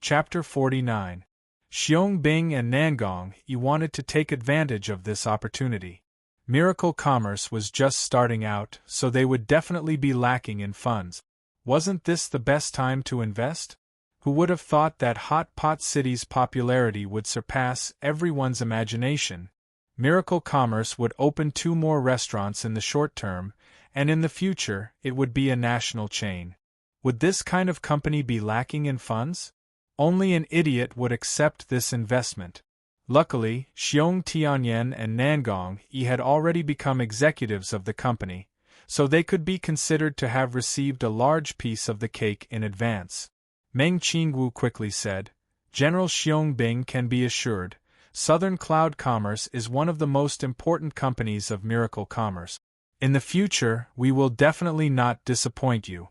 Chapter 49. Xiong Bing and Nangong Yi wanted to take advantage of this opportunity. Miracle Commerce was just starting out, so they would definitely be lacking in funds. Wasn't this the best time to invest? Who would have thought that Hot Pot City's popularity would surpass everyone's imagination? Miracle Commerce would open 2 more restaurants in the short term, and in the future, it would be a national chain. Would this kind of company be lacking in funds? Only an idiot would accept this investment. Luckily, Xiong Tianyan and Nangong Yi had already become executives of the company, so they could be considered to have received a large piece of the cake in advance. Meng Qingwu quickly said, "General Xiong Bing can be assured, Southern Cloud Commerce is one of the most important companies of Miracle Commerce. In the future, we will definitely not disappoint you."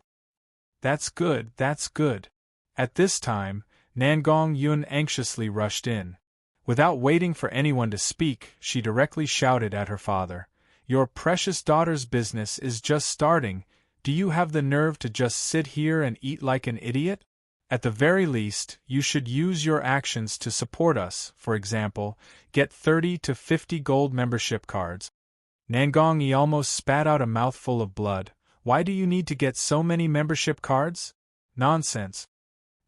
That's good, that's good. At this time, Nangong Yun anxiously rushed in. Without waiting for anyone to speak, she directly shouted at her father, "Your precious daughter's business is just starting. Do you have the nerve to just sit here and eat like an idiot? At the very least, you should use your actions to support us, for example, get 30 to 50 gold membership cards." Nangong Yi almost spat out a mouthful of blood. "Why do you need to get so many membership cards? Nonsense."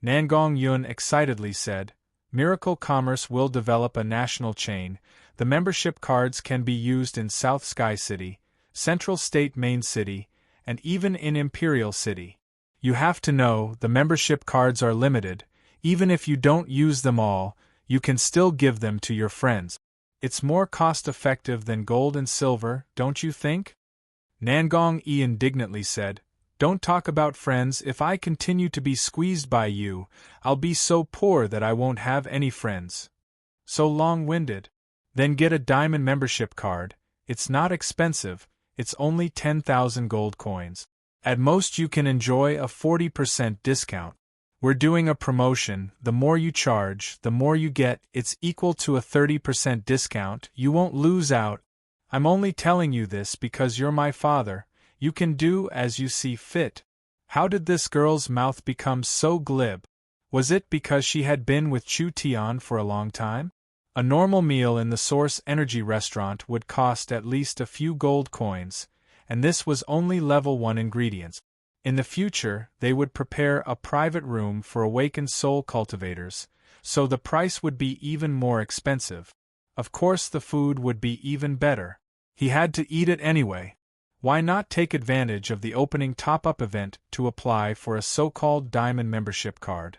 Nangong Yun excitedly said, "Miracle Commerce will develop a national chain. The membership cards can be used in South Sky City, Central State Main City, and even in Imperial City. You have to know, the membership cards are limited. Even if you don't use them all, you can still give them to your friends. It's more cost-effective than gold and silver, don't you think?" Nangong Yi indignantly said, "Don't talk about friends. If I continue to be squeezed by you, I'll be so poor that I won't have any friends." "So long-winded. Then get a diamond membership card. It's not expensive, it's only 10,000 gold coins. At most you can enjoy a 40% discount. We're doing a promotion, the more you charge, the more you get, it's equal to a 30% discount, you won't lose out. I'm only telling you this because you're my father. You can do as you see fit." How did this girl's mouth become so glib? Was it because she had been with Chu Tian for a long time? A normal meal in the Source Energy restaurant would cost at least a few gold coins, and this was only level 1 ingredients. In the future, they would prepare a private room for awakened soul cultivators, so the price would be even more expensive. Of course the food would be even better. He had to eat it anyway. Why not take advantage of the opening top-up event to apply for a so-called diamond membership card?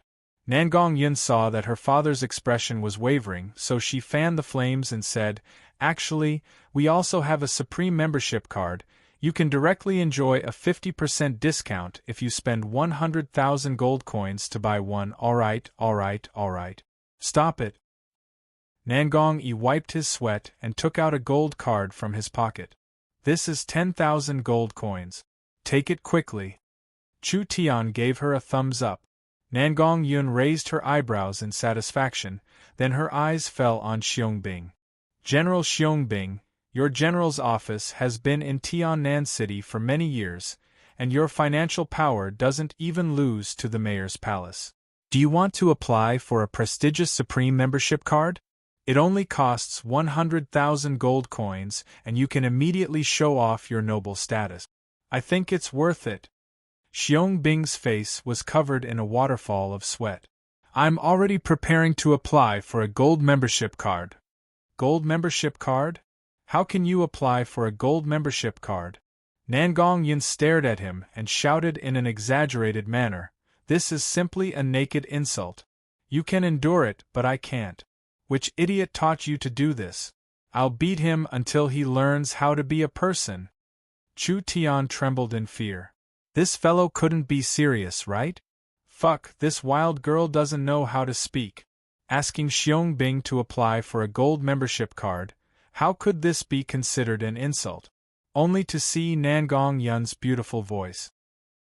Nangong Yun saw that her father's expression was wavering, so she fanned the flames and said, "Actually, we also have a Supreme membership card. You can directly enjoy a 50% discount if you spend 100,000 gold coins to buy one." Alright. Stop it." Nangong Yi wiped his sweat and took out a gold card from his pocket. "This is 10,000 gold coins. Take it quickly." Chu Tian gave her a thumbs up. Nangong Yun raised her eyebrows in satisfaction, then her eyes fell on Xiong Bing. "General Xiong Bing, your general's office has been in Tiannan City for many years, and your financial power doesn't even lose to the mayor's palace. Do you want to apply for a prestigious Supreme membership card? It only costs 100,000 gold coins, and you can immediately show off your noble status. I think it's worth it." Xiong Bing's face was covered in a waterfall of sweat. "I'm already preparing to apply for a gold membership card." "Gold membership card? How can you apply for a gold membership card?" Nangong Yin stared at him and shouted in an exaggerated manner, "This is simply a naked insult. You can endure it, but I can't. Which idiot taught you to do this? I'll beat him until he learns how to be a person." Chu Tian trembled in fear. This fellow couldn't be serious, right? Fuck, this wild girl doesn't know how to speak. Asking Xiong Bing to apply for a gold membership card, how could this be considered an insult? Only to see Nangong Yun's beautiful voice.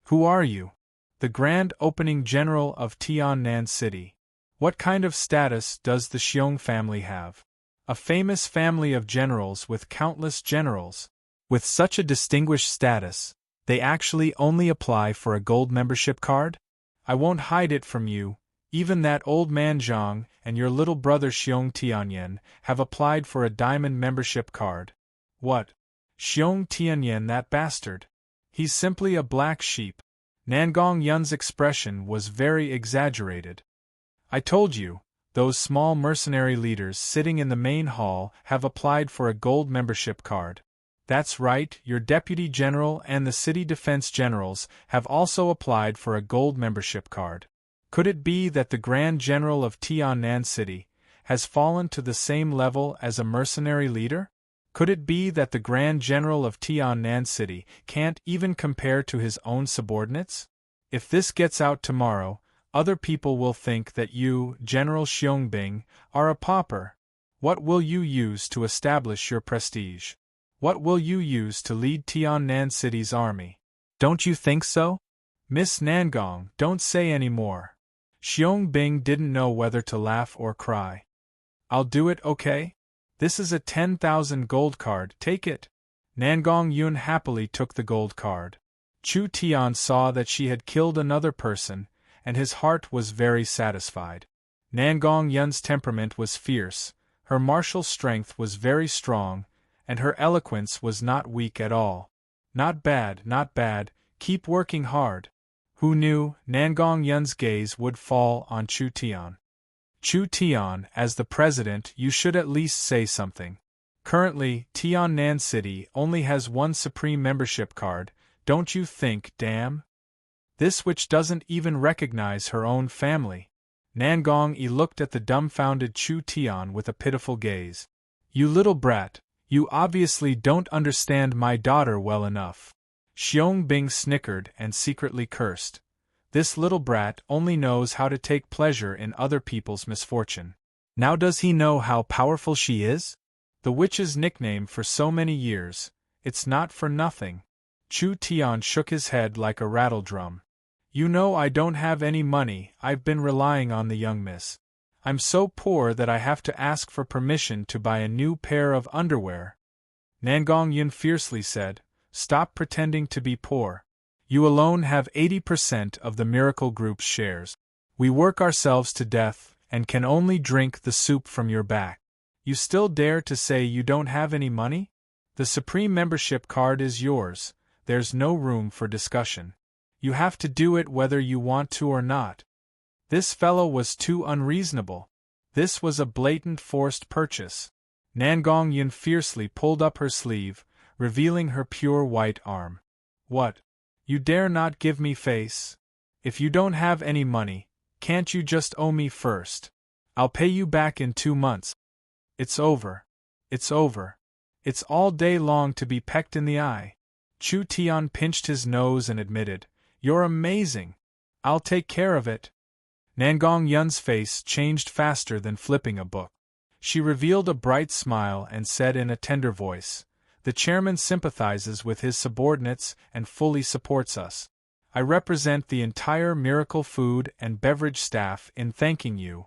"Who are you?" "The Grand Opening General of Tiannan City." "What kind of status does the Xiong family have?" "A famous family of generals with countless generals." "With such a distinguished status, they actually only apply for a gold membership card?" "I won't hide it from you. Even that old man Zhang and your little brother Xiong Tianyan have applied for a diamond membership card. What? Xiong Tianyan, that bastard? He's simply a black sheep. Nangong Yun's expression was very exaggerated. I told you, those small mercenary leaders sitting in the main hall have applied for a gold membership card. That's right, your deputy general and the city defense generals have also applied for a gold membership card. Could it be that the Grand General of Tiannan City has fallen to the same level as a mercenary leader? Could it be that the Grand General of Tiannan City can't even compare to his own subordinates? If this gets out tomorrow, other people will think that you, General Xiongbing, are a pauper. What will you use to establish your prestige? What will you use to lead Tiannan City's army? Don't you think so? Miss Nangong, don't say any more. Xiongbing didn't know whether to laugh or cry. I'll do it, okay? This is a 10,000 gold card, take it. Nangong Yun happily took the gold card. Chu Tian saw that she had killed another person, and his heart was very satisfied. Nangong Yun's temperament was fierce, her martial strength was very strong, and her eloquence was not weak at all. Not bad, keep working hard. Who knew, Nangong Yun's gaze would fall on Chu Tian. Chu Tian, as the president, you should at least say something. Currently, Tiannan City only has one supreme membership card, don't you think, damn? This which doesn't even recognize her own family. Nangong Yi looked at the dumbfounded Chu Tian with a pitiful gaze. You little brat, you obviously don't understand my daughter well enough. Xiongbing snickered and secretly cursed. This little brat only knows how to take pleasure in other people's misfortune. Now does he know how powerful she is? The witch's nickname for so many years, it's not for nothing. Chu Tian shook his head like a rattledrum. You know I don't have any money, I've been relying on the young miss. I'm so poor that I have to ask for permission to buy a new pair of underwear. Nangong Yun fiercely said, Stop pretending to be poor. You alone have 80% of the Miracle Group's shares. We work ourselves to death, and can only drink the soup from your back. You still dare to say you don't have any money? The Supreme Membership card is yours, there's no room for discussion. You have to do it whether you want to or not. This fellow was too unreasonable. This was a blatant forced purchase. Nangong Yun fiercely pulled up her sleeve, revealing her pure white arm. What? You dare not give me face? If you don't have any money, can't you just owe me first? I'll pay you back in 2 months. It's over. It's over. It's all day long to be pecked in the eye. Chu Tian pinched his nose and admitted, You're amazing. I'll take care of it. Nangong Yun's face changed faster than flipping a book. She revealed a bright smile and said in a tender voice, The chairman sympathizes with his subordinates and fully supports us. I represent the entire Miracle Food and Beverage staff in thanking you.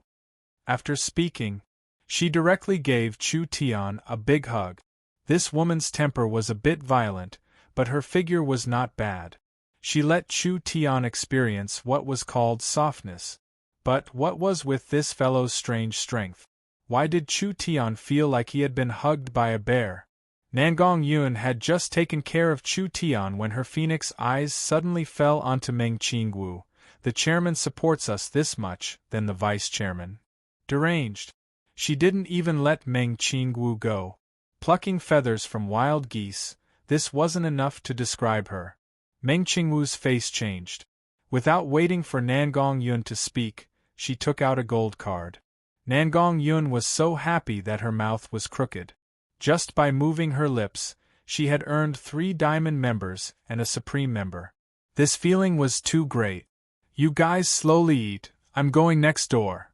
After speaking, she directly gave Chu Tian a big hug. This woman's temper was a bit violent, but her figure was not bad. She let Chu Tian experience what was called softness. But what was with this fellow's strange strength? Why did Chu Tian feel like he had been hugged by a bear? Nangong Yun had just taken care of Chu Tian when her phoenix eyes suddenly fell onto Meng Qingwu. The chairman supports us this much, then the vice-chairman. Deranged. She didn't even let Meng Qingwu go. Plucking feathers from wild geese, this wasn't enough to describe her. Meng Qingwu's face changed. Without waiting for Nangong Yun to speak, she took out a gold card. Nangong Yun was so happy that her mouth was crooked. Just by moving her lips, she had earned 3 diamond members and a supreme member. This feeling was too great. You guys slowly eat, I'm going next door.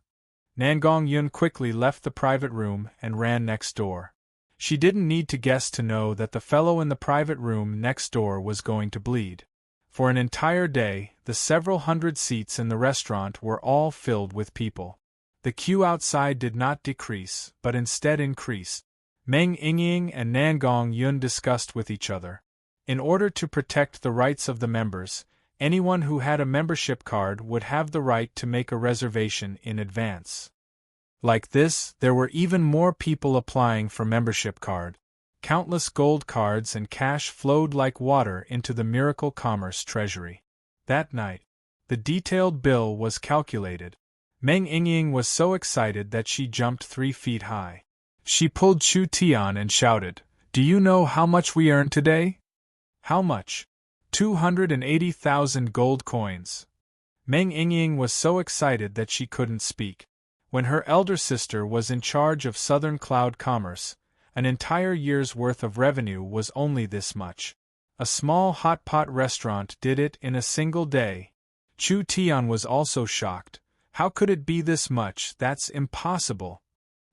Nangong Yun quickly left the private room and ran next door. She didn't need to guess to know that the fellow in the private room next door was going to bleed. For an entire day, the several hundred seats in the restaurant were all filled with people. The queue outside did not decrease, but instead increased. Meng Yingying and Nangong Yun discussed with each other. In order to protect the rights of the members, Anyone who had a membership card would have the right to make a reservation in advance. Like this, there were even more people applying for membership card. Countless gold cards and cash flowed like water into the Miracle Commerce treasury. That night, the detailed bill was calculated. Meng Yingying was so excited that she jumped 3 feet high. She pulled Chu Tian and shouted, "Do you know how much we earned today?" "How much?" 280,000 gold coins. Meng Yingying was so excited that she couldn't speak. When her elder sister was in charge of Southern Cloud Commerce, an entire year's worth of revenue was only this much. A small hot pot restaurant did it in a single day. Chu Tian was also shocked. How could it be this much? That's impossible.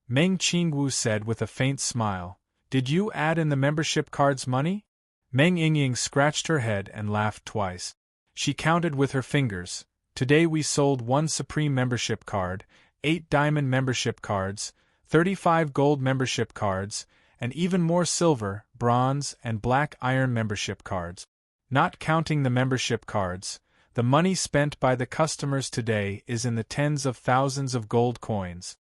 Meng Qingwu said with a faint smile, "Did you add in the membership card's money?" Meng Yingying scratched her head and laughed twice. She counted with her fingers. Today we sold 1 Supreme membership card, 8 Diamond membership cards, 35 Gold membership cards, and even more Silver, Bronze, and Black Iron membership cards. Not counting the membership cards, the money spent by the customers today is in the tens of thousands of gold coins.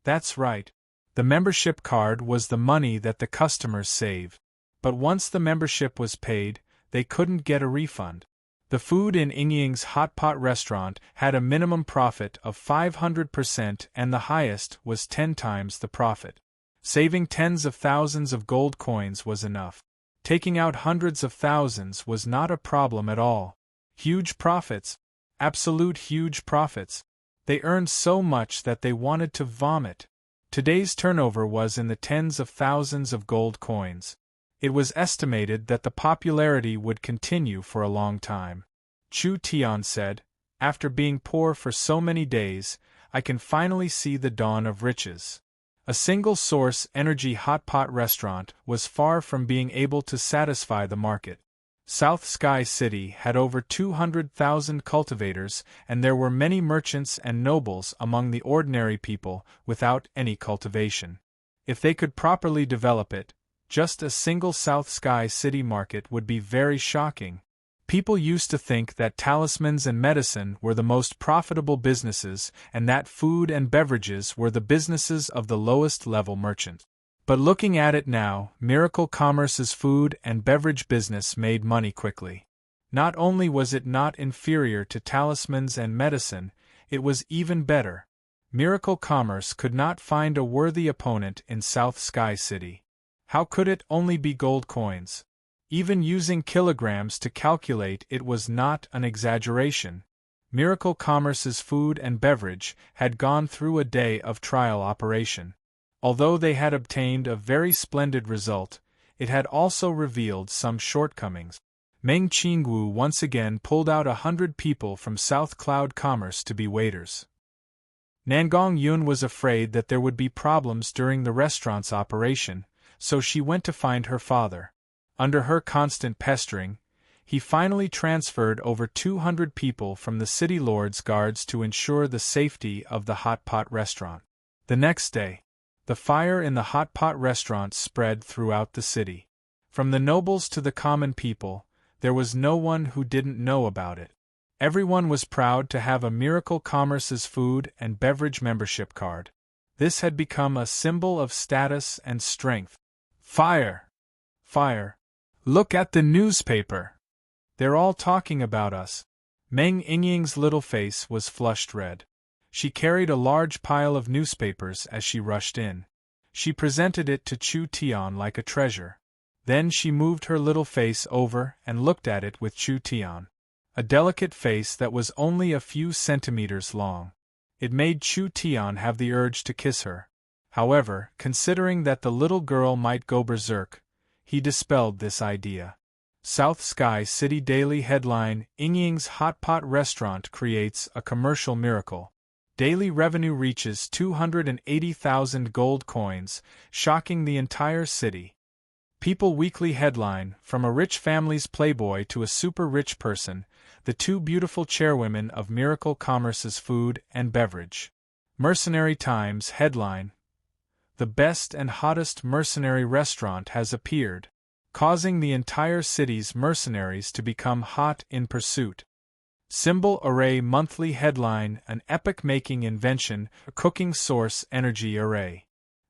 That's right. The membership card was the money that the customers saved. But once the membership was paid, they couldn't get a refund. The food in Yingying's hot pot restaurant had a minimum profit of 500% and the highest was 10 times the profit. Saving tens of thousands of gold coins was enough. Taking out hundreds of thousands was not a problem at all. Huge profits. Absolute huge profits. They earned so much that they wanted to vomit. Today's turnover was in the tens of thousands of gold coins. It was estimated that the popularity would continue for a long time. Chu Tian said, "After being poor for so many days, I can finally see the dawn of riches." A single-source energy hot pot restaurant was far from being able to satisfy the market. South Sky City had over 200,000 cultivators, and there were many merchants and nobles among the ordinary people without any cultivation. If they could properly develop it, just a single South Sky City market would be very shocking. People used to think that talismans and medicine were the most profitable businesses and that food and beverages were the businesses of the lowest level merchant. But looking at it now, Miracle Commerce's food and beverage business made money quickly. Not only was it not inferior to talismans and medicine, it was even better. Miracle Commerce could not find a worthy opponent in South Sky City. How could it only be gold coins? Even using kilograms to calculate it was not an exaggeration. Miracle Commerce's food and beverage had gone through a day of trial operation. Although they had obtained a very splendid result, it had also revealed some shortcomings. Meng Qingwu once again pulled out 100 people from South Cloud Commerce to be waiters. Nangong Yun was afraid that there would be problems during the restaurant's operation, so she went to find her father. Under her constant pestering, he finally transferred over 200 people from the city lord's guards to ensure the safety of the hot pot restaurant. The next day, the fire in the hot pot restaurant spread throughout the city. From the nobles to the common people, there was no one who didn't know about it. Everyone was proud to have a Miracle Commerce's food and beverage membership card. This had become a symbol of status and strength. Fire! Fire! Look at the newspaper! They're all talking about us. Meng Yingying's little face was flushed red. She carried a large pile of newspapers as she rushed in. She presented it to Chu Tian like a treasure. Then she moved her little face over and looked at it with Chu Tian. A delicate face that was only a few centimeters long. It made Chu Tian have the urge to kiss her. However, considering that the little girl might go berserk, he dispelled this idea. South Sky City Daily headline: Yingying's Hot Pot Restaurant creates a commercial miracle. Daily revenue reaches 280,000 gold coins, shocking the entire city. People Weekly headline: From a rich family's playboy to a super rich person, the two beautiful chairwomen of Miracle Commerce's food and beverage. Mercenary Times headline: The best and hottest mercenary restaurant has appeared, causing the entire city's mercenaries to become hot in pursuit. Symbol array monthly headline, an epoch-making invention, a cooking source energy array.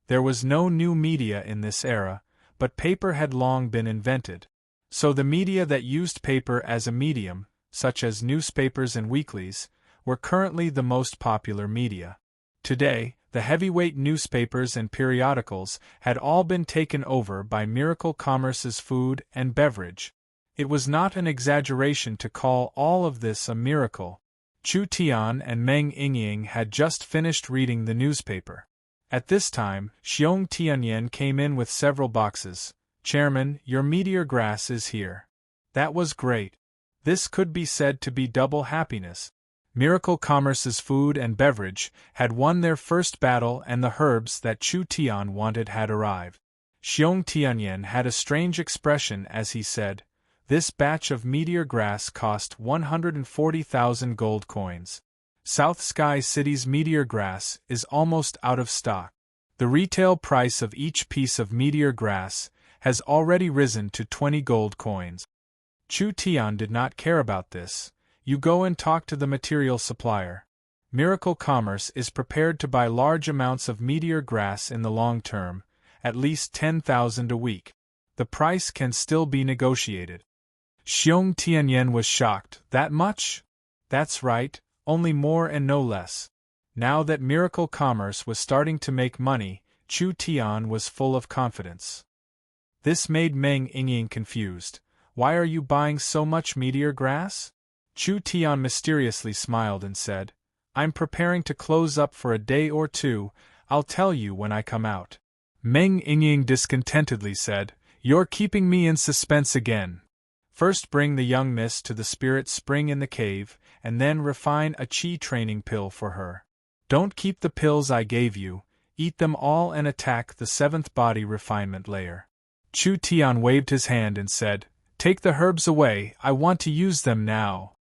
There was no new media in this era, but paper had long been invented. So the media that used paper as a medium, such as newspapers and weeklies, were currently the most popular media. Today, the heavyweight newspapers and periodicals had all been taken over by Miracle Commerce's food and beverage. It was not an exaggeration to call all of this a miracle. Chu Tian and Meng Yingying had just finished reading the newspaper. At this time, Xiong Tianyan came in with several boxes. "Chairman, your meteor grass is here." That was great. This could be said to be double happiness. Miracle Commerce's food and beverage had won their first battle, and the herbs that Chu Tian wanted had arrived. Xiong Tianyan had a strange expression as he said, "This batch of meteor grass cost 140,000 gold coins. South Sky City's meteor grass is almost out of stock. The retail price of each piece of meteor grass has already risen to 20 gold coins." Chu Tian did not care about this. "You go and talk to the material supplier. Miracle Commerce is prepared to buy large amounts of meteor grass in the long term, at least 10,000 a week. The price can still be negotiated." Xiong Tianyan was shocked. "That much?" "That's right, only more and no less." Now that Miracle Commerce was starting to make money, Chu Tian was full of confidence. This made Meng Yingying confused. "Why are you buying so much meteor grass?" Chu Tian mysteriously smiled and said, "I'm preparing to close up for a day or two. I'll tell you when I come out." Meng Yingying discontentedly said, "You're keeping me in suspense again. First bring the young miss to the spirit spring in the cave, and then refine a chi training pill for her. Don't keep the pills I gave you, eat them all and attack the seventh body refinement layer." Chu Tian waved his hand and said, "Take the herbs away, I want to use them now."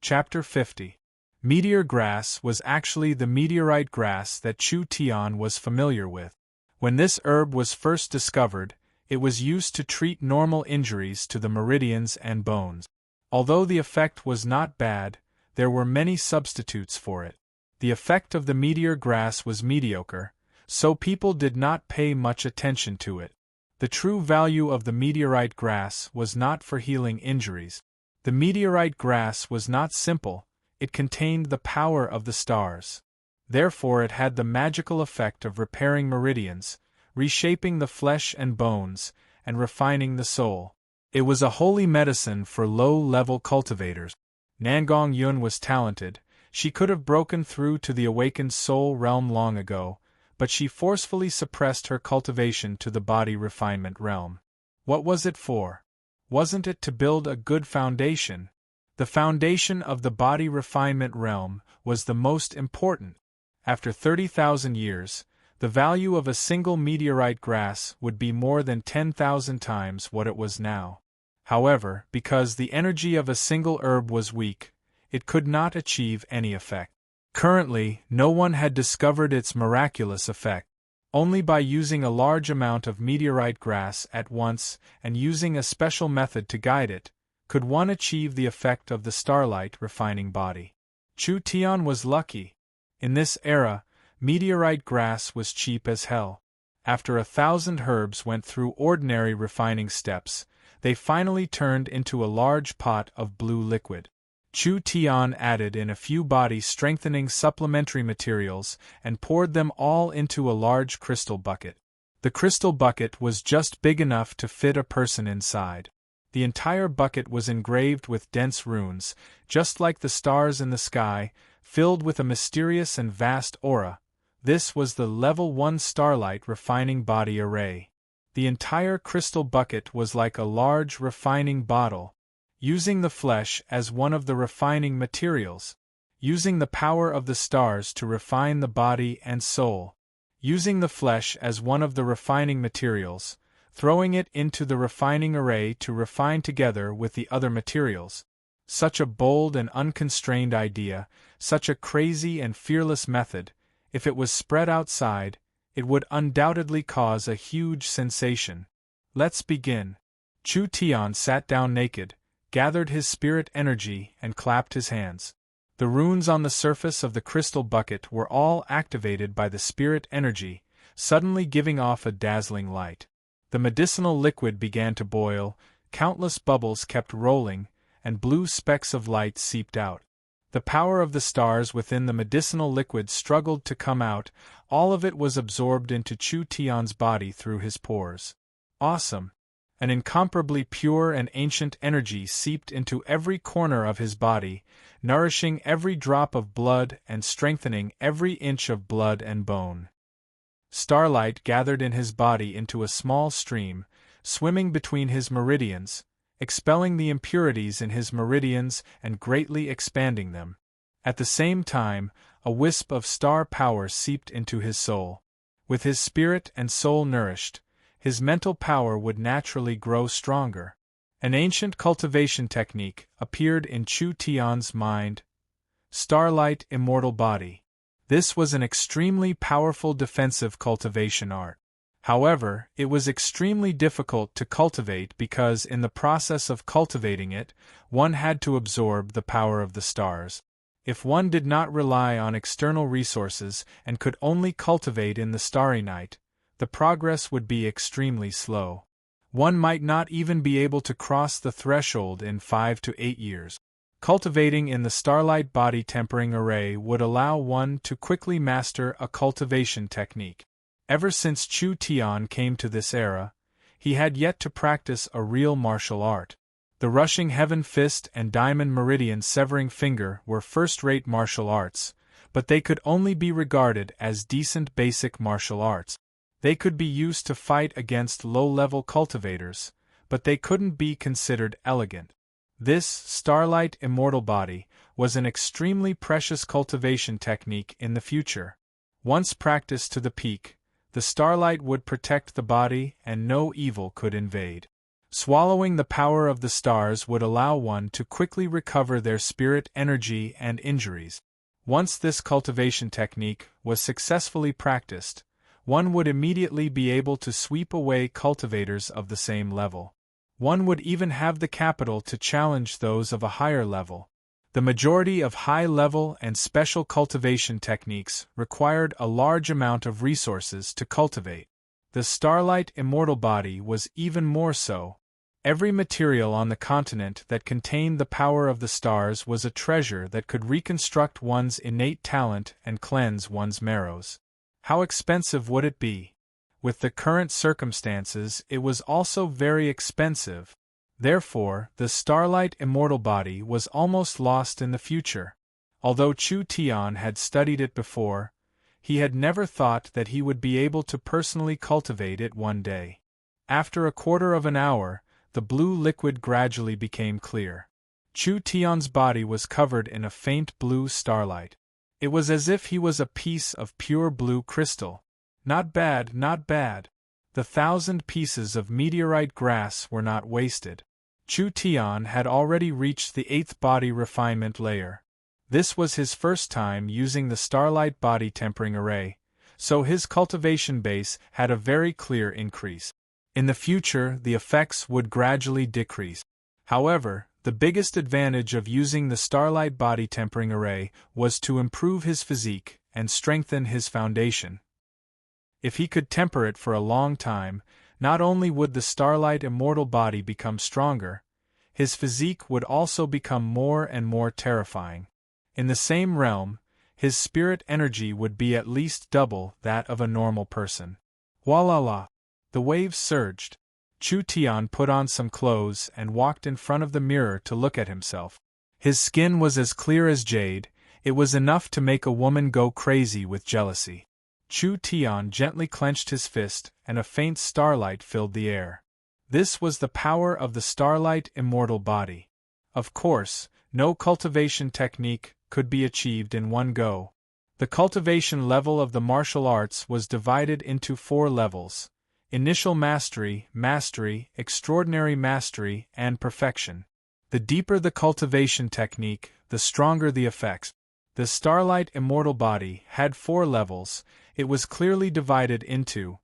Chapter 50. Meteor grass was actually the meteorite grass that Chu Tian was familiar with. When this herb was first discovered, it was used to treat normal injuries to the meridians and bones. Although the effect was not bad, there were many substitutes for it. The effect of the meteor grass was mediocre, so people did not pay much attention to it. The true value of the meteorite grass was not for healing injuries. The meteorite grass was not simple, it contained the power of the stars. Therefore it had the magical effect of repairing meridians, reshaping the flesh and bones, and refining the soul. It was a holy medicine for low-level cultivators. Nangong Yun was talented. She could have broken through to the awakened soul realm long ago, but she forcefully suppressed her cultivation to the body refinement realm. What was it for? Wasn't it to build a good foundation? The foundation of the body refinement realm was the most important. After 30,000 years, the value of a single meteorite grass would be more than 10,000 times what it was now. However, because the energy of a single herb was weak, it could not achieve any effect. Currently, no one had discovered its miraculous effect. Only by using a large amount of meteorite grass at once and using a special method to guide it, could one achieve the effect of the starlight refining body. Chu Tian was lucky. In this era, meteorite grass was cheap as hell. After 1,000 herbs went through ordinary refining steps, they finally turned into a large pot of blue liquid. Chu Tian added in a few body-strengthening supplementary materials and poured them all into a large crystal bucket. The crystal bucket was just big enough to fit a person inside. The entire bucket was engraved with dense runes, just like the stars in the sky, filled with a mysterious and vast aura. This was the Level 1 Starlight Refining Body Array. The entire crystal bucket was like a large refining bottle, using the flesh as one of the refining materials, using the power of the stars to refine the body and soul, using the flesh as one of the refining materials, throwing it into the refining array to refine together with the other materials. Such a bold and unconstrained idea, such a crazy and fearless method, if it was spread outside, it would undoubtedly cause a huge sensation. Let's begin. Chu Tian sat down naked, gathered his spirit energy and clapped his hands. The runes on the surface of the crystal bucket were all activated by the spirit energy, suddenly giving off a dazzling light. The medicinal liquid began to boil, countless bubbles kept rolling, and blue specks of light seeped out. The power of the stars within the medicinal liquid struggled to come out, all of it was absorbed into Chu Tian's body through his pores. Awesome! An incomparably pure and ancient energy seeped into every corner of his body, nourishing every drop of blood and strengthening every inch of blood and bone. Starlight gathered in his body into a small stream, swimming between his meridians, expelling the impurities in his meridians and greatly expanding them. At the same time, a wisp of star power seeped into his soul. With his spirit and soul nourished, his mental power would naturally grow stronger. An ancient cultivation technique appeared in Chu Tian's mind. Starlight Immortal Body. This was an extremely powerful defensive cultivation art. However, it was extremely difficult to cultivate because in the process of cultivating it, one had to absorb the power of the stars. If one did not rely on external resources and could only cultivate in the starry night, the progress would be extremely slow. One might not even be able to cross the threshold in 5 to 8 years. Cultivating in the Starlight Body Tempering Array would allow one to quickly master a cultivation technique. Ever since Chu Tian came to this era, he had yet to practice a real martial art. The Rushing Heaven Fist and Diamond Meridian Severing Finger were first-rate martial arts, but they could only be regarded as decent basic martial arts. They could be used to fight against low-level cultivators, but they couldn't be considered elegant. This Starlight Immortal Body was an extremely precious cultivation technique in the future. Once practiced to the peak, the starlight would protect the body and no evil could invade. Swallowing the power of the stars would allow one to quickly recover their spirit energy and injuries. Once this cultivation technique was successfully practiced, one would immediately be able to sweep away cultivators of the same level. One would even have the capital to challenge those of a higher level. The majority of high-level and special cultivation techniques required a large amount of resources to cultivate. The Starlight Immortal Body was even more so. Every material on the continent that contained the power of the stars was a treasure that could reconstruct one's innate talent and cleanse one's marrows. How expensive would it be? With the current circumstances, it was also very expensive. Therefore, the Starlight Immortal Body was almost lost in the future. Although Chu Tian had studied it before, he had never thought that he would be able to personally cultivate it one day. After a quarter of an hour, the blue liquid gradually became clear. Chu Tian's body was covered in a faint blue starlight. It was as if he was a piece of pure blue crystal. Not bad, not bad. The 1,000 pieces of meteorite grass were not wasted. Chu Tian had already reached the 8th body refinement layer. This was his first time using the Starlight Body Tempering Array, so his cultivation base had a very clear increase. In the future, the effects would gradually decrease. However, the biggest advantage of using the Starlight Body Tempering Array was to improve his physique and strengthen his foundation. If he could temper it for a long time, not only would the Starlight Immortal Body become stronger, his physique would also become more and more terrifying. In the same realm, his spirit energy would be at least double that of a normal person. Walala! The waves surged. Chu Tian put on some clothes and walked in front of the mirror to look at himself. His skin was as clear as jade, it was enough to make a woman go crazy with jealousy. Chu Tian gently clenched his fist, and a faint starlight filled the air. This was the power of the Starlight Immortal Body. Of course, no cultivation technique could be achieved in one go. The cultivation level of the martial arts was divided into 4 levels: Initial Mastery, Mastery, Extraordinary Mastery, and Perfection. The deeper the cultivation technique, the stronger the effects. The Starlight Immortal Body had 4 levels. It was clearly divided into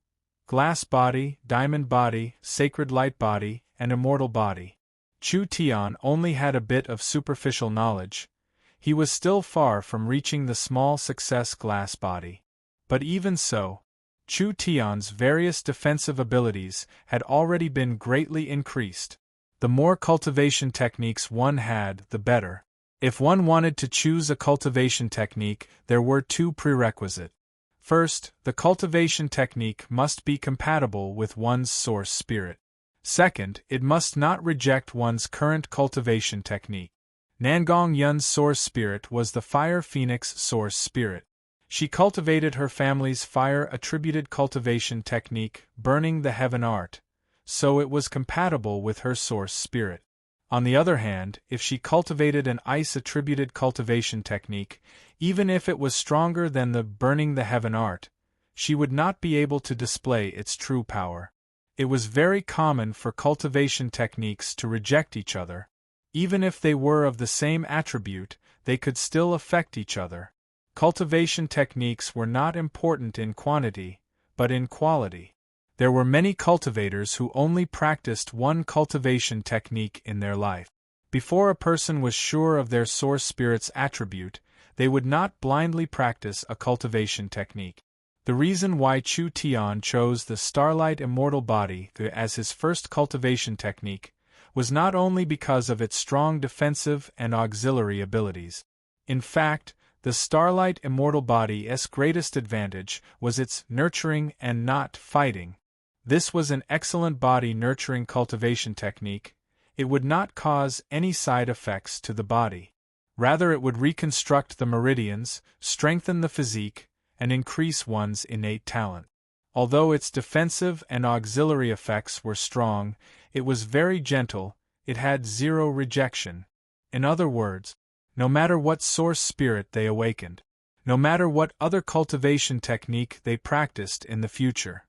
Glass Body, Diamond Body, Sacred Light Body, and Immortal Body. Chu Tian only had a bit of superficial knowledge. He was still far from reaching the small success glass body. But even so, Chu Tian's various defensive abilities had already been greatly increased. The more cultivation techniques one had, the better. If one wanted to choose a cultivation technique, there were two prerequisites. First, the cultivation technique must be compatible with one's source spirit. Second, it must not reject one's current cultivation technique. Nangong Yun's source spirit was the Fire Phoenix source spirit. She cultivated her family's fire-attributed cultivation technique, Burning the Heaven Art, so it was compatible with her source spirit. On the other hand, if she cultivated an ice-attributed cultivation technique, even if it was stronger than the Burning the Heaven Art, she would not be able to display its true power. It was very common for cultivation techniques to reject each other. Even if they were of the same attribute, they could still affect each other. Cultivation techniques were not important in quantity, but in quality. There were many cultivators who only practiced one cultivation technique in their life. Before a person was sure of their source spirit's attribute, they would not blindly practice a cultivation technique. The reason why Chu Tian chose the Starlight Immortal Body as his first cultivation technique was not only because of its strong defensive and auxiliary abilities. In fact, the Starlight Immortal Body's greatest advantage was its nurturing and not fighting. This was an excellent body nurturing cultivation technique. It would not cause any side effects to the body. Rather, it would reconstruct the meridians, strengthen the physique, and increase one's innate talent. Although its defensive and auxiliary effects were strong, it was very gentle, it had zero rejection. In other words, no matter what source spirit they awakened, no matter what other cultivation technique they practiced in the future,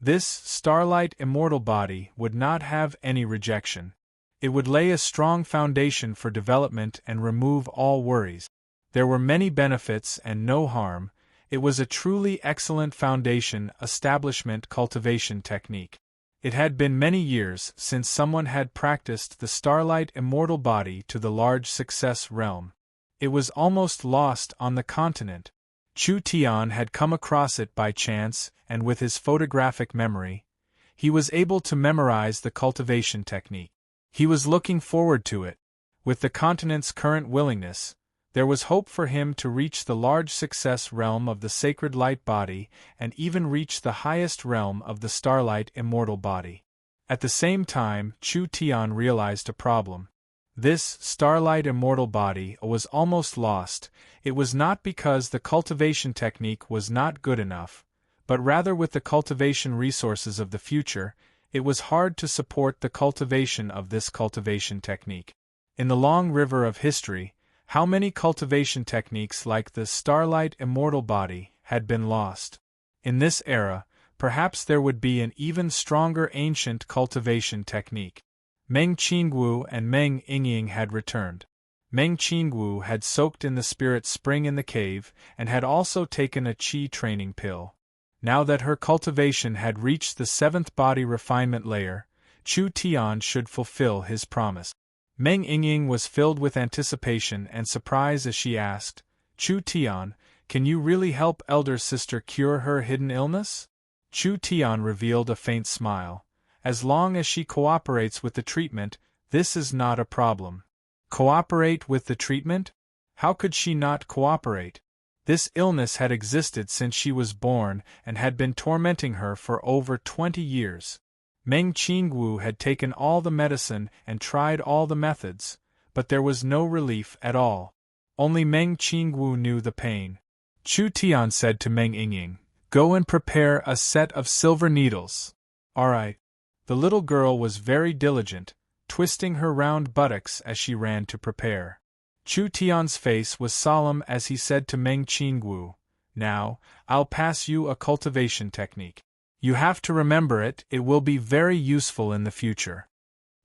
this Starlight Immortal Body would not have any rejection. It would lay a strong foundation for development and remove all worries. There were many benefits and no harm. It was a truly excellent foundation establishment cultivation technique. It had been many years since someone had practiced the Starlight Immortal Body to the large success realm. It was almost lost on the continent. Chu Tian had come across it by chance, and with his photographic memory, he was able to memorize the cultivation technique. He was looking forward to it. With the continent's current willingness, there was hope for him to reach the large success realm of the Sacred Light Body and even reach the highest realm of the Starlight Immortal Body. At the same time, Chu Tian realized a problem. This Starlight Immortal Body was almost lost. It was not because the cultivation technique was not good enough, but rather with the cultivation resources of the future, it was hard to support the cultivation of this cultivation technique. In the long river of history, how many cultivation techniques like the Starlight Immortal Body had been lost? In this era, perhaps there would be an even stronger ancient cultivation technique. Meng Qingwu and Meng Yingying had returned. Meng Qingwu had soaked in the spirit spring in the cave and had also taken a qi training pill. Now that her cultivation had reached the 7th body refinement layer, Chu Tian should fulfill his promise. Meng Yingying was filled with anticipation and surprise as she asked, "Chu Tian, can you really help elder sister cure her hidden illness?" Chu Tian revealed a faint smile. "As long as she cooperates with the treatment, this is not a problem." Cooperate with the treatment? How could she not cooperate? This illness had existed since she was born and had been tormenting her for over 20 years. Meng Qingwu had taken all the medicine and tried all the methods, but there was no relief at all. Only Meng Qingwu knew the pain. Chu Tian said to Meng Yingying, "Go and prepare a set of silver needles." "All right." The little girl was very diligent, twisting her round buttocks as she ran to prepare. Chu Tian's face was solemn as he said to Meng Qingwu, "Now, I'll pass you a cultivation technique. You have to remember it, it will be very useful in the future."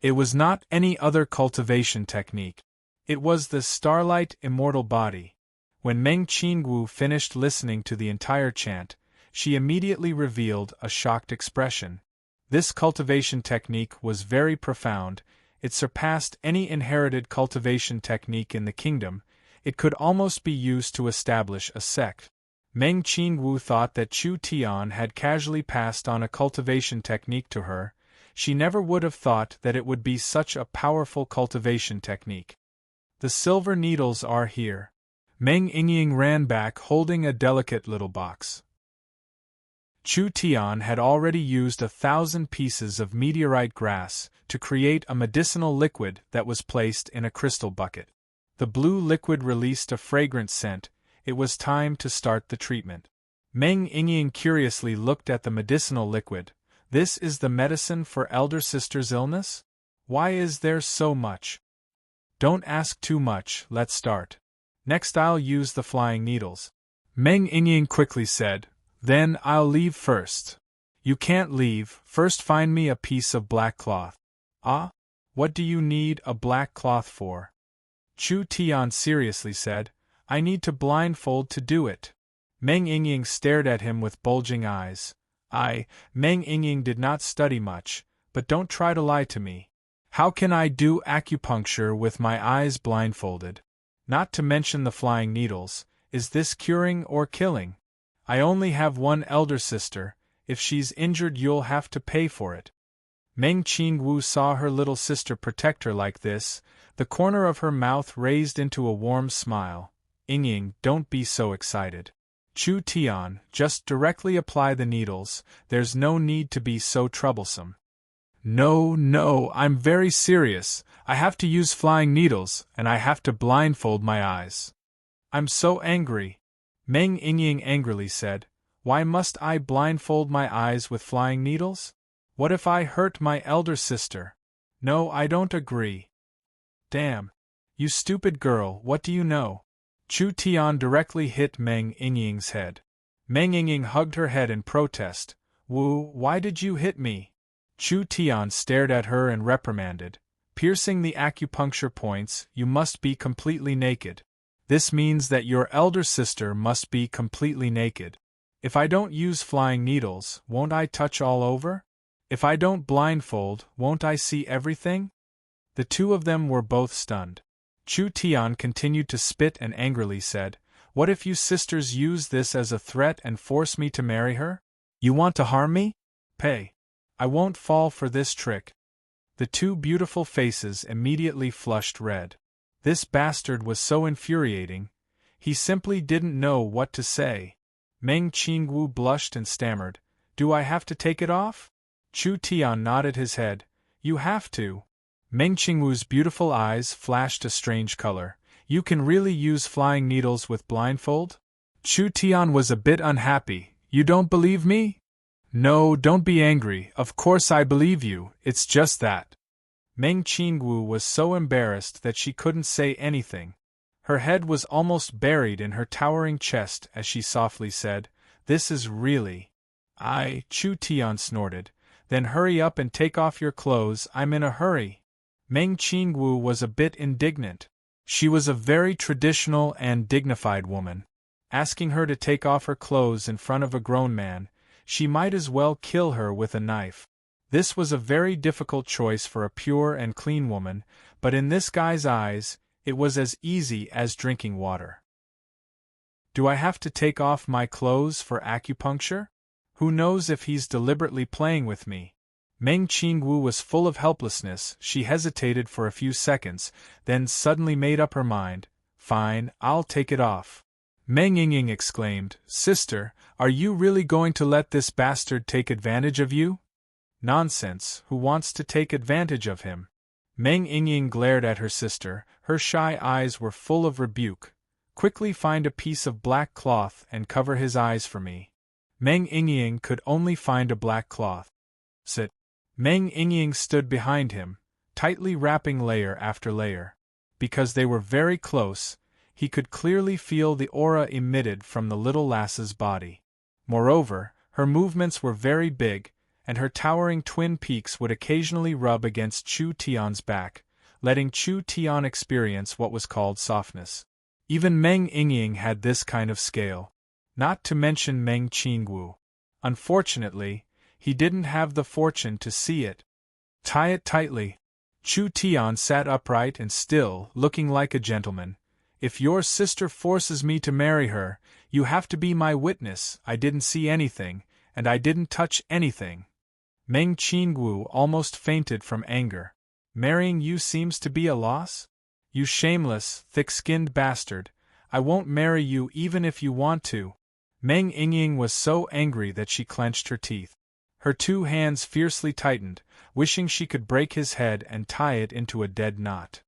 It was not any other cultivation technique. It was the Starlight Immortal Body. When Meng Qingwu finished listening to the entire chant, she immediately revealed a shocked expression. This cultivation technique was very profound, It surpassed any inherited cultivation technique in the kingdom. It could almost be used to establish a sect. Meng Qingwu thought that Chu Tian had casually passed on a cultivation technique to her. She never would have thought that it would be such a powerful cultivation technique. The silver needles are here. Meng Yingying ran back holding a delicate little box. Chu Tian had already used 1,000 pieces of meteorite grass to create a medicinal liquid that was placed in a crystal bucket. The blue liquid released a fragrant scent. It was time to start the treatment. Meng Yingying curiously looked at the medicinal liquid. This is the medicine for elder sister's illness? Why is there so much? Don't ask too much, let's start. Next I'll use the flying needles. Meng Yingying quickly said, then I'll leave first. You can't leave, first find me a piece of black cloth. Ah? What do you need a black cloth for? Chu Tian seriously said, I need to blindfold to do it. Meng Yingying stared at him with bulging eyes. Meng Yingying did not study much, but don't try to lie to me. How can I do acupuncture with my eyes blindfolded? Not to mention the flying needles, is this curing or killing? I only have one elder sister, if she's injured you'll have to pay for it. Meng Qingwu saw her little sister protect her like this, the corner of her mouth raised into a warm smile. Yingying, don't be so excited. Chu Tian, just directly apply the needles, there's no need to be so troublesome. No, I'm very serious, I have to use flying needles, and I have to blindfold my eyes. I'm so angry. Meng Yingying angrily said, why must I blindfold my eyes with flying needles? What if I hurt my elder sister? No, I don't agree. Damn. You stupid girl, what do you know? Chu Tian directly hit Meng Yingying's head. Meng Yingying hugged her head in protest. Wu, why did you hit me? Chu Tian stared at her and reprimanded. Piercing the acupuncture points, you must be completely naked. This means that your elder sister must be completely naked. If I don't use flying needles, won't I touch all over? If I don't blindfold, won't I see everything? The two of them were both stunned. Chu Tian continued to spit and angrily said, what if you sisters use this as a threat and force me to marry her? You want to harm me? Pay. I won't fall for this trick. The two beautiful faces immediately flushed red. This bastard was so infuriating. He simply didn't know what to say. Meng Qingwu blushed and stammered, do I have to take it off? Chu Tian nodded his head, you have to. Meng Qingwu's beautiful eyes flashed a strange color. You can really use flying needles with blindfold? Chu Tian was a bit unhappy. You don't believe me? No, don't be angry, of course I believe you, it's just that. Meng Qingwu was so embarrassed that she couldn't say anything. Her head was almost buried in her towering chest as she softly said, this is really… Chu Tian snorted, then hurry up and take off your clothes, I'm in a hurry. Meng Qingwu was a bit indignant. She was a very traditional and dignified woman. Asking her to take off her clothes in front of a grown man, she might as well kill her with a knife. This was a very difficult choice for a pure and clean woman, but in this guy's eyes, it was as easy as drinking water. Do I have to take off my clothes for acupuncture? Who knows if he's deliberately playing with me? Meng Qingwu was full of helplessness. She hesitated for a few seconds, then suddenly made up her mind. Fine, I'll take it off. Meng Yingying exclaimed, Sister, are you really going to let this bastard take advantage of you? Nonsense, who wants to take advantage of him? Meng Yingying glared at her sister, her shy eyes were full of rebuke. Quickly find a piece of black cloth and cover his eyes for me. Meng Yingying could only find a black cloth. Sit. Meng Yingying stood behind him, tightly wrapping layer after layer. Because they were very close, he could clearly feel the aura emitted from the little lass's body. Moreover, her movements were very big, and her towering twin peaks would occasionally rub against Chu Tian's back, letting Chu Tian experience what was called softness. Even Meng Yingying had this kind of scale. Not to mention Meng Qingwu. Unfortunately, he didn't have the fortune to see it. Tie it tightly. Chu Tian sat upright and still, looking like a gentleman. If your sister forces me to marry her, you have to be my witness. I didn't see anything, and I didn't touch anything. Meng Qingwu almost fainted from anger. Marrying you seems to be a loss? You shameless, thick-skinned bastard, I won't marry you even if you want to. Meng Yingying was so angry that she clenched her teeth. Her two hands fiercely tightened, wishing she could break his head and tie it into a dead knot.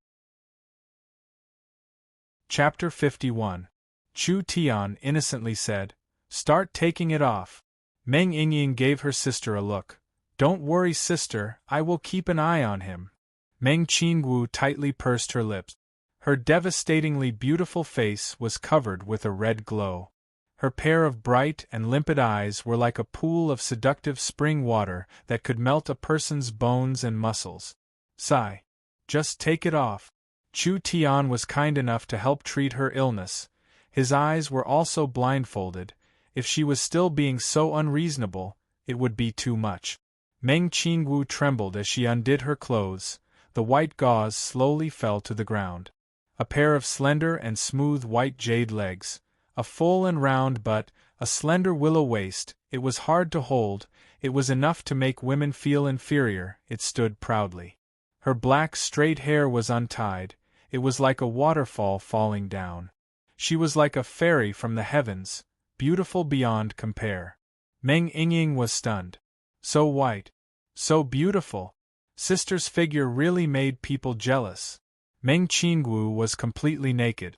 Chapter 51. Chu Tian innocently said, "Start taking it off." Meng Yingying gave her sister a look. "Don't worry, sister, I will keep an eye on him." Meng Qingwu tightly pursed her lips. Her devastatingly beautiful face was covered with a red glow. Her pair of bright and limpid eyes were like a pool of seductive spring water that could melt a person's bones and muscles. Sigh. Just take it off. Chu Tian was kind enough to help treat her illness. His eyes were also blindfolded. If she was still being so unreasonable, it would be too much. Meng Qingwu trembled as she undid her clothes. The white gauze slowly fell to the ground. A pair of slender and smooth white jade legs, a full and round butt, a slender willow waist. It was hard to hold, it was enough to make women feel inferior. It stood proudly. Her black straight hair was untied, it was like a waterfall falling down. She was like a fairy from the heavens, beautiful beyond compare. Meng Yingying was stunned. So white. So beautiful. Sister's figure really made people jealous. Meng Qingwu was completely naked.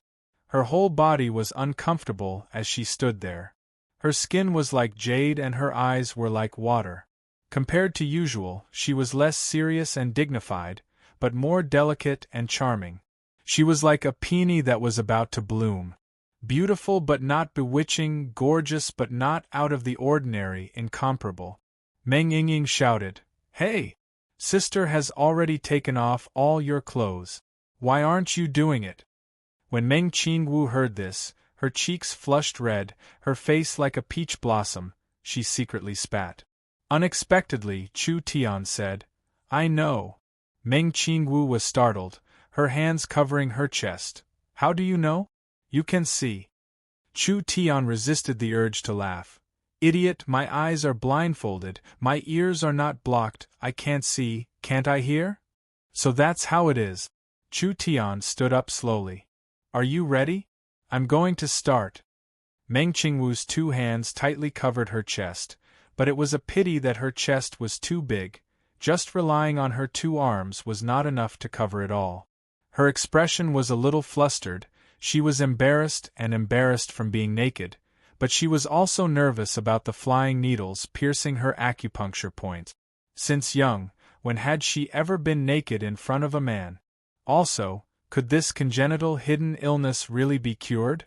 Her whole body was uncomfortable as she stood there. Her skin was like jade and her eyes were like water. Compared to usual, she was less serious and dignified, but more delicate and charming. She was like a peony that was about to bloom. Beautiful but not bewitching, gorgeous but not out of the ordinary, incomparable. Meng Yingying shouted, "Hey! Sister has already taken off all your clothes. Why aren't you doing it?" When Meng Qingwu heard this, her cheeks flushed red, her face like a peach blossom. She secretly spat. Unexpectedly, Chu Tian said, "I know." Meng Qingwu was startled, her hands covering her chest. "How do you know?" "You can see." Chu Tian resisted the urge to laugh. "Idiot, my eyes are blindfolded, my ears are not blocked, I can't see, can't I hear? So that's how it is." Chu Tian stood up slowly. "Are you ready? I'm going to start." Meng Qingwu's two hands tightly covered her chest, but it was a pity that her chest was too big. Just relying on her two arms was not enough to cover it all. Her expression was a little flustered. She was embarrassed from being naked, but she was also nervous about the flying needles piercing her acupuncture points. Since young, when had she ever been naked in front of a man? Also, could this congenital hidden illness really be cured?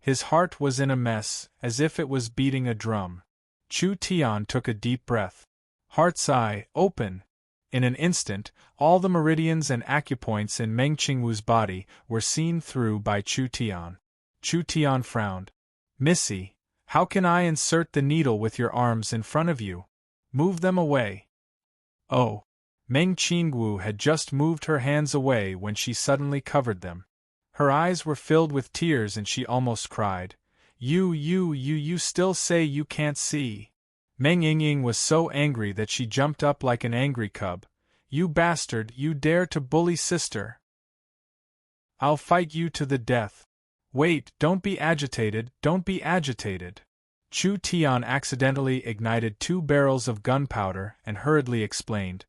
His heart was in a mess, as if it was beating a drum. Chu Tian took a deep breath. Heart's eye, open! In an instant, all the meridians and acupoints in Meng Qingwu's body were seen through by Chu Tian. Chu Tian frowned. "Missy, how can I insert the needle with your arms in front of you? Move them away." "Oh." Meng Qingwu had just moved her hands away when she suddenly covered them. Her eyes were filled with tears and she almost cried. You still say you can't see." Meng Yingying was so angry that she jumped up like an angry cub. "You bastard, you dare to bully sister! I'll fight you to the death." "Wait, don't be agitated, don't be agitated." Chu Tian accidentally ignited 2 barrels of gunpowder and hurriedly explained.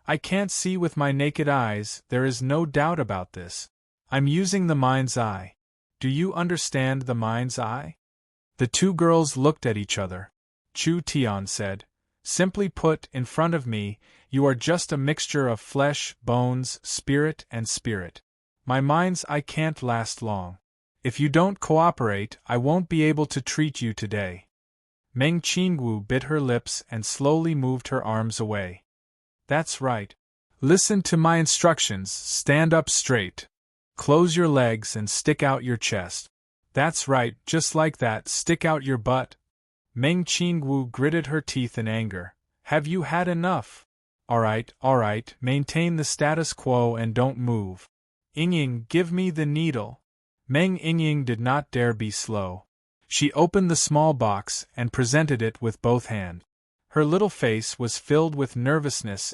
"I can't see with my naked eyes, there is no doubt about this. I'm using the mind's eye. Do you understand the mind's eye?" The 2 girls looked at each other. Chu Tian said, "Simply put, in front of me, you are just a mixture of flesh, bones, spirit and spirit. My mind's eye can't last long. If you don't cooperate, I won't be able to treat you today." Meng Qingwu bit her lips and slowly moved her arms away. "That's right. Listen to my instructions, stand up straight. Close your legs and stick out your chest. That's right, just like that, stick out your butt." Meng Qingwu gritted her teeth in anger. "Have you had enough? Alright, maintain the status quo and don't move. Yingying, give me the needle. Meng Yingying did not dare be slow. She opened the small box and presented it with both hands. Her little face was filled with nervousness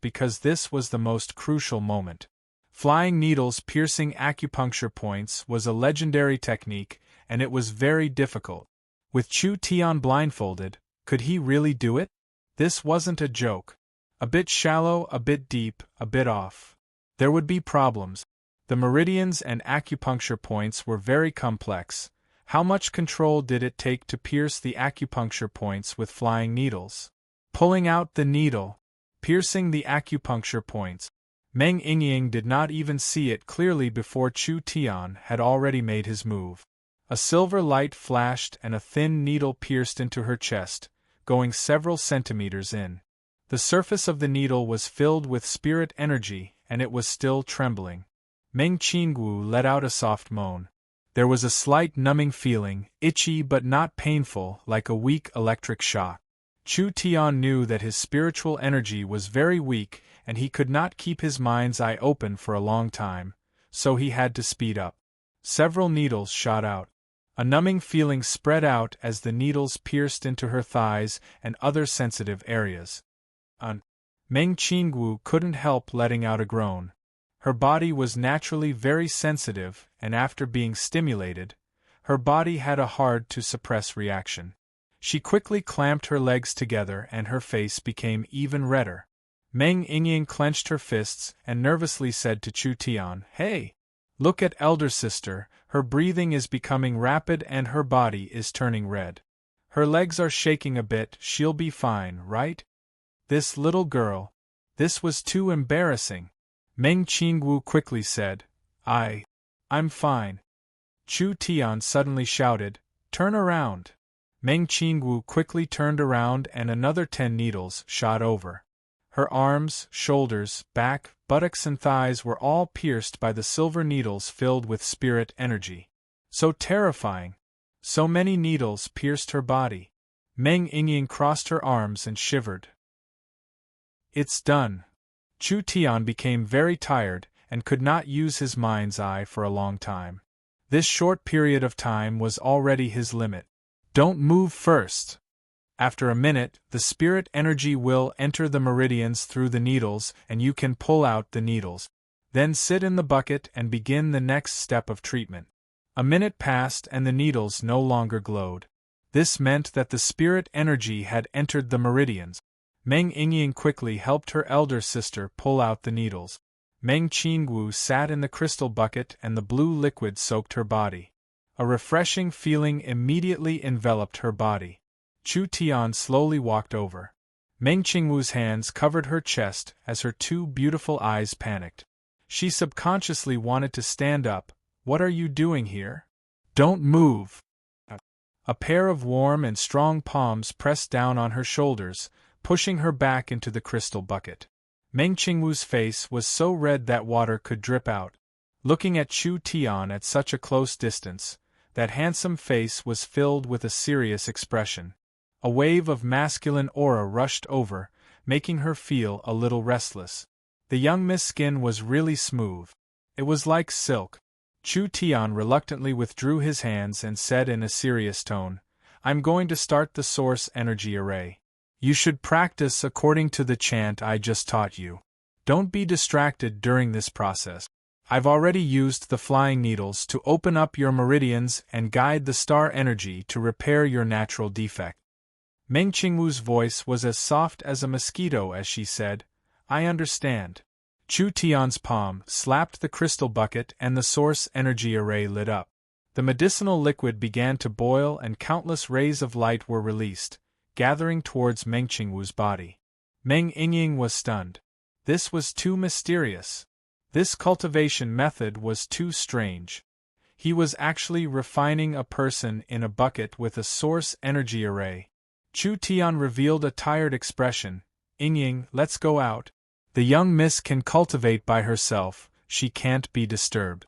because this was the most crucial moment. Flying needles piercing acupuncture points was a legendary technique, and it was very difficult. With Chu Tian blindfolded, could he really do it? This wasn't a joke. A bit shallow, a bit deep, a bit off. There would be problems. The meridians and acupuncture points were very complex. How much control did it take to pierce the acupuncture points with flying needles? Pulling out the needle, piercing the acupuncture points. Meng Yingying did not even see it clearly before Chu Tian had already made his move. A silver light flashed and a thin needle pierced into her chest, going several centimeters in. The surface of the needle was filled with spirit energy, and it was still trembling. Meng Qingwu let out a soft moan. There was a slight numbing feeling, itchy but not painful, like a weak electric shock. Chu Tian knew that his spiritual energy was very weak and he could not keep his mind's eye open for a long time, so he had to speed up. Several needles shot out. A numbing feeling spread out as the needles pierced into her thighs and other sensitive areas. Meng Qingwu couldn't help letting out a groan. Her body was naturally very sensitive, and after being stimulated, her body had a hard-to-suppress reaction. She quickly clamped her legs together and her face became even redder. Meng Yingying clenched her fists and nervously said to Chu Tian, "Hey! Look at elder sister, her breathing is becoming rapid and her body is turning red. Her legs are shaking a bit, she'll be fine, right?" This little girl. This was too embarrassing. Meng Qingwu quickly said, I'm fine." Chu Tian suddenly shouted, "Turn around." Meng Qingwu quickly turned around and another 10 needles shot over. Her arms, shoulders, back, buttocks and thighs were all pierced by the silver needles filled with spirit energy. So terrifying! So many needles pierced her body. Meng Yingying crossed her arms and shivered. It's done. Chu Tian became very tired and could not use his mind's eye for a long time. This short period of time was already his limit. Don't move first. After a minute, the spirit energy will enter the meridians through the needles and you can pull out the needles. Then sit in the bucket and begin the next step of treatment. A minute passed and the needles no longer glowed. This meant that the spirit energy had entered the meridians. Meng Yingying quickly helped her elder sister pull out the needles. Meng Qingwu sat in the crystal bucket and the blue liquid soaked her body. A refreshing feeling immediately enveloped her body. Chu Tian slowly walked over. Meng Qingwu's hands covered her chest as her 2 beautiful eyes panicked. She subconsciously wanted to stand up. "What are you doing here? Don't move." A pair of warm and strong palms pressed down on her shoulders, pushing her back into the crystal bucket. Meng Qingwu's face was so red that water could drip out. Looking at Chu Tian at such a close distance, that handsome face was filled with a serious expression. A wave of masculine aura rushed over, making her feel a little restless. The young Miss skin was really smooth. It was like silk. Chu Tian reluctantly withdrew his hands and said in a serious tone, "I'm going to start the source energy array. You should practice according to the chant I just taught you. Don't be distracted during this process. I've already used the flying needles to open up your meridians and guide the star energy to repair your natural defect." Meng Qingwu's voice was as soft as a mosquito as she said, "I understand." Chu Tian's palm slapped the crystal bucket and the source energy array lit up. The medicinal liquid began to boil and countless rays of light were released, gathering towards Meng Qingwu's body. Meng Yingying was stunned. This was too mysterious. This cultivation method was too strange. He was actually refining a person in a bucket with a source energy array. Chu Tian revealed a tired expression. "Yingying, let's go out. The young miss can cultivate by herself, she can't be disturbed."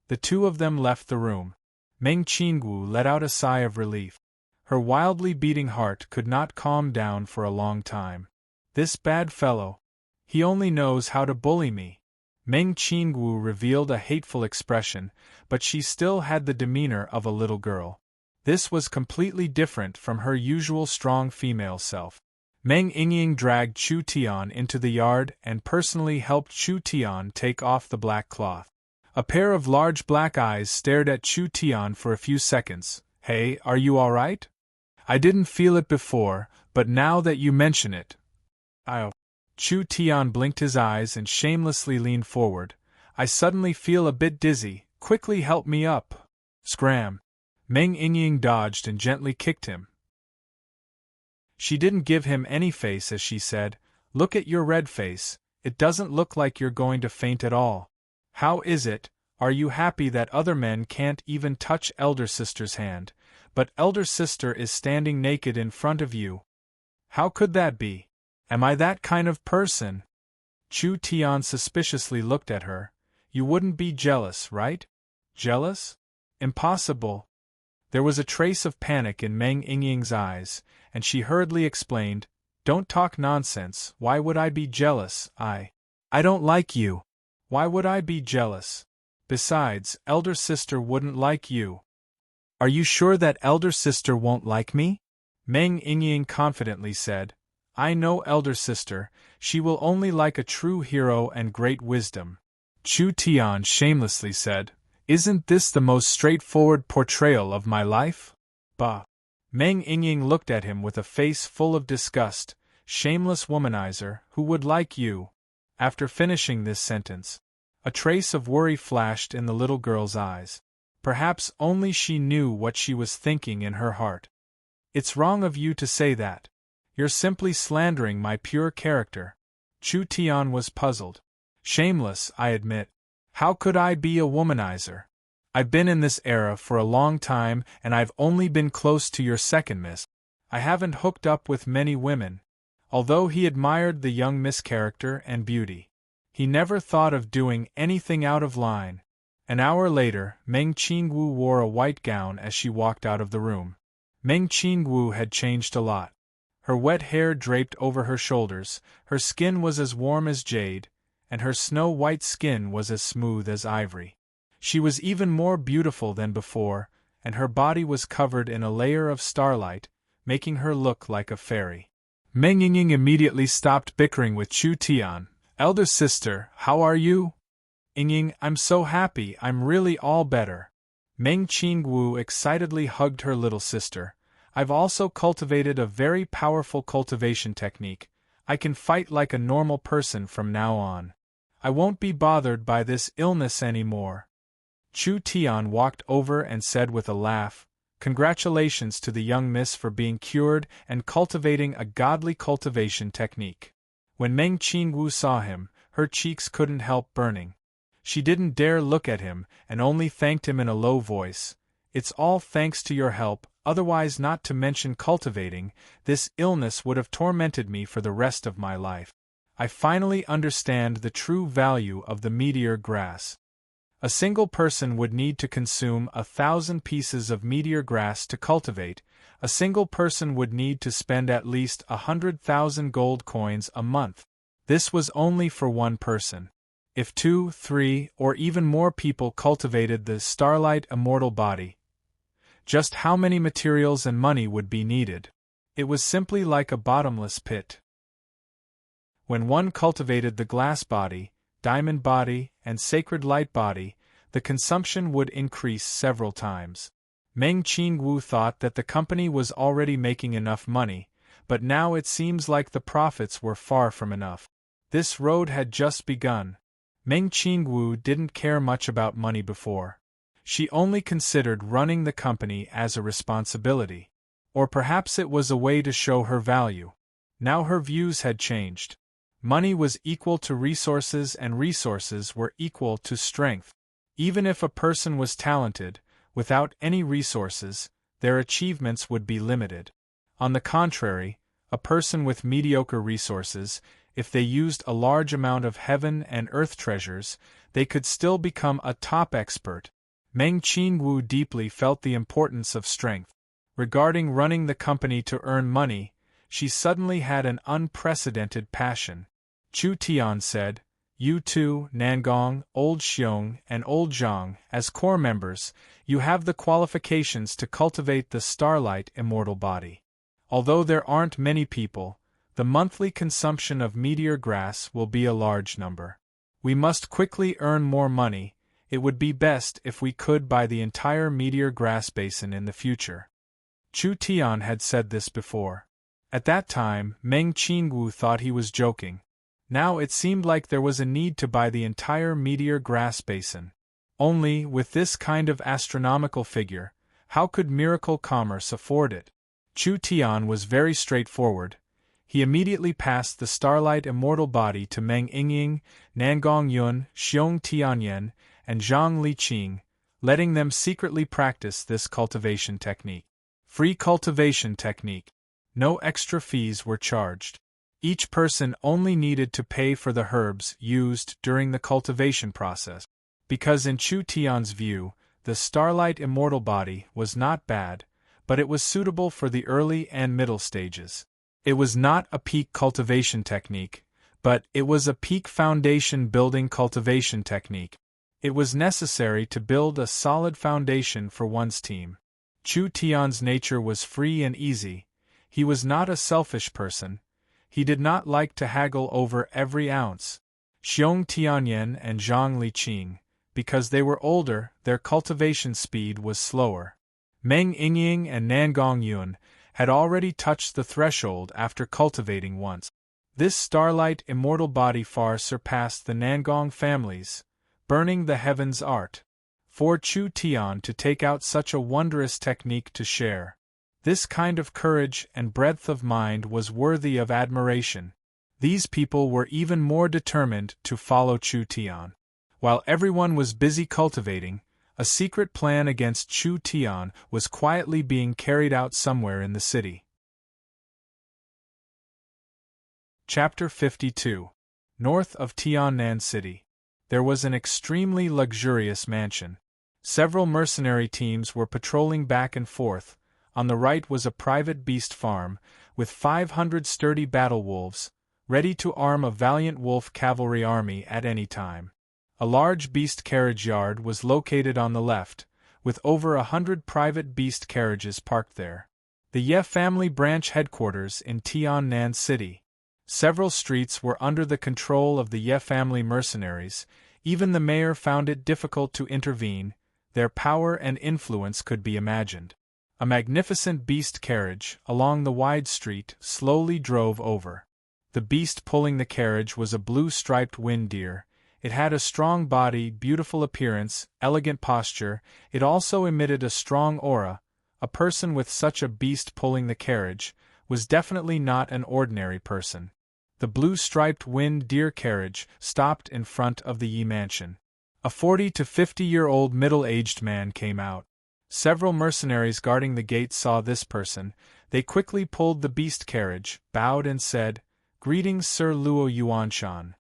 The two of them left the room. Meng Qingwu let out a sigh of relief. Her wildly beating heart could not calm down for a long time. This bad fellow. He only knows how to bully me. Meng Qingwu revealed a hateful expression, but she still had the demeanor of a little girl. This was completely different from her usual strong female self. Meng Yingying dragged Chu Tian into the yard and personally helped Chu Tian take off the black cloth. A pair of large black eyes stared at Chu Tian for a few seconds. Hey, are you all right? I didn't feel it before, but now that you mention it, I'll. Chu Tian blinked his eyes and shamelessly leaned forward. I suddenly feel a bit dizzy, quickly help me up. Scram. Meng Yingying dodged and gently kicked him. She didn't give him any face as she said, Look at your red face, it doesn't look like you're going to faint at all. How is it, are you happy that other men can't even touch elder sister's hand, but elder sister is standing naked in front of you? How could that be? Am I that kind of person? Chu Tian suspiciously looked at her. You wouldn't be jealous, right? Jealous? Impossible. There was a trace of panic in Meng Yingying's eyes, and she hurriedly explained, Don't talk nonsense, why would I be jealous? I don't like you. Why would I be jealous? Besides, elder sister wouldn't like you. Are you sure that elder sister won't like me? Meng Yingying confidently said, I know elder sister, she will only like a true hero and great wisdom. Chu Tian shamelessly said, Isn't this the most straightforward portrayal of my life? Bah! Meng Yingying looked at him with a face full of disgust. Shameless womanizer, who would like you? After finishing this sentence, a trace of worry flashed in the little girl's eyes. Perhaps only she knew what she was thinking in her heart. It's wrong of you to say that. You're simply slandering my pure character. Chu Tian was puzzled. Shameless, I admit. How could I be a womanizer? I've been in this era for a long time and I've only been close to your second miss. I haven't hooked up with many women. Although he admired the young Miss character and beauty, he never thought of doing anything out of line. An hour later, Meng Qingwu wore a white gown as she walked out of the room. Meng Qingwu had changed a lot. Her wet hair draped over her shoulders, her skin was as warm as jade, and her snow-white skin was as smooth as ivory. She was even more beautiful than before, and her body was covered in a layer of starlight, making her look like a fairy. Meng Yingying immediately stopped bickering with Chu Tian. Elder sister, how are you? Yingying, I'm so happy, I'm really all better. Meng Qingwu excitedly hugged her little sister. I've also cultivated a very powerful cultivation technique. I can fight like a normal person from now on. I won't be bothered by this illness anymore. Chu Tian walked over and said with a laugh, Congratulations to the young miss for being cured and cultivating a godly cultivation technique. When Meng Qingwu saw him, her cheeks couldn't help burning. She didn't dare look at him and only thanked him in a low voice. It's all thanks to your help, otherwise not to mention cultivating, this illness would have tormented me for the rest of my life. I finally understand the true value of the meteor grass. A single person would need to consume 1,000 pieces of meteor grass to cultivate. A single person would need to spend at least 100,000 gold coins a month. This was only for one person. If 2, 3, or even more people cultivated the starlight immortal body, just how many materials and money would be needed? It was simply like a bottomless pit. When one cultivated the glass body, diamond body, and sacred light body, the consumption would increase several times. Meng Qingwu thought that the company was already making enough money, but now it seems like the profits were far from enough. This road had just begun. Meng Qingwu didn't care much about money before. She only considered running the company as a responsibility. Or perhaps it was a way to show her value. Now her views had changed. Money was equal to resources and resources were equal to strength. Even if a person was talented, without any resources, their achievements would be limited. On the contrary, a person with mediocre resources, if they used a large amount of heaven and earth treasures, they could still become a top expert. Meng Qingwu deeply felt the importance of strength. Regarding running the company to earn money, she suddenly had an unprecedented passion. Chu Tian said, "You two, Nangong, Old Xiong, and Old Zhang, as core members, you have the qualifications to cultivate the starlight immortal body. Although there aren't many people, the monthly consumption of meteor grass will be a large number. We must quickly earn more money. It would be best if we could buy the entire meteor grass basin in the future." Chu Tian had said this before. At that time, Meng Qingwu thought he was joking. Now it seemed like there was a need to buy the entire meteor grass basin. Only, with this kind of astronomical figure, how could Miracle Commerce afford it? Chu Tian was very straightforward. He immediately passed the starlight immortal body to Meng Yingying, Nangong Yun, Xiong Tianyan, and Zhang Liqing, letting them secretly practice this cultivation technique. Free cultivation technique. No extra fees were charged. Each person only needed to pay for the herbs used during the cultivation process. Because in Chu Tian's view, the starlight immortal body was not bad, but it was suitable for the early and middle stages. It was not a peak cultivation technique, but it was a peak foundation building cultivation technique. It was necessary to build a solid foundation for one's team. Chu Tian's nature was free and easy. He was not a selfish person. He did not like to haggle over every ounce. Xiong Tianyan and Zhang Liqing, because they were older, their cultivation speed was slower. Meng Yingying and Nangong Yun had already touched the threshold after cultivating once. This starlight immortal body far surpassed the Nangong families, burning the heavens art. For Chu Tian to take out such a wondrous technique to share. This kind of courage and breadth of mind was worthy of admiration. These people were even more determined to follow Chu Tian. While everyone was busy cultivating, a secret plan against Chu Tian was quietly being carried out somewhere in the city. Chapter 52. North of Tiannan City. There was an extremely luxurious mansion. Several mercenary teams were patrolling back and forth. On the right was a private beast farm, with 500 sturdy battle wolves, ready to arm a valiant wolf cavalry army at any time. A large beast carriage yard was located on the left, with over 100 private beast carriages parked there. The Ye family branch headquarters in Tiannan City. Several streets were under the control of the Ye family mercenaries. Even the mayor found it difficult to intervene. Their power and influence could be imagined. A magnificent beast carriage, along the wide street, slowly drove over. The beast pulling the carriage was a blue-striped wind deer. It had a strong body, beautiful appearance, elegant posture. It also emitted a strong aura. A person with such a beast pulling the carriage was definitely not an ordinary person. The blue-striped wind deer carriage stopped in front of the Yi mansion. A 40 to 50-year-old middle-aged man came out. Several mercenaries guarding the gate saw this person. They quickly pulled the beast carriage, bowed and said, "Greetings, Sir Luo Yuanshan."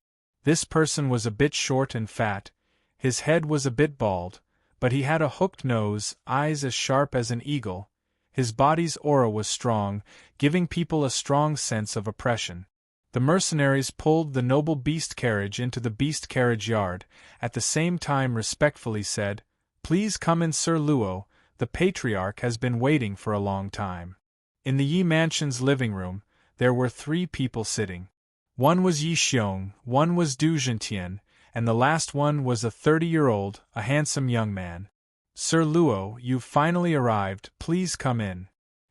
This person was a bit short and fat. His head was a bit bald, but he had a hooked nose, eyes as sharp as an eagle. His body's aura was strong, giving people a strong sense of oppression. The mercenaries pulled the noble beast carriage into the beast carriage yard, at the same time respectfully said, "Please come in, Sir Luo, the patriarch has been waiting for a long time." In the Yi mansion's living room, there were 3 people sitting. One was Yi Xiong, one was Du Zhentian, and the last one was a 30-year-old, a handsome young man. "Sir Luo, you've finally arrived, please come in."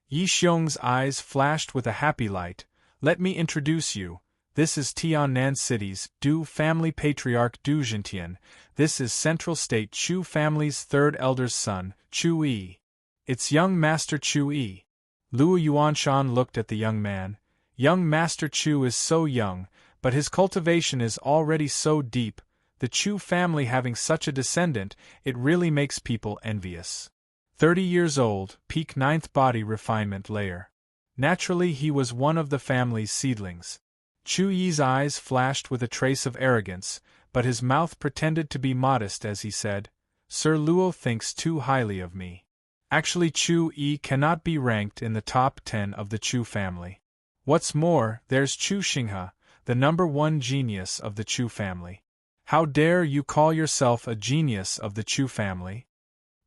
Yi Xiong's eyes flashed with a happy light. "Let me introduce you. This is Tiannan City's Du family patriarch Du Zhentian. This is Central State Chu family's 3rd elder's son, Chu Yi. It's young Master Chu Yi." Luo Yuanshan looked at the young man. Young Master Chu is so young, but his cultivation is already so deep. The Chu family having such a descendant, it really makes people envious. 30 years old, peak 9th body refinement layer. Naturally he was one of the family's seedlings. Chu Yi's eyes flashed with a trace of arrogance, but his mouth pretended to be modest as he said, "Sir Luo thinks too highly of me. Actually Chu Yi cannot be ranked in the top 10 of the Chu family. What's more, there's Chu Xinghe, the #1 genius of the Chu family. How dare you call yourself a genius of the Chu family?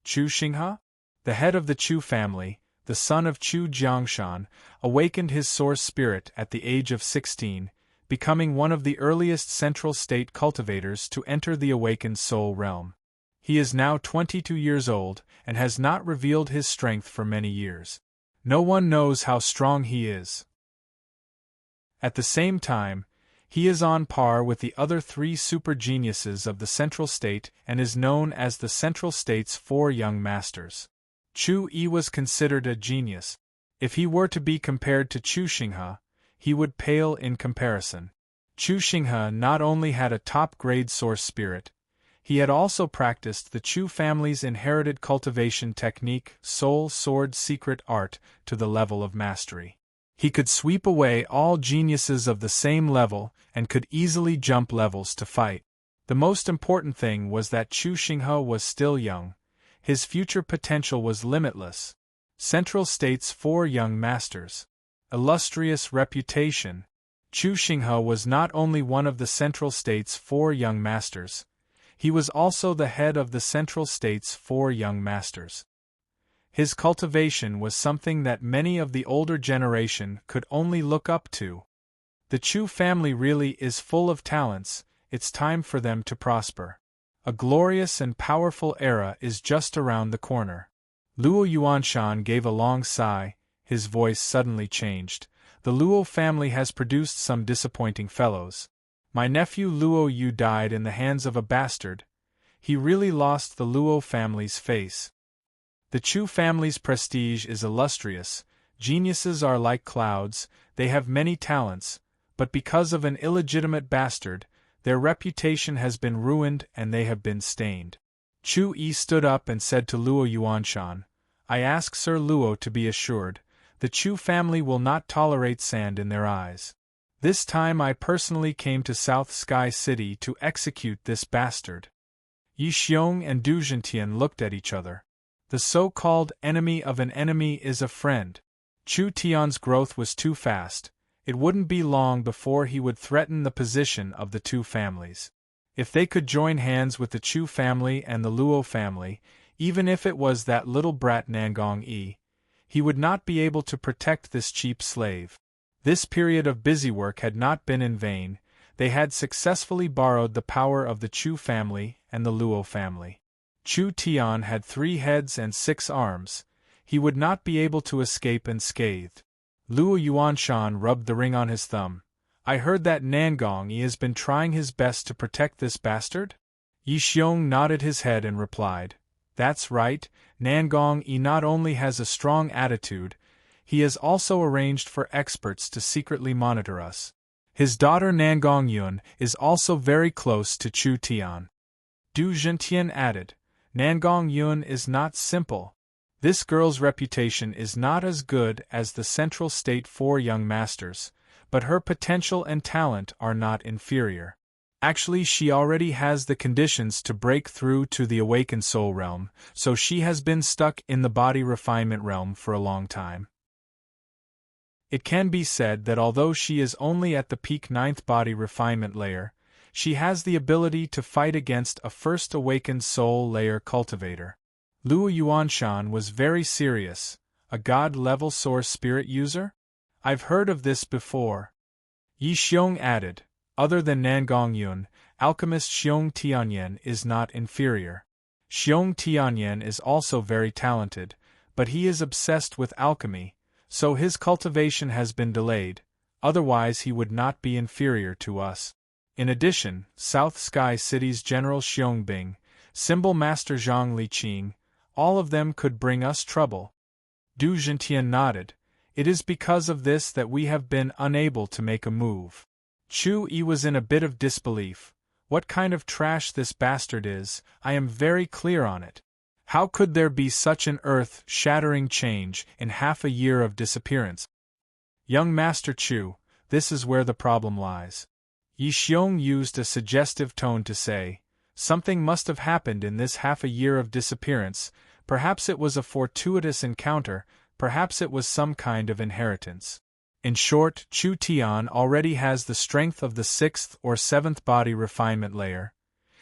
Chu Xinghe, the head of the Chu family, the son of Chu Jiangshan, awakened his source spirit at the age of 16, becoming one of the earliest central state cultivators to enter the awakened soul realm. He is now 22 years old and has not revealed his strength for many years. No one knows how strong he is. At the same time, he is on par with the other 3 super geniuses of the Central State and is known as the Central State's 4 young masters. Chu Yi was considered a genius. If he were to be compared to Chu Xinghe, he would pale in comparison. Chu Xinghe not only had a top-grade source spirit, he had also practiced the Chu family's inherited cultivation technique, soul sword secret art, to the level of mastery. He could sweep away all geniuses of the same level and could easily jump levels to fight. The most important thing was that Chu Xinghe was still young. His future potential was limitless. Central State's 4 young masters. Illustrious reputation. Chu Xinghe was not only one of the Central State's 4 young masters, he was also the head of the Central State's 4 young masters. His cultivation was something that many of the older generation could only look up to. The Chu family really is full of talents, it's time for them to prosper. A glorious and powerful era is just around the corner. Luo Yuanshan gave a long sigh, his voice suddenly changed. The Luo family has produced some disappointing fellows. My nephew Luo Yu died in the hands of a bastard. He really lost the Luo family's face. The Chu family's prestige is illustrious. Geniuses are like clouds, they have many talents, but because of an illegitimate bastard, their reputation has been ruined and they have been stained. Chu Yi stood up and said to Luo Yuanshan, I ask Sir Luo to be assured, the Chu family will not tolerate sand in their eyes. This time I personally came to South Sky City to execute this bastard. Yi Xiong and Du Zhentian looked at each other. The so-called enemy of an enemy is a friend. Chu Tian's growth was too fast. It wouldn't be long before he would threaten the position of the 2 families. If they could join hands with the Chu family and the Luo family, even if it was that little brat Nangong Yi, he would not be able to protect this cheap slave. This period of busy work had not been in vain. They had successfully borrowed the power of the Chu family and the Luo family. Chu Tian had 3 heads and 6 arms. He would not be able to escape unscathed. Luo Yuanshan rubbed the ring on his thumb. I heard that Nangong Yi has been trying his best to protect this bastard? Yi Xiong nodded his head and replied, That's right, Nangong Yi not only has a strong attitude, he has also arranged for experts to secretly monitor us. His daughter Nangong Yun is also very close to Chu Tian. Du Zhentian added, Nangong Yun is not simple. This girl's reputation is not as good as the Central State 4 young masters, but her potential and talent are not inferior. Actually, she already has the conditions to break through to the awakened soul realm, so she has been stuck in the body refinement realm for a long time. It can be said that although she is only at the peak 9th body refinement layer, she has the ability to fight against a first awakened soul layer cultivator. Luo Yuanshan was very serious. A god-level source spirit user? I've heard of this before. Yi Xiong added, other than Nangong Yun, alchemist Xiong Tianyan is not inferior. Xiong Tianyan is also very talented, but he is obsessed with alchemy, so his cultivation has been delayed, otherwise he would not be inferior to us. In addition, South Sky City's General Xiong Symbol Master Zhang Liqing, all of them could bring us trouble. Du Zhentian nodded. It is because of this that we have been unable to make a move. Chu Yi was in a bit of disbelief. What kind of trash this bastard is, I am very clear on it. How could there be such an earth-shattering change in half a year of disappearance? Young Master Chu, this is where the problem lies. Yi Xiong used a suggestive tone to say, something must have happened in this half a year of disappearance, perhaps it was a fortuitous encounter, perhaps it was some kind of inheritance. In short, Chu Tian already has the strength of the 6th or 7th body refinement layer.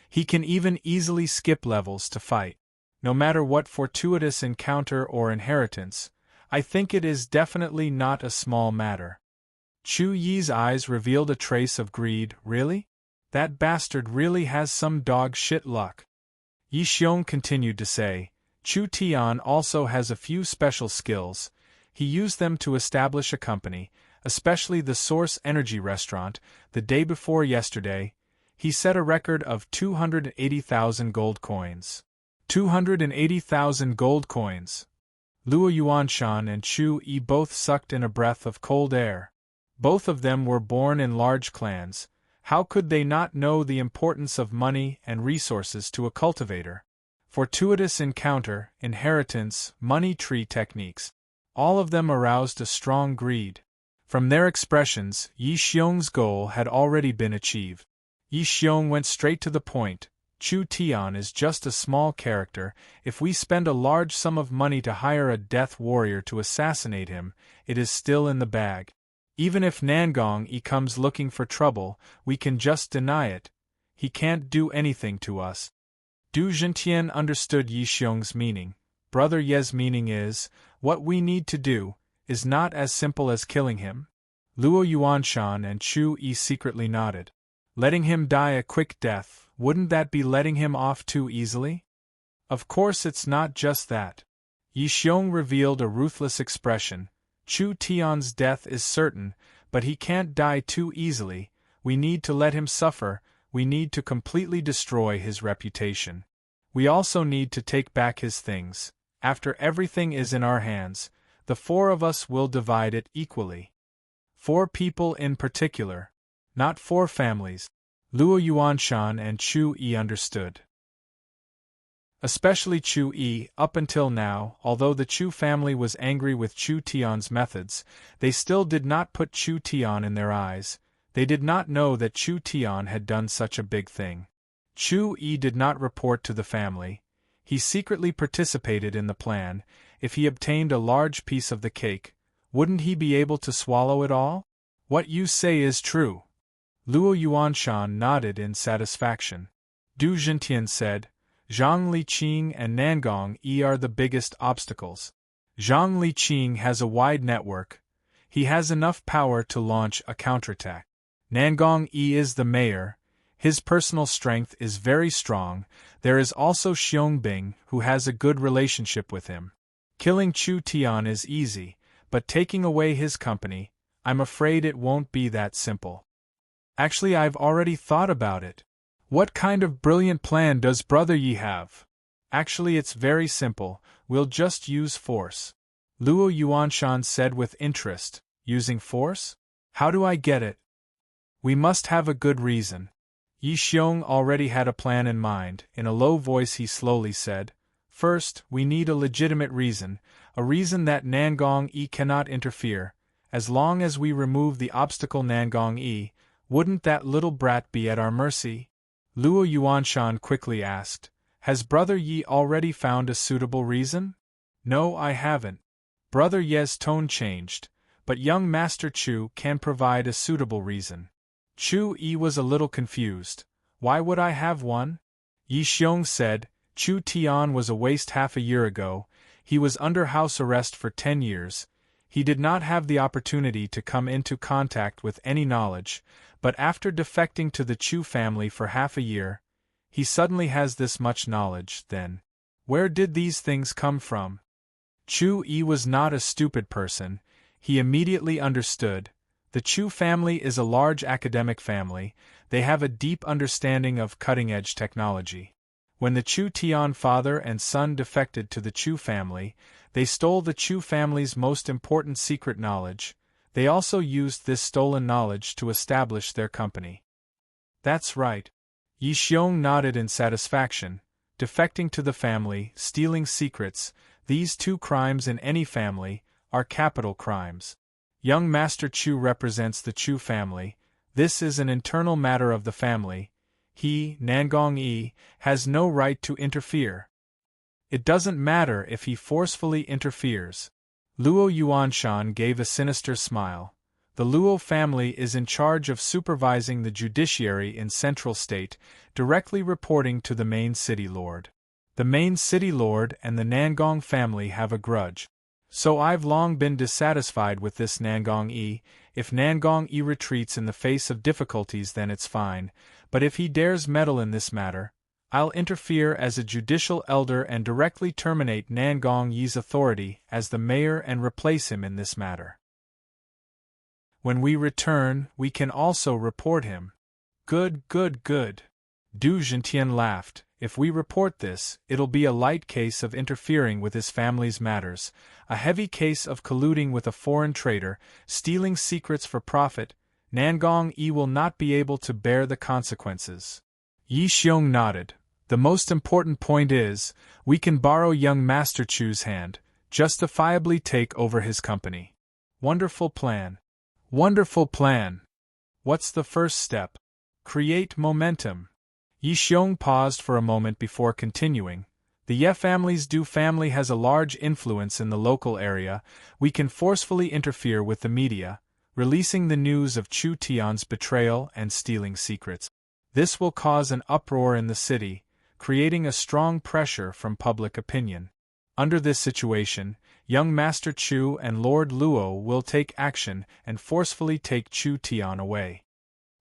He can even easily skip levels to fight. No matter what fortuitous encounter or inheritance, I think it is definitely not a small matter. Chu Yi's eyes revealed a trace of greed. Really? That bastard really has some dog shit luck. Yi Xiong continued to say, Chu Tian also has a few special skills. He used them to establish a company, especially the Source Energy restaurant, the day before yesterday. He set a record of 280,000 gold coins. 280,000 gold coins. Luo Yuanshan and Chu Yi both sucked in a breath of cold air. Both of them were born in large clans. How could they not know the importance of money and resources to a cultivator? Fortuitous encounter, inheritance, money tree techniques. All of them aroused a strong greed. From their expressions, Yi Xiong's goal had already been achieved. Yi Xiong went straight to the point. Chu Tian is just a small character. If we spend a large sum of money to hire a death warrior to assassinate him, it is still in the bag. Even if Nangong Yi comes looking for trouble, we can just deny it. He can't do anything to us. Du Zhentian understood Yi Xiong's meaning. Brother Ye's meaning is, what we need to do is not as simple as killing him. Luo Yuanshan and Chu Yi secretly nodded. Letting him die a quick death, wouldn't that be letting him off too easily? Of course it's not just that. Yi Xiong revealed a ruthless expression. Chu Tian's death is certain, but he can't die too easily. We need to let him suffer. We need to completely destroy his reputation. We also need to take back his things. After everything is in our hands, the 4 of us will divide it equally. 4 people in particular. Not 4 families. Luo Yuanshan and Chu Yi understood. Especially Chu Yi. Up until now, although the Chu family was angry with Chu Tian's methods, they still did not put Chu Tian in their eyes. They did not know that Chu Tian had done such a big thing. Chu Yi did not report to the family. He secretly participated in the plan. If he obtained a large piece of the cake, wouldn't he be able to swallow it all? What you say is true. Luo Yuanshan nodded in satisfaction. Du Zhentian said, Zhang Liqing and Nangong Yi are the biggest obstacles. Zhang Liqing has a wide network. He has enough power to launch a counterattack. Nangong Yi is the mayor. His personal strength is very strong. There is also Xiong who has a good relationship with him. Killing Chu Tian is easy, but taking away his company, I'm afraid it won't be that simple. Actually, I've already thought about it. What kind of brilliant plan does Brother Yi have? Actually, it's very simple. We'll just use force. Luo Yuanshan said with interest. Using force? How do I get it? We must have a good reason. Yi Xiong already had a plan in mind. In a low voice he slowly said, First, we need a legitimate reason, a reason that Nangong Yi cannot interfere. As long as we remove the obstacle Nangong Yi, wouldn't that little brat be at our mercy? Luo Yuanshan quickly asked, Has Brother Yi already found a suitable reason? No, I haven't. Brother Ye's tone changed, but young Master Chu can provide a suitable reason. Chu Yi was a little confused. Why would I have one? Yi Xiong said, Chu Tian was a waste half a year ago. He was under house arrest for 10 years. He did not have the opportunity to come into contact with any knowledge, but after defecting to the Chu family for half a year, he suddenly has this much knowledge. Then, where did these things come from? Chu Yi was not a stupid person. He immediately understood. The Chu family is a large academic family. They have a deep understanding of cutting-edge technology. When the Chu Tian father and son defected to the Chu family, they stole the Chu family's most important secret knowledge. They also used this stolen knowledge to establish their company. That's right. Yi Xiong nodded in satisfaction. Defecting to the family, stealing secrets, these 2 crimes in any family are capital crimes. Young Master Chu represents the Chu family. This is an internal matter of the family. He, Nangong Yi, has no right to interfere. It doesn't matter if he forcefully interferes. Luo Yuanshan gave a sinister smile. The Luo family is in charge of supervising the judiciary in Central State, directly reporting to the main city lord. The main city lord and the Nangong family have a grudge. So I've long been dissatisfied with this Nangong-yi. If Nangong-yi retreats in the face of difficulties, then it's fine, but if he dares meddle in this matter, I'll interfere as a judicial elder and directly terminate Nangong-yi's authority as the mayor and replace him in this matter. When we return, we can also report him. Good, good, good. Du Zhentian laughed. If we report this, it'll be a light case of interfering with his family's matters, a heavy case of colluding with a foreign trader, stealing secrets for profit. Nangong-yi will not be able to bear the consequences. Yi Xiong nodded. The most important point is, we can borrow young Master Chu's hand, justifiably take over his company. Wonderful plan. Wonderful plan. What's the first step? Create momentum. Yi Xiong paused for a moment before continuing. The Ye family's Du family has a large influence in the local area. We can forcefully interfere with the media, releasing the news of Chu Tian's betrayal and stealing secrets. This will cause an uproar in the city, creating a strong pressure from public opinion. Under this situation, young Master Chu and Lord Luo will take action and forcefully take Chu Tian away.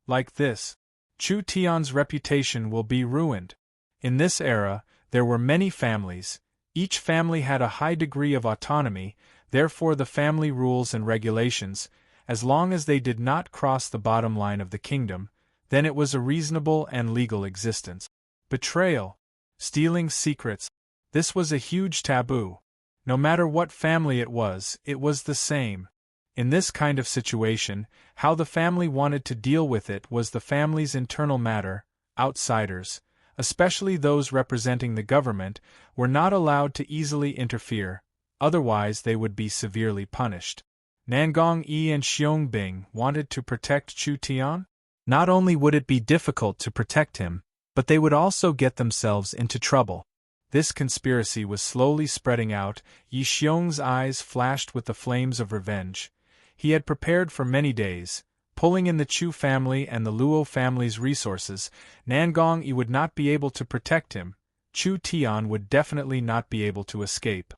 Like this, Chu Tian's reputation will be ruined. In this era, there were many families. Each family had a high degree of autonomy, therefore the family rules and regulations, as long as they did not cross the bottom line of the kingdom, then it was a reasonable and legal existence. Betrayal, stealing secrets, this was a huge taboo. No matter what family it was the same. In this kind of situation, how the family wanted to deal with it was the family's internal matter. Outsiders, especially those representing the government, were not allowed to easily interfere, otherwise they would be severely punished. Nangong-yi and Xiong-bing wanted to protect Chu Tian? Not only would it be difficult to protect him, but they would also get themselves into trouble. This conspiracy was slowly spreading out. Yi Xiong's eyes flashed with the flames of revenge. He had prepared for many days, pulling in the Chu family and the Luo family's resources. Nangong-yi would not be able to protect him. Chu Tian would definitely not be able to escape.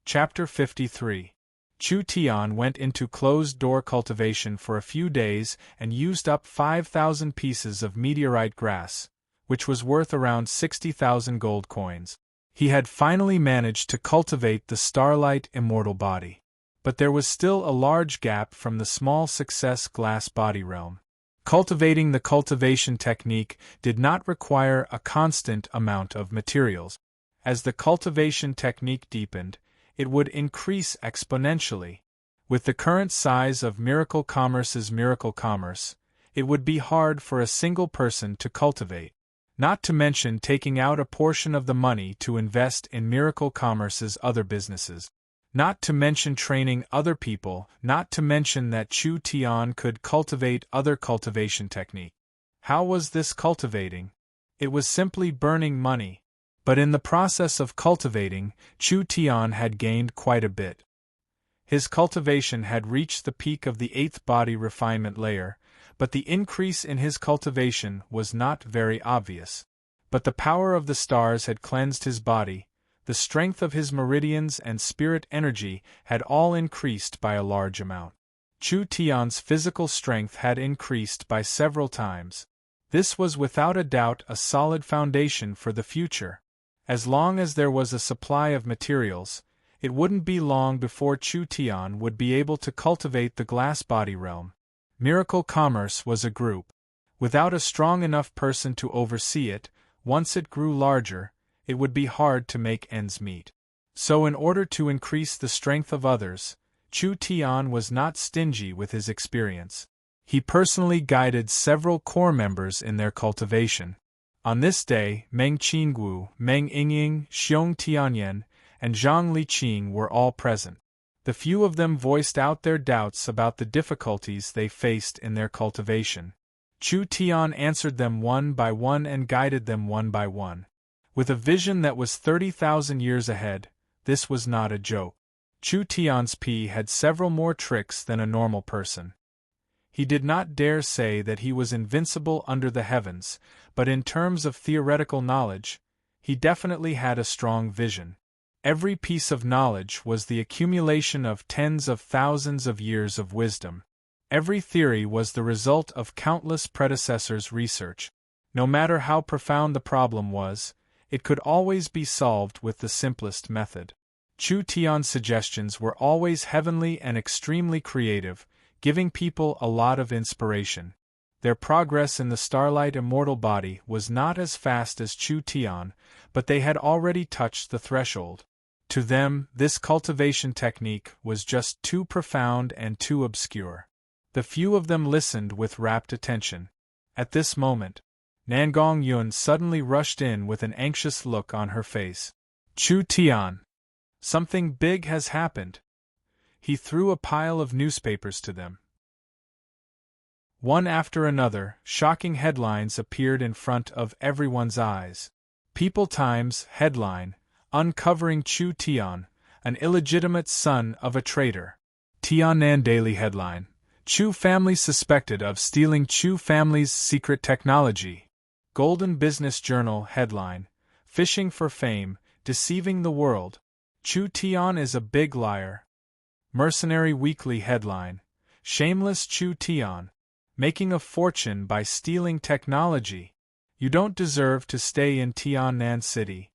Chapter 53. Chu Tian went into closed-door cultivation for a few days and used up 5,000 pieces of meteorite grass, which was worth around 60,000 gold coins. He had finally managed to cultivate the starlight immortal body. But there was still a large gap from the small success glass body realm. Cultivating the cultivation technique did not require a constant amount of materials. As the cultivation technique deepened, it would increase exponentially. With the current size of Miracle Commerce's Miracle Commerce, it would be hard for a single person to cultivate. Not to mention taking out a portion of the money to invest in Miracle Commerce's other businesses. Not to mention training other people, not to mention that Chu Tian could cultivate other cultivation technique. How was this cultivating? It was simply burning money. But in the process of cultivating, Chu Tian had gained quite a bit. His cultivation had reached the peak of the 8th body refinement layer, but the increase in his cultivation was not very obvious. But the power of the stars had cleansed his body, the strength of his meridians and spirit energy had all increased by a large amount. Chu Tian's physical strength had increased by several times. This was without a doubt a solid foundation for the future. As long as there was a supply of materials, it wouldn't be long before Chu Tian would be able to cultivate the glass body realm. Miracle Commerce was a group. Without a strong enough person to oversee it, once it grew larger, it would be hard to make ends meet. So in order to increase the strength of others, Chu Tian was not stingy with his experience. He personally guided several core members in their cultivation. On this day, Meng Qinggu, Meng Yingying, Xiong Tianyan, and Zhang Liqing were all present. The few of them voiced out their doubts about the difficulties they faced in their cultivation. Chu Tian answered them one by one and guided them one by one. With a vision that was 30,000 years ahead, this was not a joke. Chu Tian's had several more tricks than a normal person. He did not dare say that he was invincible under the heavens, but in terms of theoretical knowledge, he definitely had a strong vision. Every piece of knowledge was the accumulation of tens of thousands of years of wisdom. Every theory was the result of countless predecessors' research. No matter how profound the problem was, it could always be solved with the simplest method. Chu Tian's suggestions were always heavenly and extremely creative, giving people a lot of inspiration. Their progress in the starlight immortal body was not as fast as Chu Tian, but they had already touched the threshold. To them, this cultivation technique was just too profound and too obscure. The few of them listened with rapt attention. At this moment, Nangong Yun suddenly rushed in with an anxious look on her face. Chu Tian, something big has happened. He threw a pile of newspapers to them. One after another, shocking headlines appeared in front of everyone's eyes. People Times headline, uncovering Chu Tian, an illegitimate son of a traitor. Tiannan Daily headline, Chu family suspected of stealing Chu family's secret technology. Golden Business Journal headline, fishing for fame, deceiving the world. Chu Tian is a big liar. Mercenary Weekly headline, shameless Chu Tian, making a fortune by stealing technology. You don't deserve to stay in Tiannan City.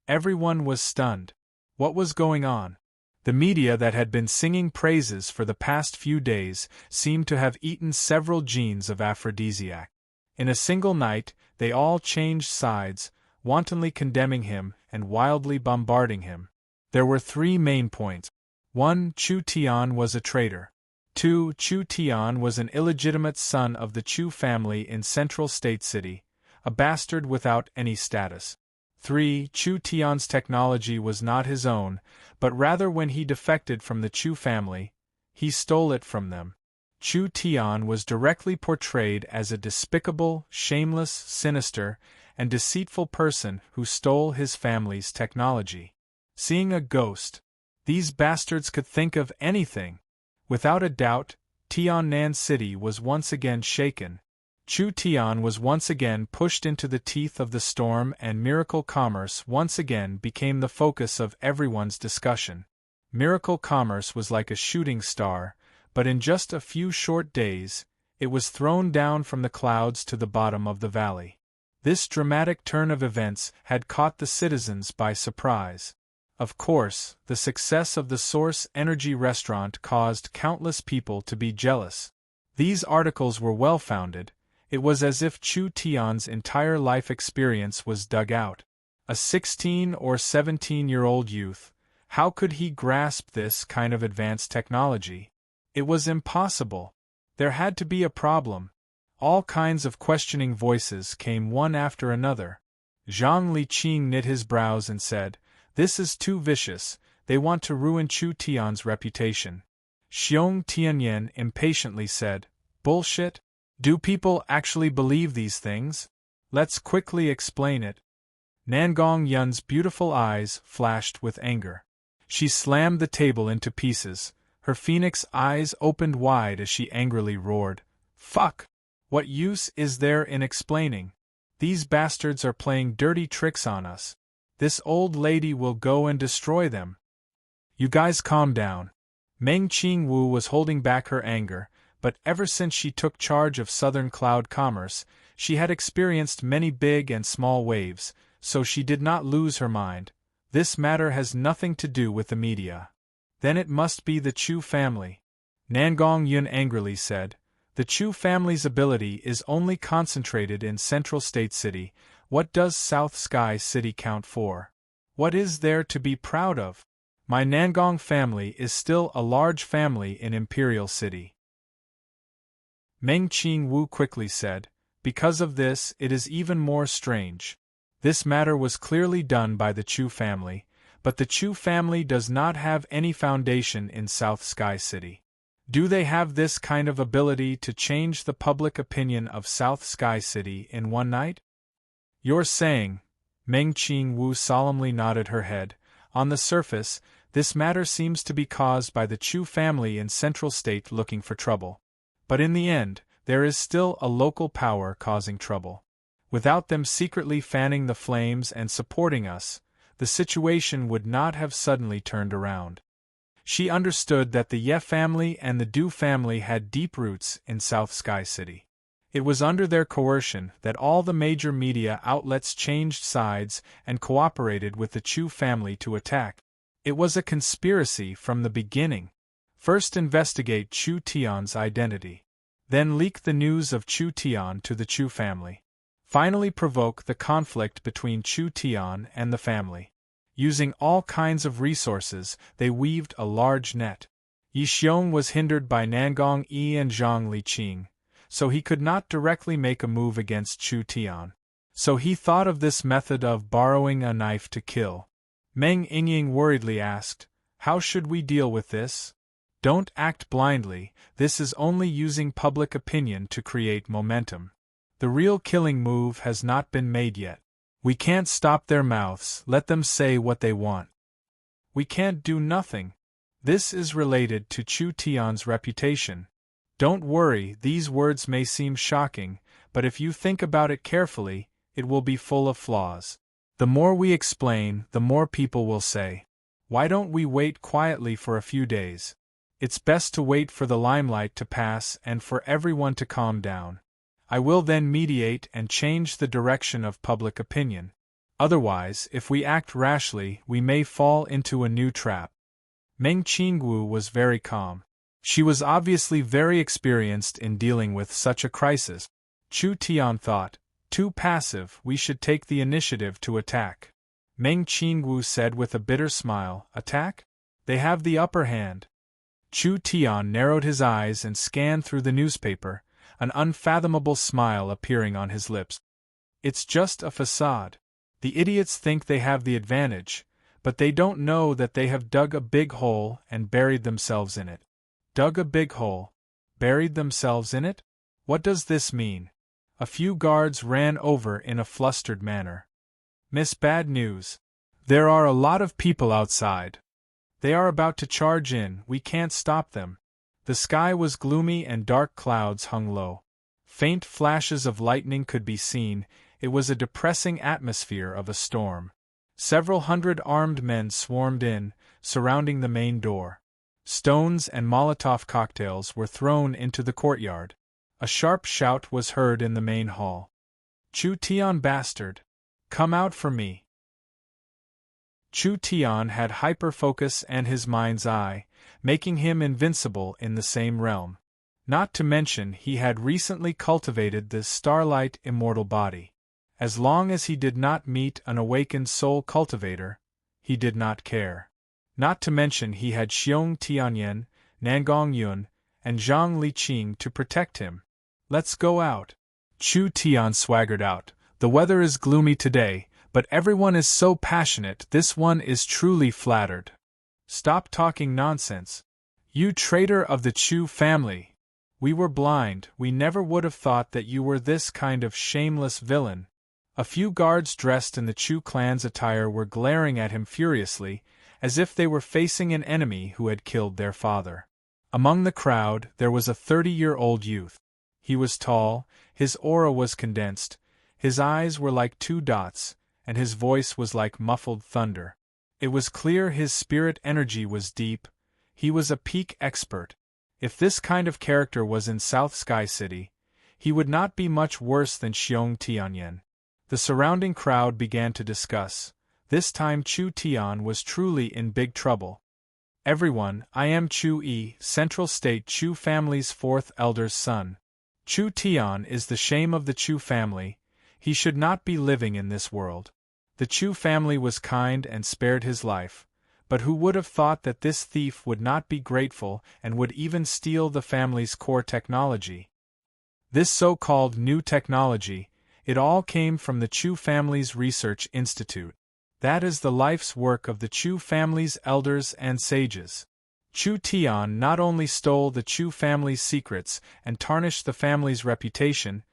Everyone was stunned. What was going on? The media that had been singing praises for the past few days seemed to have eaten several genes of aphrodisiac. In a single night, they all changed sides, wantonly condemning him and wildly bombarding him. There were three main points. 1. Chu Tian was a traitor. 2. Chu Tian was an illegitimate son of the Chu family in Central State City, a bastard without any status. 3. Chu Tian's technology was not his own, but rather when he defected from the Chu family, he stole it from them. Chu Tian was directly portrayed as a despicable, shameless, sinister, and deceitful person who stole his family's technology. Seeing a ghost, these bastards could think of anything. Without a doubt, Tiannan City was once again shaken. Chu Tian was once again pushed into the teeth of the storm, and miracle commerce once again became the focus of everyone's discussion. Miracle commerce was like a shooting star, but in just a few short days, it was thrown down from the clouds to the bottom of the valley. This dramatic turn of events had caught the citizens by surprise. Of course, the success of the Source Energy restaurant caused countless people to be jealous. These articles were well-founded. It was as if Chu Tian's entire life experience was dug out. A 16 or 17-year-old youth, how could he grasp this kind of advanced technology? It was impossible. There had to be a problem. All kinds of questioning voices came one after another. Zhang Liqing knit his brows and said, "This is too vicious, they want to ruin Chu Tian's reputation." Xiong Tianyan impatiently said, "Bullshit? Do people actually believe these things? Let's quickly explain it." Nangong Yun's beautiful eyes flashed with anger. She slammed the table into pieces. Her phoenix eyes opened wide as she angrily roared, "Fuck! What use is there in explaining? These bastards are playing dirty tricks on us. This old lady will go and destroy them." "You guys calm down." Meng Qingwu was holding back her anger, but ever since she took charge of Southern Cloud Commerce, she had experienced many big and small waves, so she did not lose her mind. This matter has nothing to do with the media. Then it must be the Chu family. Nangong Yun angrily said, "The Chu family's ability is only concentrated in Central State City. What does South Sky City count for? What is there to be proud of? My Nangong family is still a large family in Imperial City." Meng Qingwu quickly said, "Because of this, it is even more strange. This matter was clearly done by the Chu family, but the Chu family does not have any foundation in South Sky City. Do they have this kind of ability to change the public opinion of South Sky City in one night?" "You're saying," Meng Qingwu solemnly nodded her head, "on the surface, This matter seems to be caused by the Chu family in Central State looking for trouble. But in the end, there is still a local power causing trouble. Without them secretly fanning the flames and supporting us, the situation would not have suddenly turned around. She understood that the Ye family and the Du family had deep roots in South Sky City. It was under their coercion that all the major media outlets changed sides and cooperated with the Chu family to attack. It was a conspiracy from the beginning. First investigate Chu Tian's identity. Then leak the news of Chu Tian to the Chu family. Finally provoke the conflict between Chu Tian and the family. Using all kinds of resources, they weaved a large net. Yi Xiong was hindered by Nangong Yi and Zhang Liqing, so he could not directly make a move against Chu Tian. So he thought of this method of borrowing a knife to kill. Meng Yingying worriedly asked, "How should we deal with this?" "Don't act blindly, this is only using public opinion to create momentum. The real killing move has not been made yet. We can't stop their mouths, let them say what they want. We can't do nothing. This is related to Chu Tian's reputation. Don't worry, these words may seem shocking, but if you think about it carefully, it will be full of flaws. The more we explain, the more people will say, 'Why don't we wait quietly for a few days?' It's best to wait for the limelight to pass and for everyone to calm down. I will then mediate and change the direction of public opinion. Otherwise, if we act rashly, we may fall into a new trap." Meng Qingwu was very calm. She was obviously very experienced in dealing with such a crisis. Chu Tian thought, "Too passive, we should take the initiative to attack." Meng Qingwu said with a bitter smile, "Attack? They have the upper hand." Chu Tian narrowed his eyes and scanned through the newspaper, an unfathomable smile appearing on his lips. "It's just a facade. The idiots think they have the advantage, but they don't know that they have dug a big hole and buried themselves in it." Dug a big hole? Buried themselves in it? What does this mean? A few guards ran over in a flustered manner. "Miss Bad News. There are a lot of people outside. They are about to charge in, we can't stop them." The sky was gloomy and dark clouds hung low. Faint flashes of lightning could be seen, it was a depressing atmosphere of a storm. Several hundred armed men swarmed in, surrounding the main door. Stones and Molotov cocktails were thrown into the courtyard. A sharp shout was heard in the main hall. "Chu Tian bastard! Come out for me!" Chu Tian had hyper-focus and his mind's eye, making him invincible in the same realm. Not to mention he had recently cultivated the starlight immortal body. As long as he did not meet an awakened soul cultivator, he did not care. Not to mention he had Xiong Tianyan, Nangong Yun, and Zhang Liqing to protect him. "Let's go out." Chu Tian swaggered out. "The weather is gloomy today, but everyone is so passionate, this one is truly flattered." "Stop talking nonsense. You traitor of the Chu family! We were blind, we never would have thought that you were this kind of shameless villain." A few guards dressed in the Chu clan's attire were glaring at him furiously, as if they were facing an enemy who had killed their father. Among the crowd, there was a 30-year-old youth. He was tall, his aura was condensed, his eyes were like two dots, and his voice was like muffled thunder. It was clear his spirit energy was deep. He was a peak expert. If this kind of character was in South Sky City, he would not be much worse than Xiong Tianyan. The surrounding crowd began to discuss. This time Chu Tian was truly in big trouble. "Everyone, I am Chu Yi, Central State Chu family's fourth elder's son. Chu Tian is the shame of the Chu family. He should not be living in this world. The Chu family was kind and spared his life, but who would have thought that this thief would not be grateful and would even steal the family's core technology? This so-called new technology, it all came from the Chu family's research institute. That is the life's work of the Chu family's elders and sages. Chu Tian not only stole the Chu family's secrets and tarnished the family's reputation,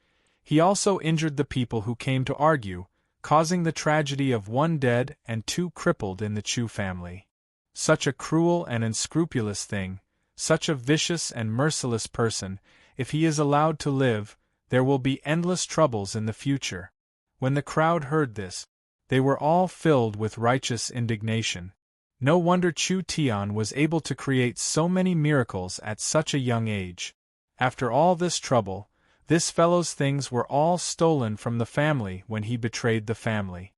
he also injured the people who came to argue, causing the tragedy of one dead and two crippled in the Chu family. Such a cruel and unscrupulous thing, such a vicious and merciless person, if he is allowed to live, there will be endless troubles in the future. When the crowd heard this, they were all filled with righteous indignation. No wonder Chu Tian was able to create so many miracles at such a young age. After all this trouble, this fellow's things were all stolen from the family when he betrayed the family.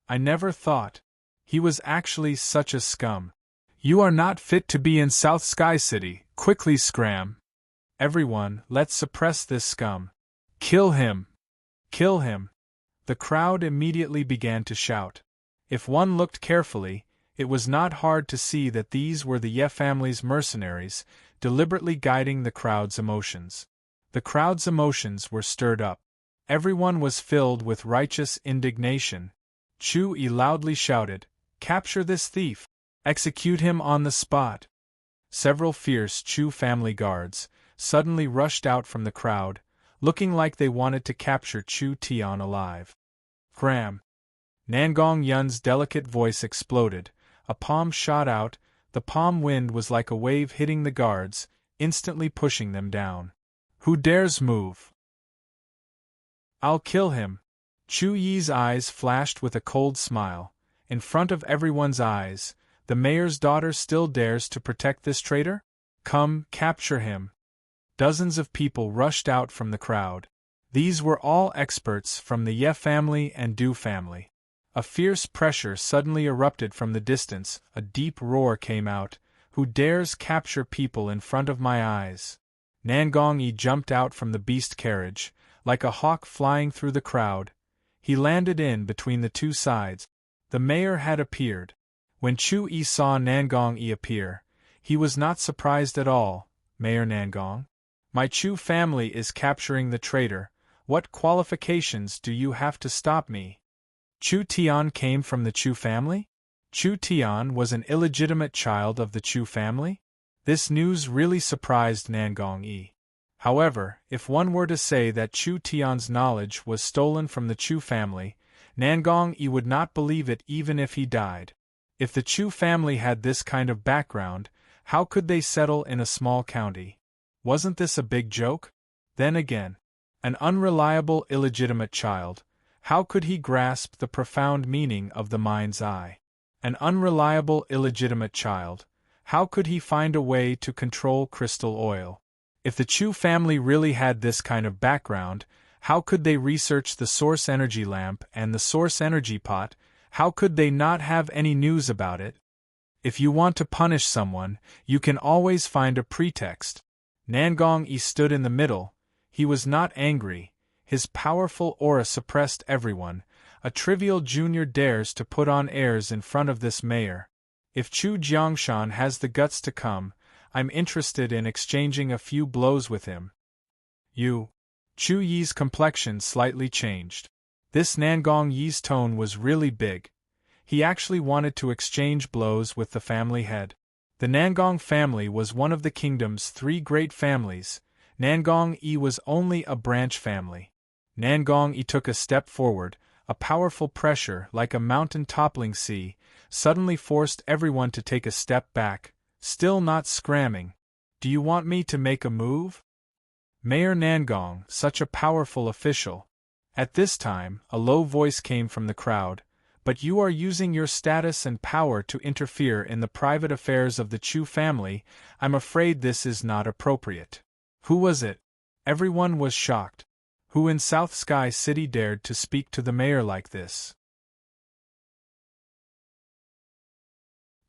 I never thought. He was actually such a scum. You are not fit to be in South Sky City, quickly scram. Everyone, let's suppress this scum. Kill him! Kill him! The crowd immediately began to shout. If one looked carefully, it was not hard to see that these were the Ye family's mercenaries, deliberately guiding the crowd's emotions. The crowd's emotions were stirred up. Everyone was filled with righteous indignation. Chu Yi loudly shouted, "Capture this thief! Execute him on the spot!" Several fierce Chu family guards suddenly rushed out from the crowd, looking like they wanted to capture Chu Tian alive. Cram! Nangong Yun's delicate voice exploded, a palm shot out, the palm wind was like a wave hitting the guards, instantly pushing them down. Who dares move? I'll kill him! Chu Yi's eyes flashed with a cold smile. In front of everyone's eyes, the mayor's daughter still dares to protect this traitor? Come, capture him! Dozens of people rushed out from the crowd. These were all experts from the Ye family and Du family. A fierce pressure suddenly erupted from the distance, a deep roar came out. Who dares capture people in front of my eyes? Nangong Yi jumped out from the beast carriage, like a hawk flying through the crowd. He landed in between the two sides. The mayor had appeared. When Chu Yi saw Nangong Yi appear, he was not surprised at all. Mayor Nangong? My Chu family is capturing the traitor. What qualifications do you have to stop me? Chu Tian came from the Chu family? Chu Tian was an illegitimate child of the Chu family? This news really surprised Nangong Yi. However, if one were to say that Chu Tian's knowledge was stolen from the Chu family, Nangong Yi would not believe it even if he died. If the Chu family had this kind of background, how could they settle in a small county? Wasn't this a big joke? Then again, an unreliable illegitimate child, how could he grasp the profound meaning of the mind's eye? An unreliable illegitimate child, how could he find a way to control crystal oil? If the Chu family really had this kind of background, how could they research the source energy lamp and the source energy pot? How could they not have any news about it? If you want to punish someone, you can always find a pretext. Nangong Yi stood in the middle. He was not angry. His powerful aura suppressed everyone. A trivial junior dares to put on airs in front of this mayor. If Chu Jiangshan has the guts to come, I'm interested in exchanging a few blows with him. You. Chu Yi's complexion slightly changed. This Nangong Yi's tone was really big. He actually wanted to exchange blows with the family head. The Nangong family was one of the kingdom's 3 great families. Nangong Yi was only a branch family. Nangong Yi took a step forward. A powerful pressure, like a mountain-toppling sea, suddenly forced everyone to take a step back, still not scramming. Do you want me to make a move? Mayor Nangong, such a powerful official. At this time, a low voice came from the crowd. But you are using your status and power to interfere in the private affairs of the Chu family. I'm afraid this is not appropriate. Who was it? Everyone was shocked. Who in South Sky City dared to speak to the mayor like this?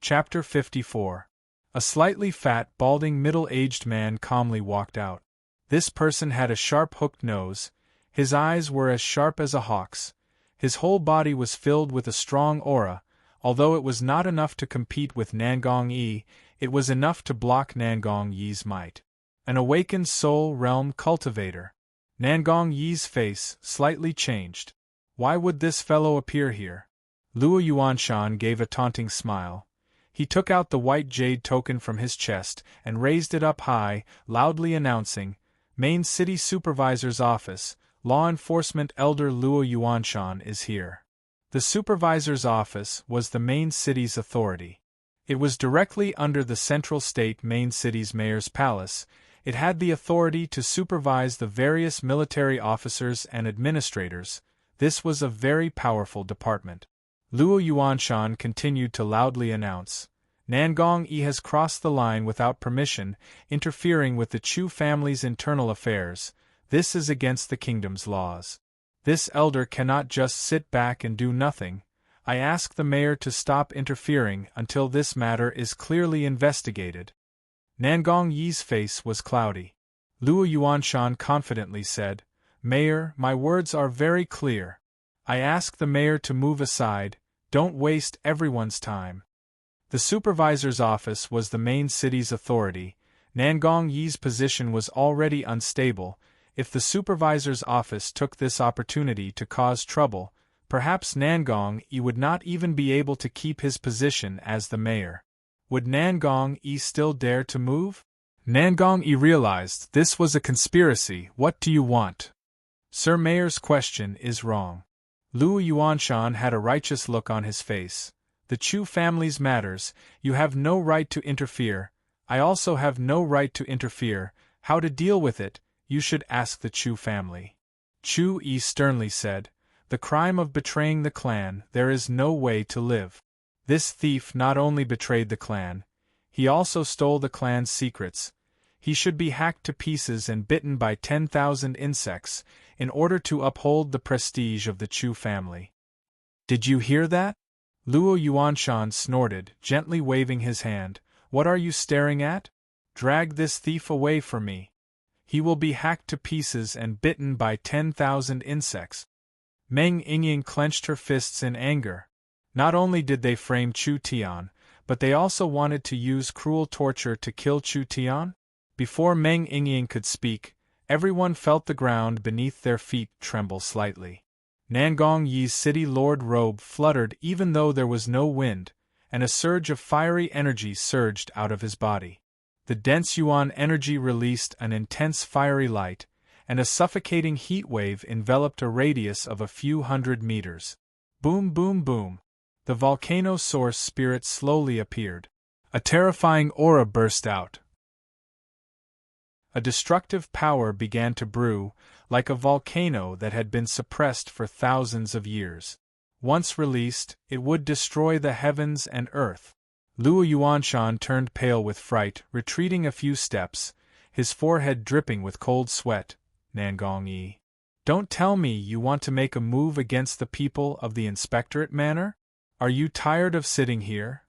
Chapter 54. A slightly fat, balding middle-aged man calmly walked out. This person had a sharp hooked nose. His eyes were as sharp as a hawk's. His whole body was filled with a strong aura. Although it was not enough to compete with Nangong Yi, it was enough to block Nangong Yi's might. An awakened soul realm cultivator. Nangong Yi's face slightly changed. Why would this fellow appear here? Luo Yuanshan gave a taunting smile. He took out the white jade token from his chest and raised it up high, loudly announcing, "Main City Supervisor's Office, Law Enforcement Elder Luo Yuanshan is here." The supervisor's office was the main city's authority. It was directly under the central state main city's mayor's palace. It had the authority to supervise the various military officers and administrators. This was a very powerful department. Luo Yuanshan continued to loudly announce, Nangong Yi has crossed the line without permission, interfering with the Chu family's internal affairs. This is against the kingdom's laws. This elder cannot just sit back and do nothing. I ask the mayor to stop interfering until this matter is clearly investigated. Nangong Yi's face was cloudy. Luo Yuanshan confidently said, Mayor, my words are very clear. I ask the mayor to move aside. Don't waste everyone's time. The supervisor's office was the main city's authority. Nangong Yi's position was already unstable. If the supervisor's office took this opportunity to cause trouble, perhaps Nangong Yi would not even be able to keep his position as the mayor. Would Nangong Yi still dare to move? Nangong Yi realized this was a conspiracy. What do you want? Sir Mayor's question is wrong. Luo Yuanshan had a righteous look on his face. The Chu family's matters, you have no right to interfere. I also have no right to interfere. How to deal with it, you should ask the Chu family. Chu Yi sternly said, The crime of betraying the clan, there is no way to live. This thief not only betrayed the clan, he also stole the clan's secrets. He should be hacked to pieces and bitten by 10,000 insects, in order to uphold the prestige of the Chu family. Did you hear that? Luo Yuanshan snorted, gently waving his hand. What are you staring at? Drag this thief away from me. He will be hacked to pieces and bitten by 10,000 insects. Meng Yingying clenched her fists in anger. Not only did they frame Chu Tian, but they also wanted to use cruel torture to kill Chu Tian? Before Meng Yingying could speak, everyone felt the ground beneath their feet tremble slightly. Nangong Yi's city lord robe fluttered even though there was no wind, and a surge of fiery energy surged out of his body. The dense yuan energy released an intense fiery light, and a suffocating heat wave enveloped a radius of a few hundred meters. Boom, boom, boom. The volcano source spirit slowly appeared. A terrifying aura burst out. A destructive power began to brew, like a volcano that had been suppressed for thousands of years. Once released, it would destroy the heavens and earth. Luo Yuanshan turned pale with fright, retreating a few steps, his forehead dripping with cold sweat. Nangong Yi, don't tell me you want to make a move against the people of the Inspectorate Manor? Are you tired of sitting here?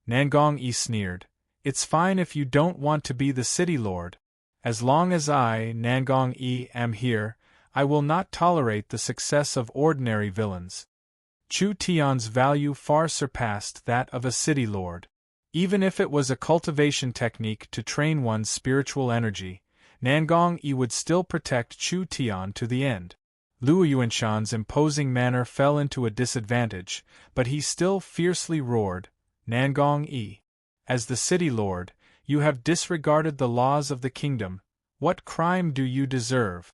Nangong Yi sneered. It's fine if you don't want to be the city lord. As long as I, Nangong Yi, am here, I will not tolerate the success of ordinary villains. Chu Tian's value far surpassed that of a city lord. Even if it was a cultivation technique to train one's spiritual energy, Nangong Yi would still protect Chu Tian to the end. Luo Yuanshan's imposing manner fell into a disadvantage, but he still fiercely roared, Nangong Yi, as the city lord, you have disregarded the laws of the kingdom. What crime do you deserve?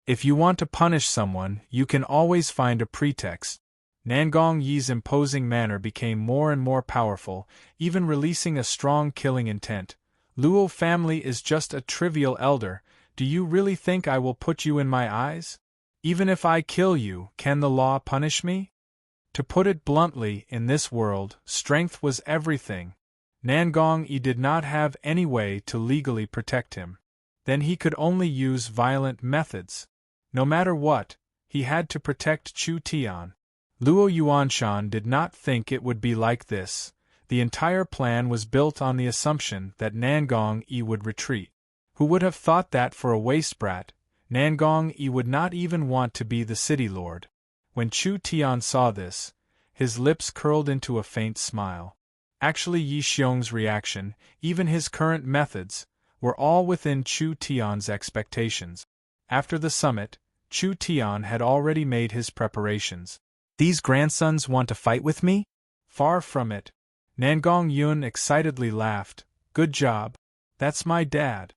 If you want to punish someone, you can always find a pretext. Nangong Yi's imposing manner became more and more powerful, even releasing a strong killing intent. Luo family is just a trivial elder. Do you really think I will put you in my eyes? Even if I kill you, can the law punish me? To put it bluntly, in this world, strength was everything. Nangong Yi did not have any way to legally protect him. Then he could only use violent methods. No matter what, he had to protect Chu Tian. Luo Yuanshan did not think it would be like this. The entire plan was built on the assumption that Nangong Yi would retreat. Who would have thought that for a waste brat, Nangong Yi would not even want to be the city lord? When Chu Tian saw this, his lips curled into a faint smile. Actually, Yi Xiong's reaction, even his current methods, were all within Chu Tian's expectations. After the summit, Chu Tian had already made his preparations. These grandsons want to fight with me? Far from it. Nangong Yun excitedly laughed. Good job. That's my dad.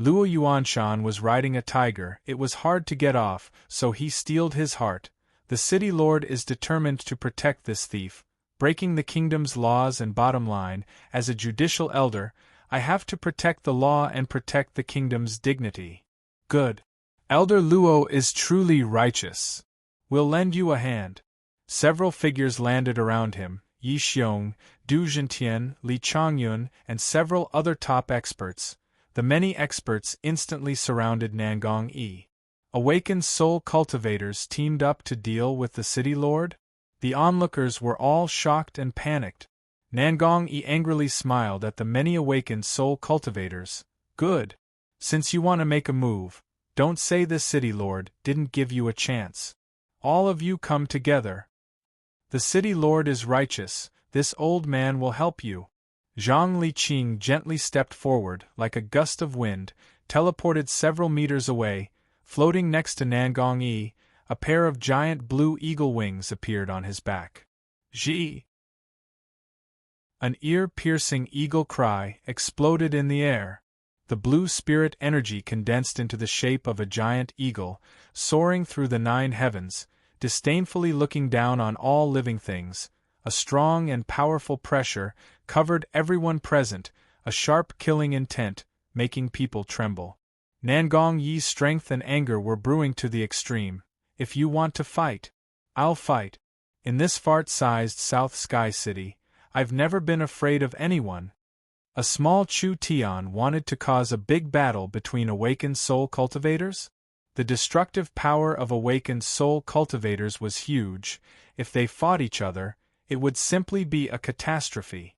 Luo Yuanshan was riding a tiger. It was hard to get off, so he steeled his heart. The city lord is determined to protect this thief. breaking the kingdom's laws and bottom line, as a judicial elder, I have to protect the law and protect the kingdom's dignity. Good. Elder Luo is truly righteous. We'll lend you a hand. Several figures landed around him, Yi Xiong, Du Zhentian, Li Changyun, and several other top experts. The many experts instantly surrounded Nangong Yi. Awakened soul cultivators teamed up to deal with the city lord? The onlookers were all shocked and panicked. Nangong Yi angrily smiled at the many awakened soul cultivators. Good. Since you want to make a move, don't say the city lord didn't give you a chance. All of you come together. The city lord is righteous, this old man will help you. Zhang Liqing gently stepped forward, like a gust of wind, teleported several meters away. Floating next to Nangong Yi, a pair of giant blue eagle wings appeared on his back. Zhi! An ear-piercing eagle cry exploded in the air. The blue spirit energy condensed into the shape of a giant eagle, soaring through the 9 heavens, disdainfully looking down on all living things. A strong and powerful pressure covered everyone present, a sharp killing intent, making people tremble. Nangong Yi's strength and anger were brewing to the extreme. If you want to fight, I'll fight. In this fart-sized South Sky City, I've never been afraid of anyone. A small Chu Tian wanted to cause a big battle between awakened soul cultivators? The destructive power of awakened soul cultivators was huge. If they fought each other, it would simply be a catastrophe.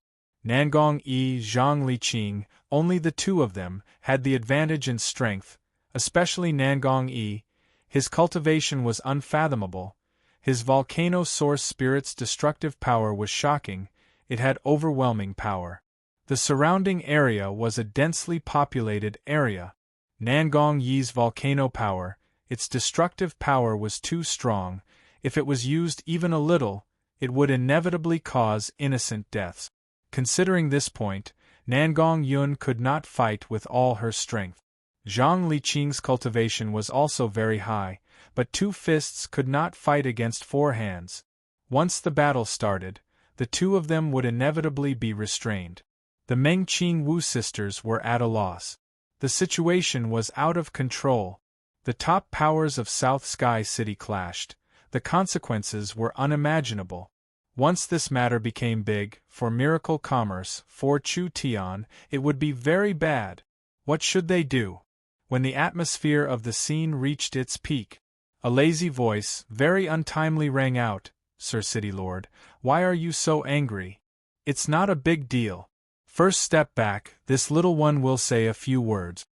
Nangong Yi, Zhang Liqing, only the two of them, had the advantage in strength, especially Nangong Yi. His cultivation was unfathomable. His volcano source spirit's destructive power was shocking. It had overwhelming power. The surrounding area was a densely populated area. Nangong Yi's volcano power, its destructive power was too strong. If it was used even a little, it would inevitably cause innocent deaths. Considering this point, Nangong Yun could not fight with all her strength. Zhang Liqing's cultivation was also very high, but 2 fists could not fight against 4 hands. Once the battle started, the two of them would inevitably be restrained. The Mengqing Wu sisters were at a loss. The situation was out of control. The top powers of South Sky City clashed. The consequences were unimaginable. Once this matter became big, for miracle commerce, for Chu Tian, it would be very bad. What should they do? When the atmosphere of the scene reached its peak, a lazy voice, very untimely, rang out, Sir City Lord, why are you so angry? It's not a big deal. First step back, this little one will say a few words.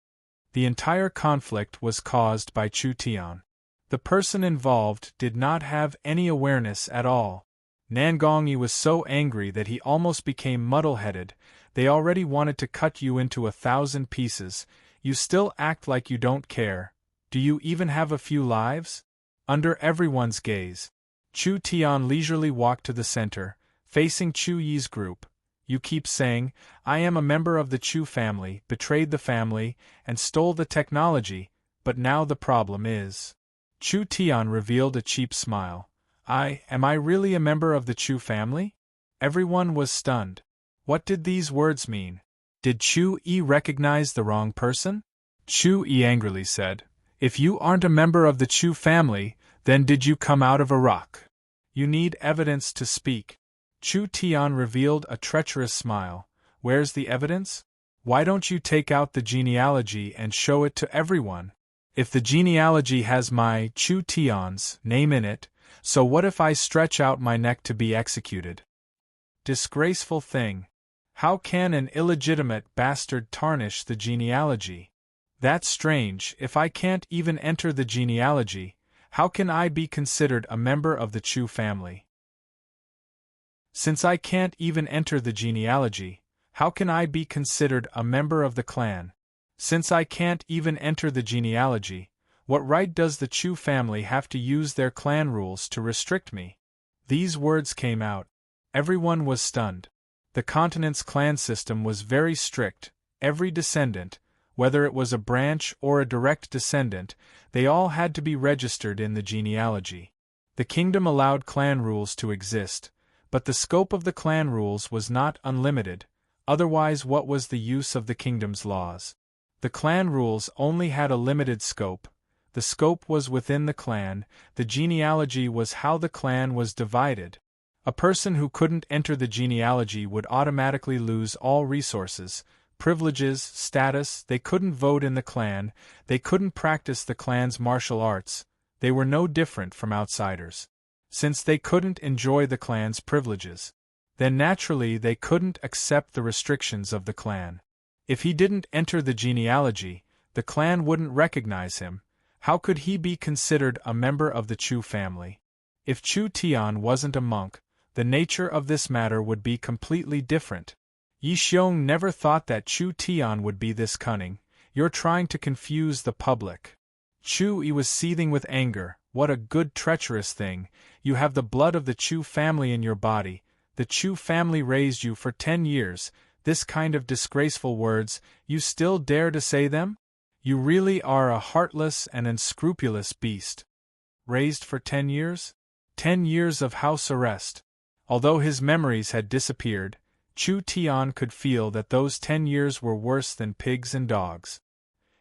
The entire conflict was caused by Chu Tian. The person involved did not have any awareness at all. Nangong Yi was so angry that he almost became muddle-headed. They already wanted to cut you into 1,000 pieces. You still act like you don't care. Do you even have a few lives? Under everyone's gaze, Chu Tian leisurely walked to the center, facing Chu Yi's group. You keep saying, I am a member of the Chu family, betrayed the family, and stole the technology, but now the problem is. Chu Tian revealed a cheap smile. Am I really a member of the Chu family? Everyone was stunned. What did these words mean? Did Chu Yi recognize the wrong person? Chu Yi angrily said, if you aren't a member of the Chu family, then did you come out of a rock? You need evidence to speak. Chu Tian revealed a treacherous smile. Where's the evidence? Why don't you take out the genealogy and show it to everyone? If the genealogy has my Chu Tian's name in it, so what if I stretch out my neck to be executed? Disgraceful thing. How can an illegitimate bastard tarnish the genealogy? That's strange. If I can't even enter the genealogy, how can I be considered a member of the Chu family? Since I can't even enter the genealogy, how can I be considered a member of the clan? Since I can't even enter the genealogy, what right does the Chu family have to use their clan rules to restrict me? These words came out. Everyone was stunned. The continent's clan system was very strict. Every descendant, whether it was a branch or a direct descendant, they all had to be registered in the genealogy. The kingdom allowed clan rules to exist, But the scope of the clan rules was not unlimited, otherwise what was the use of the kingdom's laws? The clan rules only had a limited scope. The scope was within the clan, the genealogy was how the clan was divided. A person who couldn't enter the genealogy would automatically lose all resources, privileges, status. They couldn't vote in the clan, they couldn't practice the clan's martial arts, they were no different from outsiders. Since they couldn't enjoy the clan's privileges, then naturally they couldn't accept the restrictions of the clan. If he didn't enter the genealogy, the clan wouldn't recognize him. How could he be considered a member of the Chu family? If Chu Tian wasn't a monk, the nature of this matter would be completely different. Yi Xiong never thought that Chu Tian would be this cunning. You're trying to confuse the public. Chu Yi was seething with anger. What a good treacherous thing. You have the blood of the Chu family in your body. The Chu family raised you for 10 years. This kind of disgraceful words, you still dare to say them? You really are a heartless and unscrupulous beast. Raised for 10 years? 10 years of house arrest. Although his memories had disappeared, Chu Tian could feel that those 10 years were worse than pigs and dogs.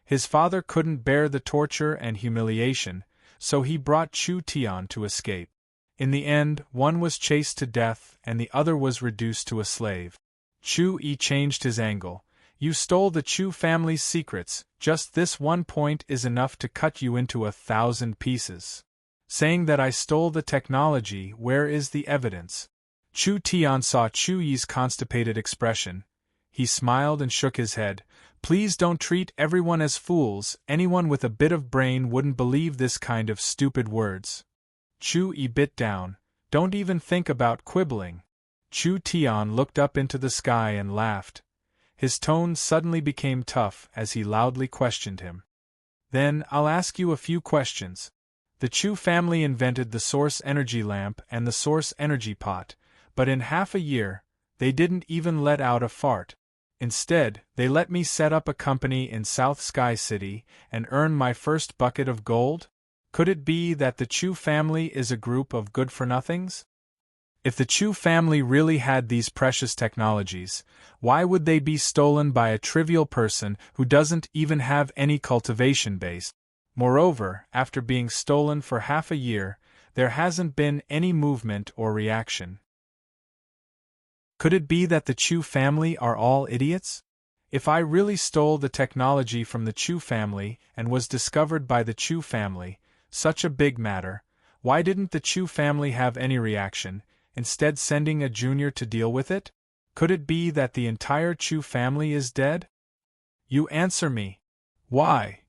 His father couldn't bear the torture and humiliation, so he brought Chu Tian to escape. In the end, one was chased to death and the other was reduced to a slave. Chu Yi changed his angle. You stole the Chu family's secrets, just this one point is enough to cut you into 1,000 pieces. Saying that I stole the technology, where is the evidence? Chu Tian saw Chu Yi's constipated expression. He smiled and shook his head. Please don't treat everyone as fools, anyone with a bit of brain wouldn't believe this kind of stupid words. Chu Yi bit down. Don't even think about quibbling. Chu Tian looked up into the sky and laughed. His tone suddenly became tough as he loudly questioned him. Then, I'll ask you a few questions. The Chu family invented the source energy lamp and the source energy pot, but in half a year, they didn't even let out a fart. Instead, they let me set up a company in South Sky City and earn my first bucket of gold? Could it be that the Chu family is a group of good-for-nothings? If the Chu family really had these precious technologies, why would they be stolen by a trivial person who doesn't even have any cultivation base? Moreover, after being stolen for half a year, there hasn't been any movement or reaction. Could it be that the Chu family are all idiots? If I really stole the technology from the Chu family and was discovered by the Chu family, such a big matter, why didn't the Chu family have any reaction, instead sending a junior to deal with it? Could it be that the entire Chu family is dead? You answer me. Why?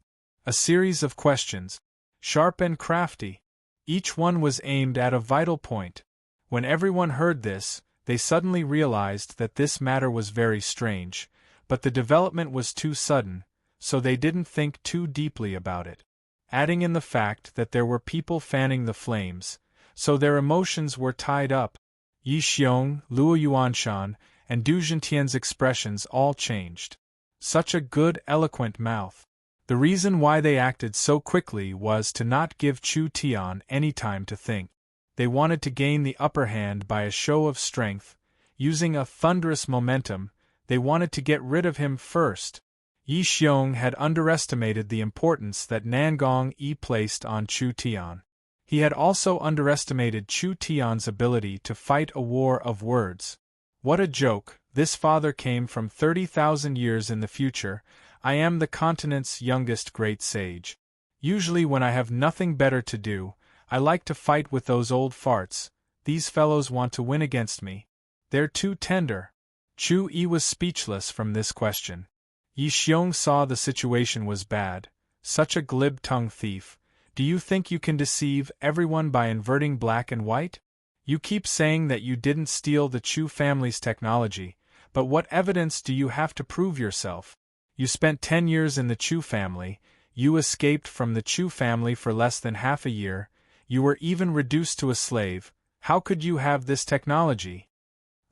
A series of questions, sharp and crafty. Each one was aimed at a vital point. When everyone heard this, they suddenly realized that this matter was very strange, but the development was too sudden, so they didn't think too deeply about it. Adding in the fact that there were people fanning the flames, so their emotions were tied up. Yi Xiong, Luo Yuanshan, and Du Zhentian's expressions all changed. Such a good, eloquent mouth. The reason why they acted so quickly was to not give Chu Tian any time to think. They wanted to gain the upper hand by a show of strength, using a thunderous momentum. They wanted to get rid of him first. Yi Xiong had underestimated the importance that Nangong Yi placed on Chu Tian. He had also underestimated Chu Tian's ability to fight a war of words. What a joke, this father came from 30,000 years in the future. I am the continent's youngest great sage. Usually when I have nothing better to do, I like to fight with those old farts. These fellows want to win against me. They're too tender. Chu Yi was speechless from this question. Yi Xiong saw the situation was bad. Such a glib-tongued thief. Do you think you can deceive everyone by inverting black and white? You keep saying that you didn't steal the Chu family's technology, but what evidence do you have to prove yourself? You spent 10 years in the Chu family, you escaped from the Chu family for less than half a year, you were even reduced to a slave. How could you have this technology?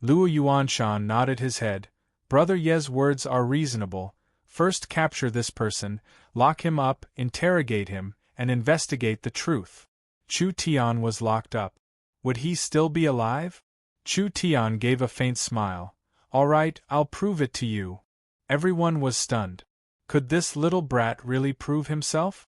Luo Yuanshan nodded his head. Brother Ye's words are reasonable. First capture this person, lock him up, interrogate him, and investigate the truth. Chu Tian was locked up. Would he still be alive? Chu Tian gave a faint smile. All right, I'll prove it to you. Everyone was stunned. Could this little brat really prove himself?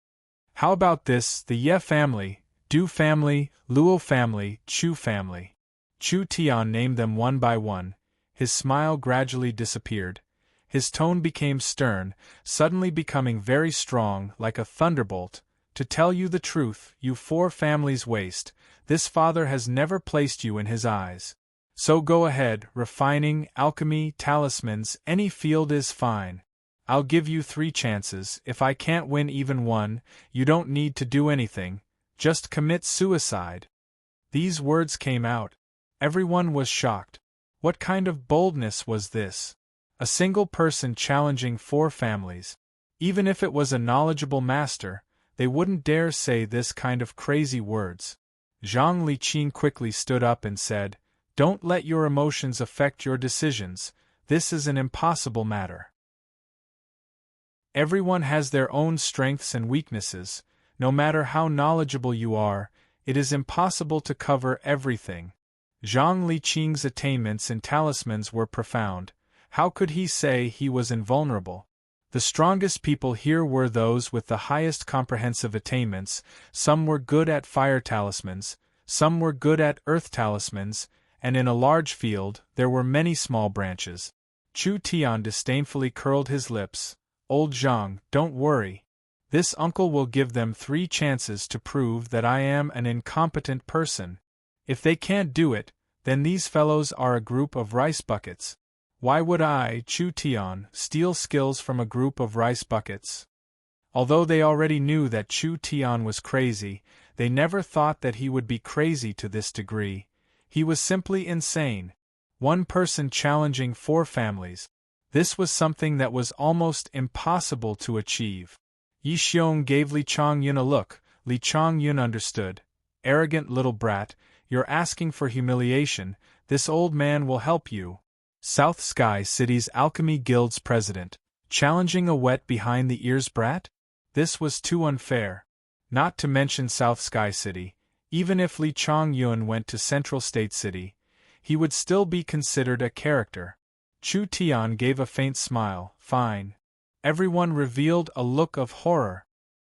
How about this, the Ye family, Du family, Luo family, Chu family? Chu Tian named them one by one. His smile gradually disappeared. His tone became stern, suddenly becoming very strong, like a thunderbolt. To tell you the truth, you 4 families waste. This father has never placed you in his eyes. So go ahead, refining, alchemy, talismans, any field is fine. I'll give you 3 chances. If I can't win even one, you don't need to do anything. Just commit suicide. These words came out. Everyone was shocked. What kind of boldness was this? A single person challenging 4 families. Even if it was a knowledgeable master, they wouldn't dare say this kind of crazy words. Zhang Liqing quickly stood up and said, "Don't let your emotions affect your decisions. This is an impossible matter. Everyone has their own strengths and weaknesses. No matter how knowledgeable you are, it is impossible to cover everything." Zhang Liqing's attainments in talismans were profound. How could he say he was invulnerable? The strongest people here were those with the highest comprehensive attainments. Some were good at fire talismans, some were good at earth talismans, and in a large field there were many small branches. Chu Tian disdainfully curled his lips. "Old Zhang, don't worry. This uncle will give them 3 chances to prove that I am an incompetent person. If they can't do it, then these fellows are a group of rice buckets. Why would I, Chu Tian, steal skills from a group of rice buckets?" Although they already knew that Chu Tian was crazy, they never thought that he would be crazy to this degree. He was simply insane. 1 person challenging 4 families. This was something that was almost impossible to achieve. Yi Xiong gave Li Changyun a look. Li Changyun understood. "Arrogant little brat, you're asking for humiliation. This old man will help you." South Sky City's Alchemy Guild's president, challenging a wet behind the ears brat? This was too unfair. Not to mention South Sky City, even if Li Changyun went to Central State City, he would still be considered a character. Chu Tian gave a faint smile. "Fine." Everyone revealed a look of horror.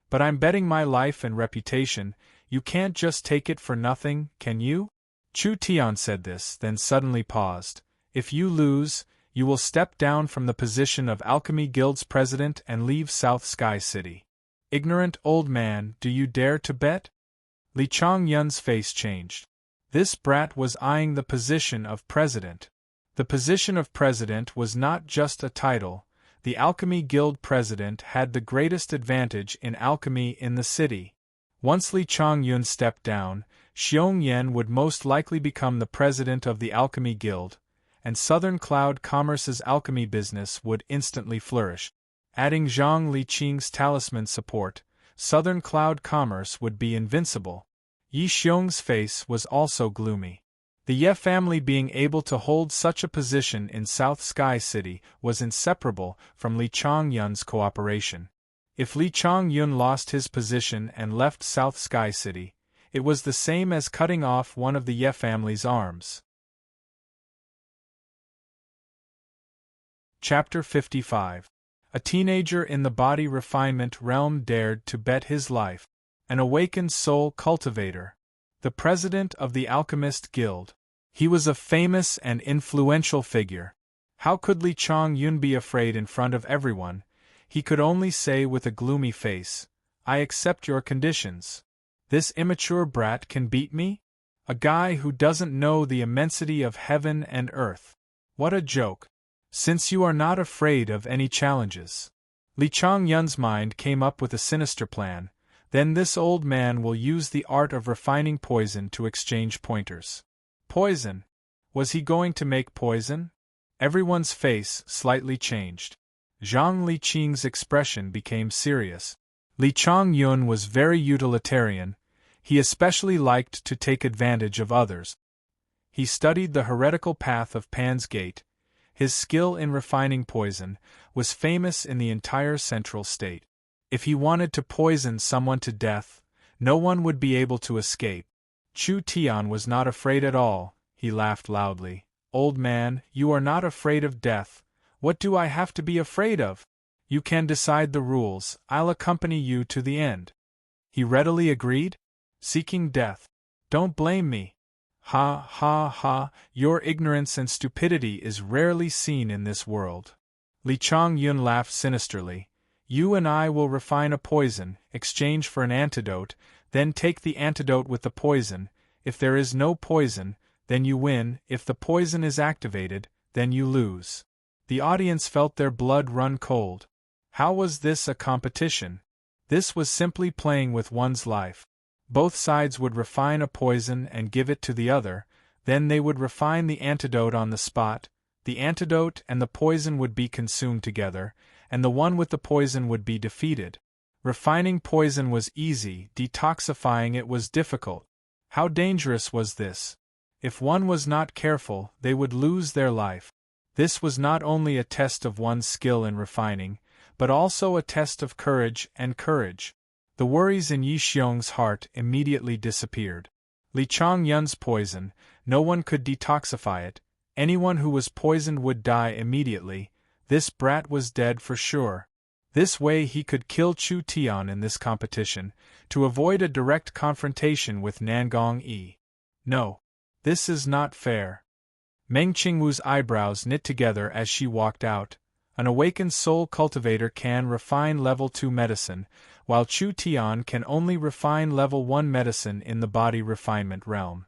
"But I'm betting my life and reputation. You can't just take it for nothing, can you?" Chu Tian said this, then suddenly paused. "If you lose, you will step down from the position of Alchemy Guild's president and leave South Sky City." "Ignorant old man, do you dare to bet?" Li Changyun's face changed. This brat was eyeing the position of president. The position of president was not just a title. The Alchemy Guild president had the greatest advantage in alchemy in the city. Once Li Changyun stepped down, Xiong Yan would most likely become the president of the Alchemy Guild, and Southern Cloud Commerce's alchemy business would instantly flourish. Adding Zhang Liqing's talisman support, Southern Cloud Commerce would be invincible. Yi Xiong's face was also gloomy. The Ye family being able to hold such a position in South Sky City was inseparable from Li Changyun's cooperation. If Li Changyun lost his position and left South Sky City, it was the same as cutting off one of the Ye family's arms. Chapter 55. A teenager in the body refinement realm dared to bet his life. An awakened soul cultivator. The president of the Alchemist Guild. He was a famous and influential figure. How could Li Changyun be afraid in front of everyone? He could only say with a gloomy face, "I accept your conditions. This immature brat can beat me? A guy who doesn't know the immensity of heaven and earth. What a joke. Since you are not afraid of any challenges." Li Changyun's mind came up with a sinister plan. Then this old man will use the art of refining poison to exchange pointers. Poison? Was he going to make poison? Everyone's face slightly changed. Zhang Liqing's expression became serious. Li Changyun was very utilitarian. He especially liked to take advantage of others. He studied the heretical path of Pan's Gate. His skill in refining poison was famous in the entire central state. If he wanted to poison someone to death, no one would be able to escape. Chu Tian was not afraid at all. he laughed loudly. Old man, you are not afraid of death. What do I have to be afraid of? You can decide the rules, I'll accompany you to the end. He readily agreed, seeking death. Don't blame me. Ha ha ha, your ignorance and stupidity is rarely seen in this world. Li Chongyun laughed sinisterly. You and I will refine a poison, exchange for an antidote, then take the antidote with the poison. If there is no poison, then you win. If the poison is activated, then you lose. The audience felt their blood run cold. How was this a competition? This was simply playing with one's life. Both sides would refine a poison and give it to the other, then they would refine the antidote on the spot. The antidote and the poison would be consumed together, and the one with the poison would be defeated. Refining poison was easy, detoxifying it was difficult. How dangerous was this? If one was not careful, they would lose their life. This was not only a test of one's skill in refining, but also a test of courage and courage. The worries in Yi Xiong's heart immediately disappeared. Li Chongyun's poison, no one could detoxify it. Anyone who was poisoned would die immediately. This brat was dead for sure. This way he could kill Chu Tian in this competition, to avoid a direct confrontation with Nangong Yi. No. This is not fair. Meng Qingwu's eyebrows knit together as she walked out. An awakened soul cultivator can refine level 2 medicine, while Chu Tian can only refine level 1 medicine in the body refinement realm.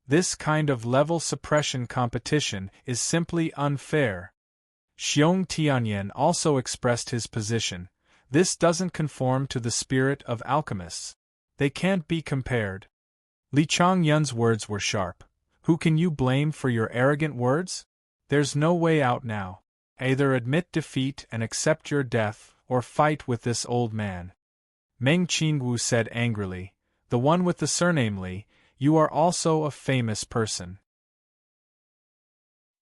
This kind of level suppression competition is simply unfair. Xiong Tianyan also expressed his position. This doesn't conform to the spirit of alchemists. They can't be compared. Li Chongyun's words were sharp. Who can you blame for your arrogant words? There's no way out now. Either admit defeat and accept your death, or fight with this old man. Meng Qingwu said angrily, the one with the surname Li, you are also a famous person.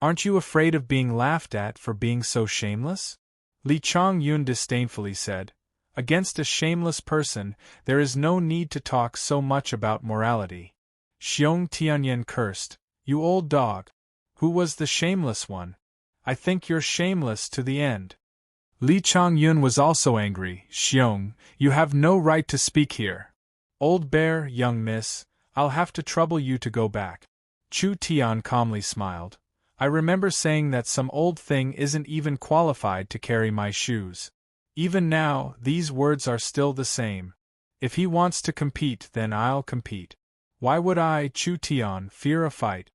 Aren't you afraid of being laughed at for being so shameless? Li Chongyun disdainfully said, against a shameless person, there is no need to talk so much about morality. Xiong Tianyan cursed, you old dog. Who was the shameless one? I think you're shameless to the end. Li Chongyun was also angry. Xiong, you have no right to speak here. Old bear, young miss, I'll have to trouble you to go back. Chu Tian calmly smiled. I remember saying that some old thing isn't even qualified to carry my shoes. Even now, these words are still the same. If he wants to compete, then I'll compete. Why would I, Chu Tian, fear a fight?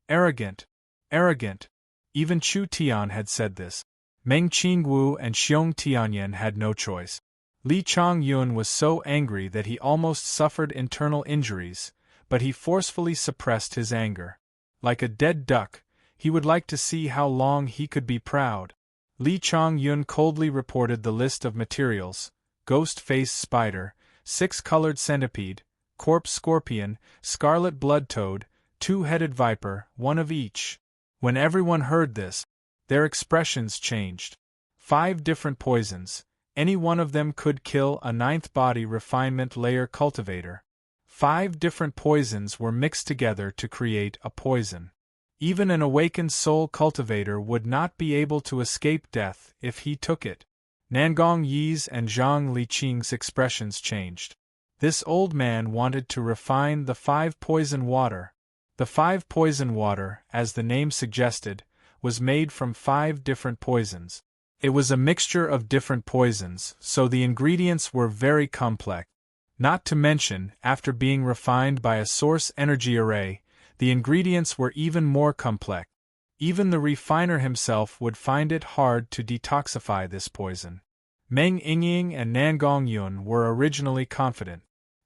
Arrogant. Arrogant. Even Chu Tian had said this. Meng Qingwu and Xiong Tianyan had no choice. Li Chongyun was so angry that he almost suffered internal injuries, but he forcefully suppressed his anger. Like a dead duck, he would like to see how long he could be proud. Li Chongyun coldly reported the list of materials: ghost-faced spider, 6-colored centipede, corpse scorpion, scarlet blood toad, 2-headed viper, one of each. When everyone heard this, their expressions changed. 5 different poisons, any one of them could kill a 9th body refinement layer cultivator. 5 different poisons were mixed together to create a poison. Even an awakened soul cultivator would not be able to escape death if he took it. Nangong Yi's and Zhang Liqing's expressions changed. This old man wanted to refine the 5 poison water. The 5 poison water, as the name suggested, was made from 5 different poisons. It was a mixture of different poisons, so the ingredients were very complex. Not to mention, after being refined by a source energy array, the ingredients were even more complex. Even the refiner himself would find it hard to detoxify this poison. Meng Yingying and Nangong Yun were originally confident.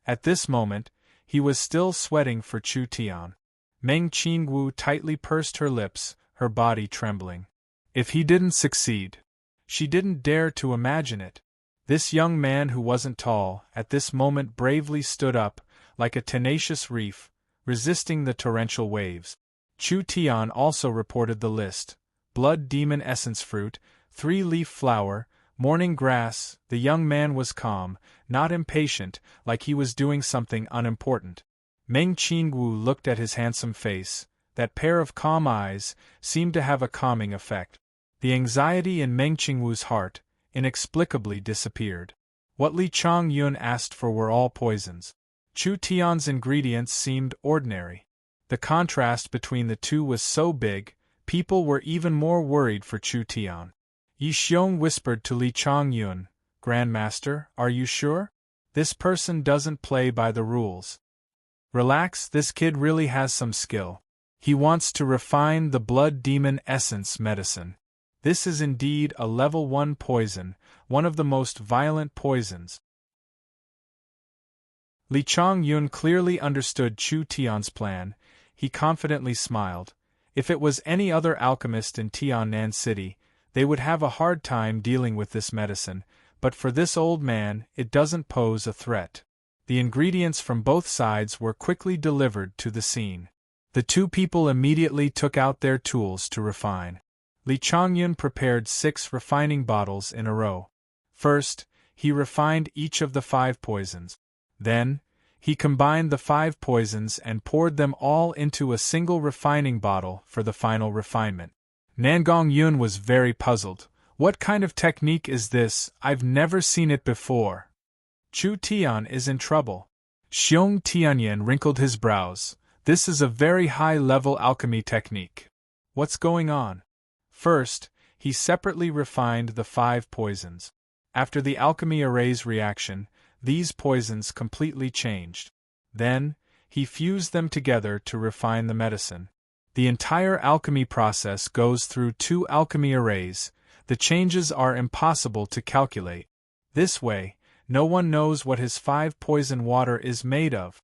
At this moment, he was still sweating for Chu Tian. Meng Qingwu tightly pursed her lips, her body trembling. If he didn't succeed, she didn't dare to imagine it. This young man who wasn't tall, at this moment bravely stood up, like a tenacious reef, resisting the torrential waves. Chu Tian also reported the list: blood demon essence fruit, 3-leaf flower, morning grass. The young man was calm, not impatient, like he was doing something unimportant. Meng Qingwu looked at his handsome face. that pair of calm eyes, seemed to have a calming effect. The anxiety in Meng Qingwu's heart inexplicably disappeared. What Li Chongyun asked for were all poisons. Chu Tian's ingredients seemed ordinary. The contrast between the two was so big, people were even more worried for Chu Tian. Yi Xiong whispered to Li Chongyun, "Grandmaster, are you sure? This person doesn't play by the rules. Relax, this kid really has some skill. He wants to refine the blood demon essence medicine. This is indeed a level 1 poison, one of the most violent poisons." Li Chongyun clearly understood Chu Tian's plan. He confidently smiled. If it was any other alchemist in Tiannan City, they would have a hard time dealing with this medicine, but for this old man, it doesn't pose a threat. The ingredients from both sides were quickly delivered to the scene. The two people immediately took out their tools to refine. Li Chongyun prepared 6 refining bottles in a row. First, he refined each of the 5 poisons. Then, he combined the 5 poisons and poured them all into a single refining bottle for the final refinement. Nangong Yun was very puzzled. What kind of technique is this? I've never seen it before. Chu Tian is in trouble. Xiong Tianyan wrinkled his brows. This is a very high-level alchemy technique. What's going on? First, he separately refined the 5 poisons. After the alchemy arrays reaction, these poisons completely changed. Then, he fused them together to refine the medicine. The entire alchemy process goes through 2 alchemy arrays. The changes are impossible to calculate. This way, no one knows what his 5 poison water is made of.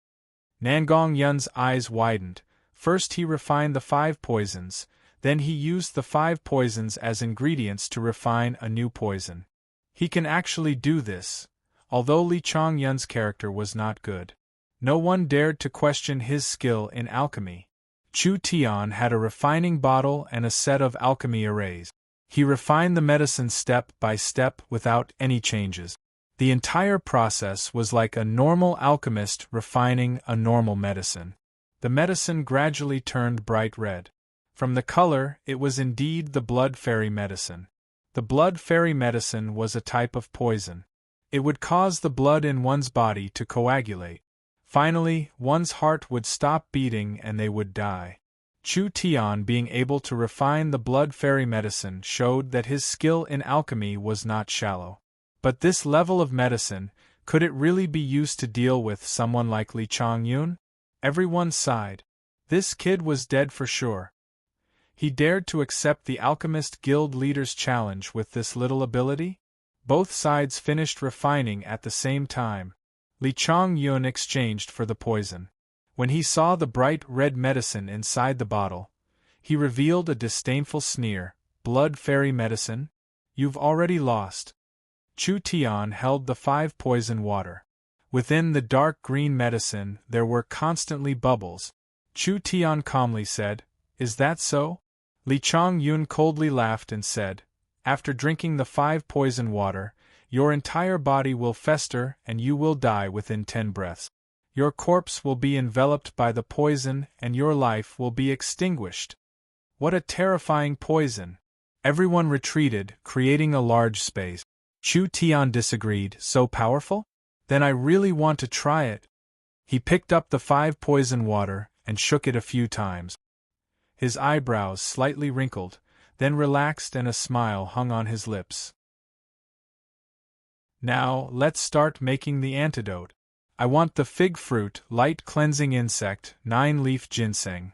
Nangong Yun's eyes widened. First he refined the 5 poisons, then he used the 5 poisons as ingredients to refine a new poison. He can actually do this. Although Li Chongyun's character was not good, no one dared to question his skill in alchemy. Chu Tian had a refining bottle and a set of alchemy arrays. He refined the medicine step by step without any changes. The entire process was like a normal alchemist refining a normal medicine. The medicine gradually turned bright red. From the color, it was indeed the blood fairy medicine. The blood fairy medicine was a type of poison. It would cause the blood in one's body to coagulate. Finally, one's heart would stop beating and they would die. Chu Tian being able to refine the blood fairy medicine showed that his skill in alchemy was not shallow. But this level of medicine, could it really be used to deal with someone like Li Chongyun? Everyone sighed. This kid was dead for sure. He dared to accept the Alchemist Guild leader's challenge with this little ability? Both sides finished refining at the same time. Li Chongyun exchanged for the poison. When he saw the bright red medicine inside the bottle, he revealed a disdainful sneer. "Blood fairy medicine? You've already lost." Chu Tian held the 5 poison water. Within the dark green medicine there were constantly bubbles. Chu Tian calmly said, "Is that so?" Li Chongyun coldly laughed and said, "After drinking the 5 poison water, your entire body will fester and you will die within 10 breaths. Your corpse will be enveloped by the poison and your life will be extinguished." What a terrifying poison! Everyone retreated, creating a large space. Chu Tian disagreed. "So powerful? Then I really want to try it." He picked up the 5 poison water and shook it a few times. His eyebrows slightly wrinkled, then relaxed and a smile hung on his lips. "Now, let's start making the antidote. I want the fig fruit, light cleansing insect, 9-leaf ginseng."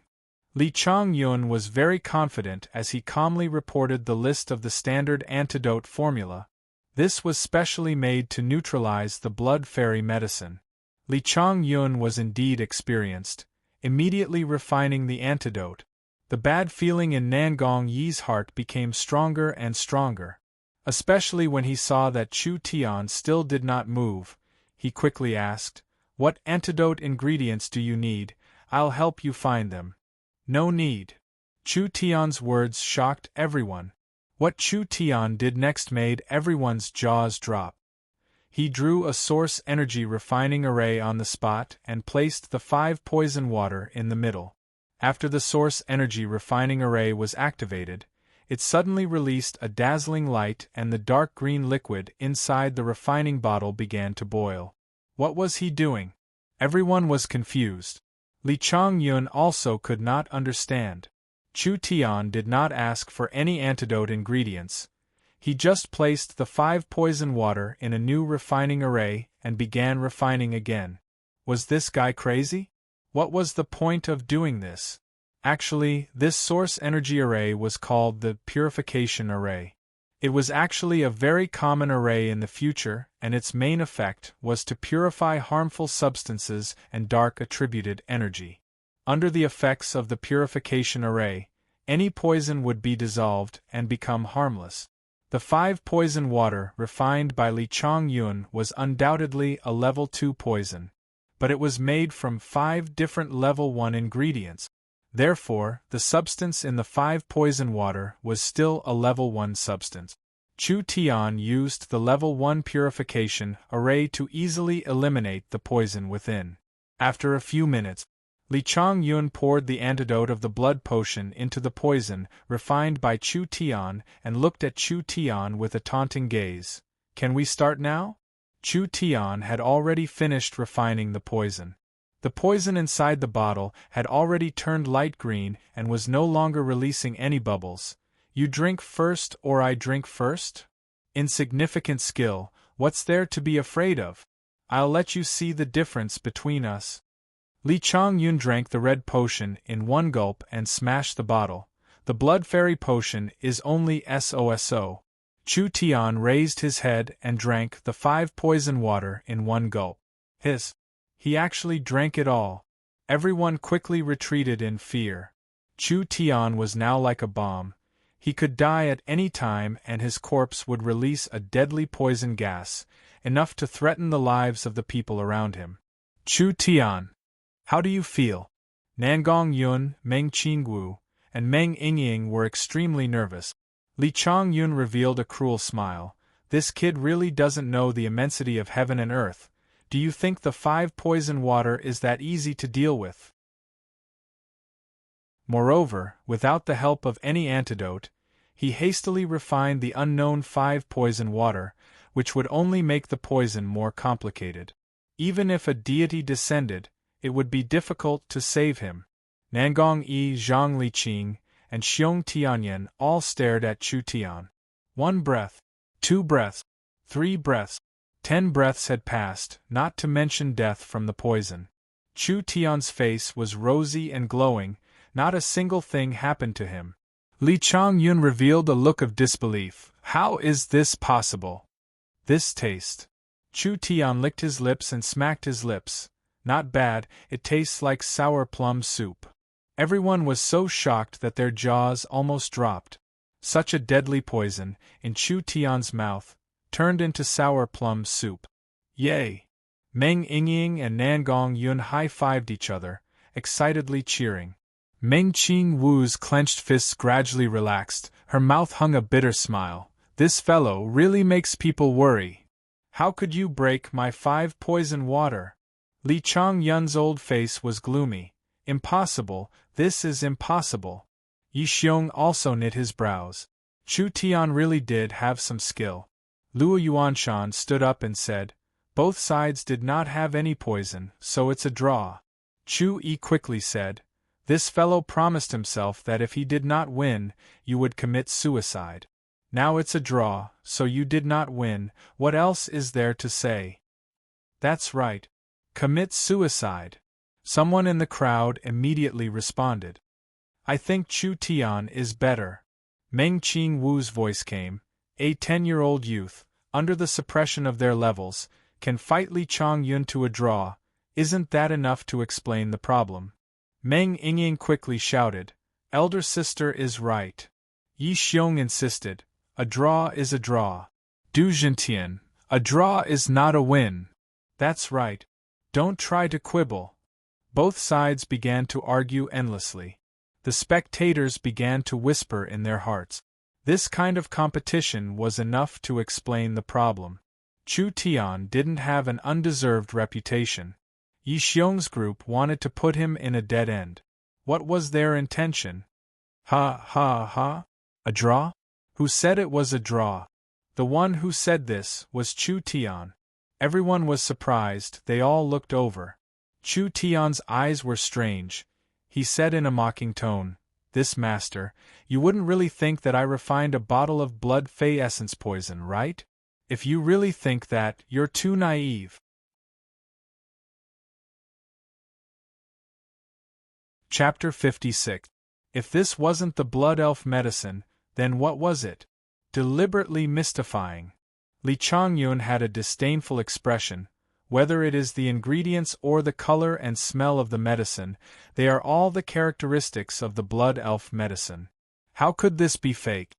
Li Chongyun was very confident as he calmly reported the list of the standard antidote formula. This was specially made to neutralize the blood fairy medicine. Li Chongyun was indeed experienced, immediately refining the antidote. The bad feeling in Nangong Yi's heart became stronger and stronger. Especially when he saw that Chu Tian still did not move, he quickly asked, "What antidote ingredients do you need? I'll help you find them." "No need." Chu Tian's words shocked everyone. What Chu Tian did next made everyone's jaws drop. He drew a source energy refining array on the spot and placed the 5 poison water in the middle. After the source energy refining array was activated, it suddenly released a dazzling light and the dark green liquid inside the refining bottle began to boil. What was he doing? Everyone was confused. Li Chongyun also could not understand. Chu Tian did not ask for any antidote ingredients. He just placed the 5 poison water in a new refining array and began refining again. Was this guy crazy? What was the point of doing this? Actually, this source energy array was called the purification array. It was actually a very common array in the future, and its main effect was to purify harmful substances and dark attributed energy. Under the effects of the purification array, any poison would be dissolved and become harmless. The 5 poison water refined by Li Chongyun was undoubtedly a level 2 poison, but it was made from 5 different level 1 ingredients. Therefore, the substance in the 5 poison water was still a level 1 substance. Chu Tian used the level 1 purification array to easily eliminate the poison within. After a few minutes, Li Chongyun poured the antidote of the blood potion into the poison refined by Chu Tian and looked at Chu Tian with a taunting gaze. Can we start now? Chu Tian had already finished refining the poison. The poison inside the bottle had already turned light green and was no longer releasing any bubbles. You drink first or I drink first? Insignificant skill, what's there to be afraid of? I'll let you see the difference between us. Li Chongyun drank the red potion in one gulp and smashed the bottle. The blood fairy potion is only SOSO. Chu Tian raised his head and drank the 5 poison water in one gulp. He actually drank it all. Everyone quickly retreated in fear. Chu Tian was now like a bomb. He could die at any time and his corpse would release a deadly poison gas, enough to threaten the lives of the people around him. Chu Tian, how do you feel? Nangong Yun, Meng Qingwu, and Meng Yingying were extremely nervous. Li Chongyun revealed a cruel smile. This kid really doesn't know the immensity of heaven and earth. Do you think the 5 poison water is that easy to deal with? Moreover, without the help of any antidote, he hastily refined the unknown 5 poison water, which would only make the poison more complicated. Even if a deity descended, it would be difficult to save him. Nangong Yi, Zhang Liqing, and Xiong Tianyan all stared at Chu Tian. 1 breath, 2 breaths, 3 breaths. 10 breaths had passed, not to mention death from the poison. Chu Tian's face was rosy and glowing, not a single thing happened to him. Li Chongyun revealed a look of disbelief. How is this possible? This taste. Chu Tian licked his lips and smacked his lips. Not bad, it tastes like sour plum soup. Everyone was so shocked that their jaws almost dropped. Such a deadly poison, in Chu Tian's mouth, turned into sour plum soup. Yay! Meng Yingying and Nangong Yun high-fived each other, excitedly cheering. Meng Qingwu's clenched fists gradually relaxed, her mouth hung a bitter smile. This fellow really makes people worry. How could you break my 5 poison water? Li Chongyun's old face was gloomy. Impossible, this is impossible. Yi Xiong also knit his brows. Chu Tian really did have some skill. Luo Yuanshan stood up and said, both sides did not have any poison, so it's a draw. Chu Yi quickly said, this fellow promised himself that if he did not win, you would commit suicide. Now it's a draw, so you did not win, what else is there to say? That's right. Commit suicide. Someone in the crowd immediately responded. I think Chu Tian is better. Meng Qingwu's voice came. A 10-year-old youth, under the suppression of their levels, can fight Li Chongyun to a draw. Isn't that enough to explain the problem? Meng Yingying quickly shouted, elder sister is right. Yi Xiong insisted, a draw is a draw. Du Zhentian, a draw is not a win. That's right. Don't try to quibble. Both sides began to argue endlessly. The spectators began to whisper in their hearts. This kind of competition was enough to explain the problem. Chu Tian didn't have an undeserved reputation. Yi Xiong's group wanted to put him in a dead end. What was their intention? Ha ha ha! A draw? Who said it was a draw? The one who said this was Chu Tian. Everyone was surprised, they all looked over. Chu Tian's eyes were strange. He said in a mocking tone, "This master, you wouldn't really think that I refined a bottle of blood fey essence poison, right? If you really think that, you're too naive." Chapter 56. If this wasn't the blood elf medicine, then what was it? Deliberately mystifying. Li Chongyun had a disdainful expression. Whether it is the ingredients or the color and smell of the medicine, they are all the characteristics of the blood elf medicine. How could this be fake?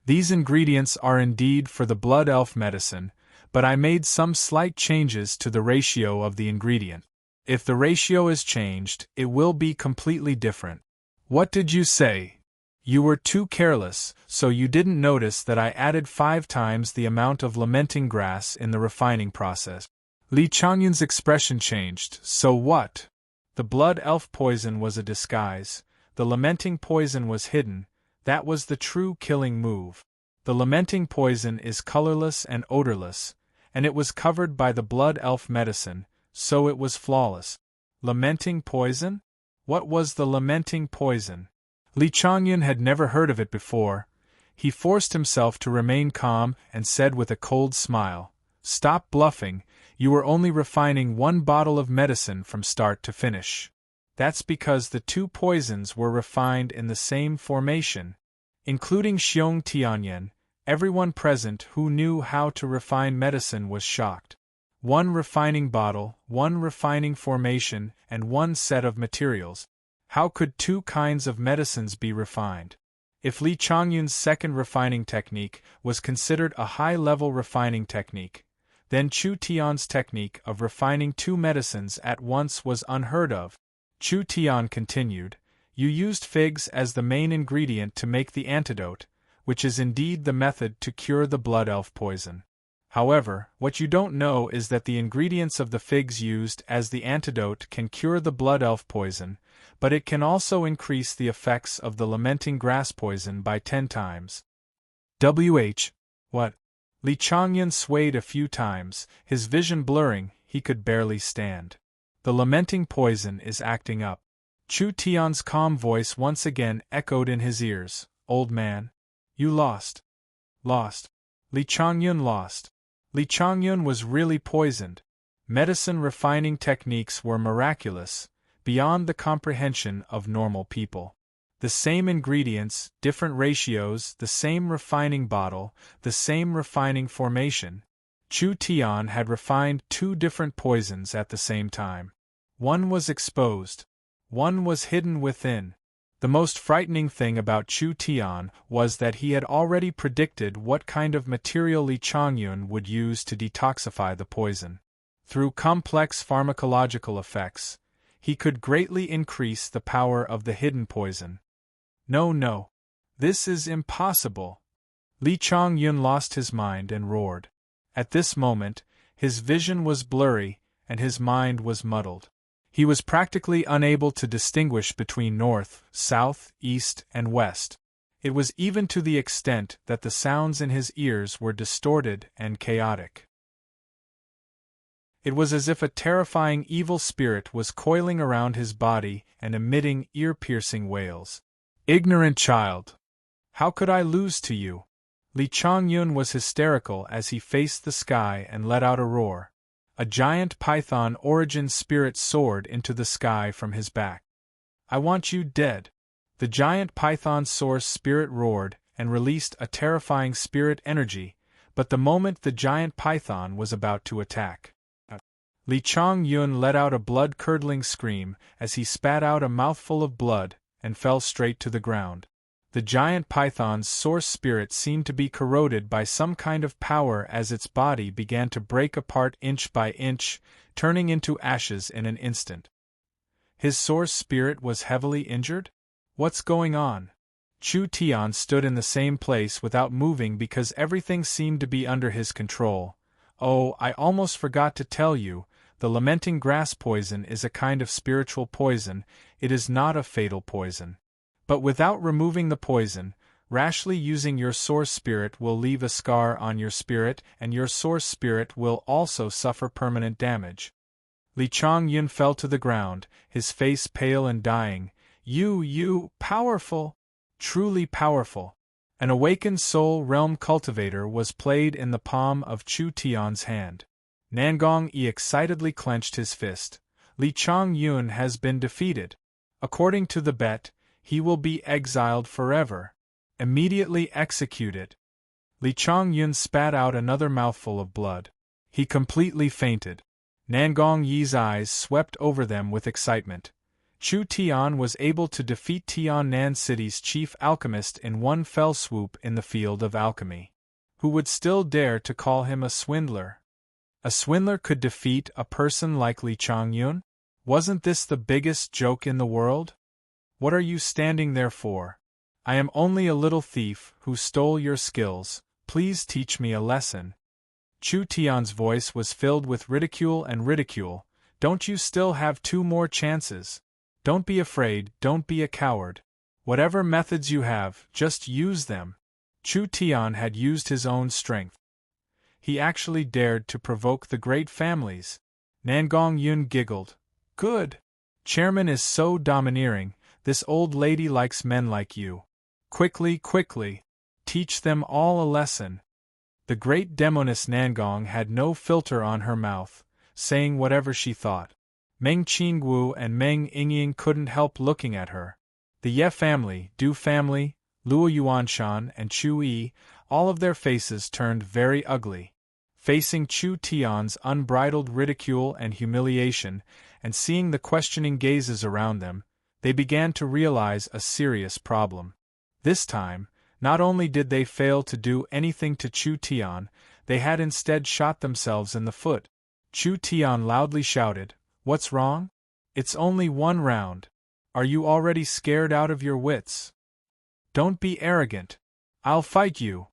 These ingredients are indeed for the blood elf medicine, but I made some slight changes to the ratio of the ingredient. If the ratio is changed, it will be completely different. What did you say? You were too careless, so you didn't notice that I added 5 times the amount of lamenting grass in the refining process. Li Chongyun's expression changed. So what? The blood elf poison was a disguise, the lamenting poison was hidden, that was the true killing move. The lamenting poison is colorless and odorless, and it was covered by the blood elf medicine, so it was flawless. Lamenting poison? What was the lamenting poison? Li Chongyun had never heard of it before. He forced himself to remain calm and said with a cold smile, "Stop bluffing, you were only refining 1 bottle of medicine from start to finish. That's because the 2 poisons were refined in the same formation." Including Xiong Tianyan, everyone present who knew how to refine medicine was shocked. 1 refining bottle, 1 refining formation, and 1 set of materials. How could 2 kinds of medicines be refined? If Li Chongyun's second refining technique was considered a high-level refining technique, then Chu Tian's technique of refining 2 medicines at once was unheard of. Chu Tian continued, "You used figs as the main ingredient to make the antidote, which is indeed the method to cure the blood elf poison. However, what you don't know is that the ingredients of the figs used as the antidote can cure the blood elf poison, but it can also increase the effects of the lamenting grass poison by 10 times. What? Li Chongyun swayed a few times, his vision blurring, he could barely stand. The lamenting poison is acting up. Chu Tian's calm voice once again echoed in his ears. "Old man, you lost. Lost. Li Chongyun lost." Li Chongyun was really poisoned. Medicine refining techniques were miraculous, beyond the comprehension of normal people. The same ingredients, different ratios, the same refining bottle, the same refining formation. Chu Tian had refined 2 different poisons at the same time. One was exposed. One was hidden within. The most frightening thing about Chu Tian was that he had already predicted what kind of material Li Chongyun would use to detoxify the poison. Through complex pharmacological effects, he could greatly increase the power of the hidden poison. No. This is impossible. Li Chongyun lost his mind and roared. At this moment, his vision was blurry, and his mind was muddled. He was practically unable to distinguish between north, south, east, and west. It was even to the extent that the sounds in his ears were distorted and chaotic. It was as if a terrifying evil spirit was coiling around his body and emitting ear-piercing wails. "Ignorant child! How could I lose to you?" Li Chongyun was hysterical as he faced the sky and let out a roar. A giant python origin spirit soared into the sky from his back. "I want you dead." The giant python source spirit roared and released a terrifying spirit energy, but the moment the giant python was about to attack, Li Chongyun let out a blood-curdling scream as he spat out a mouthful of blood and fell straight to the ground. The giant python's source spirit seemed to be corroded by some kind of power as its body began to break apart inch by inch, turning into ashes in an instant. His source spirit was heavily injured? What's going on? Chu Tian stood in the same place without moving because everything seemed to be under his control. "Oh, I almost forgot to tell you, the lamenting grass poison is a kind of spiritual poison. it is not a fatal poison. But without removing the poison, rashly using your source spirit will leave a scar on your spirit, and your source spirit will also suffer permanent damage. Li Chongyun fell to the ground, his face pale and dying. You, powerful! Truly powerful! An awakened soul realm cultivator was played in the palm of Chu Tian's hand. Nangong Yi excitedly clenched his fist. Li Chongyun has been defeated. According to the bet, he will be exiled forever. Immediately execute it. Li Chongyun spat out another mouthful of blood. He completely fainted. Nangong Yi's eyes swept over them with excitement. Chu Tian was able to defeat Tiannan City's chief alchemist in one fell swoop in the field of alchemy. Who would still dare to call him a swindler? A swindler could defeat a person like Li Chongyun? Wasn't this the biggest joke in the world? What are you standing there for? I am only a little thief who stole your skills. Please teach me a lesson. Chu Tian's voice was filled with ridicule and ridicule. Don't you still have 2 more chances? Don't be afraid, don't be a coward. Whatever methods you have, just use them. Chu Tian had used his own strength. He actually dared to provoke the great families. Nangong Yun giggled. Good. Chairman is so domineering, this old lady likes men like you. Quickly, teach them all a lesson. The great demoness Nangong had no filter on her mouth, saying whatever she thought. Meng Qingwu and Meng Yingying couldn't help looking at her. The Ye family, Du family, Luo Yuanshan and Chu Yi, all of their faces turned very ugly. Facing Chu Tian's unbridled ridicule and humiliation, and seeing the questioning gazes around them, they began to realize a serious problem. This time, not only did they fail to do anything to Chu Tian, they had instead shot themselves in the foot. Chu Tian loudly shouted, What's wrong? It's only 1 round. Are you already scared out of your wits? Don't be arrogant. I'll fight you.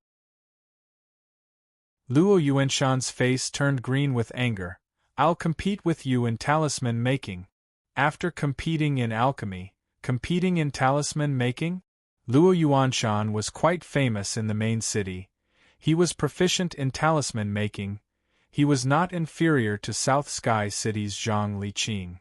Luo Yuanshan's face turned green with anger. I'll compete with you in talisman making. After competing in alchemy, competing in talisman making? Luo Yuanshan was quite famous in the main city. He was proficient in talisman making. He was not inferior to South Sky City's Zhang Liqing.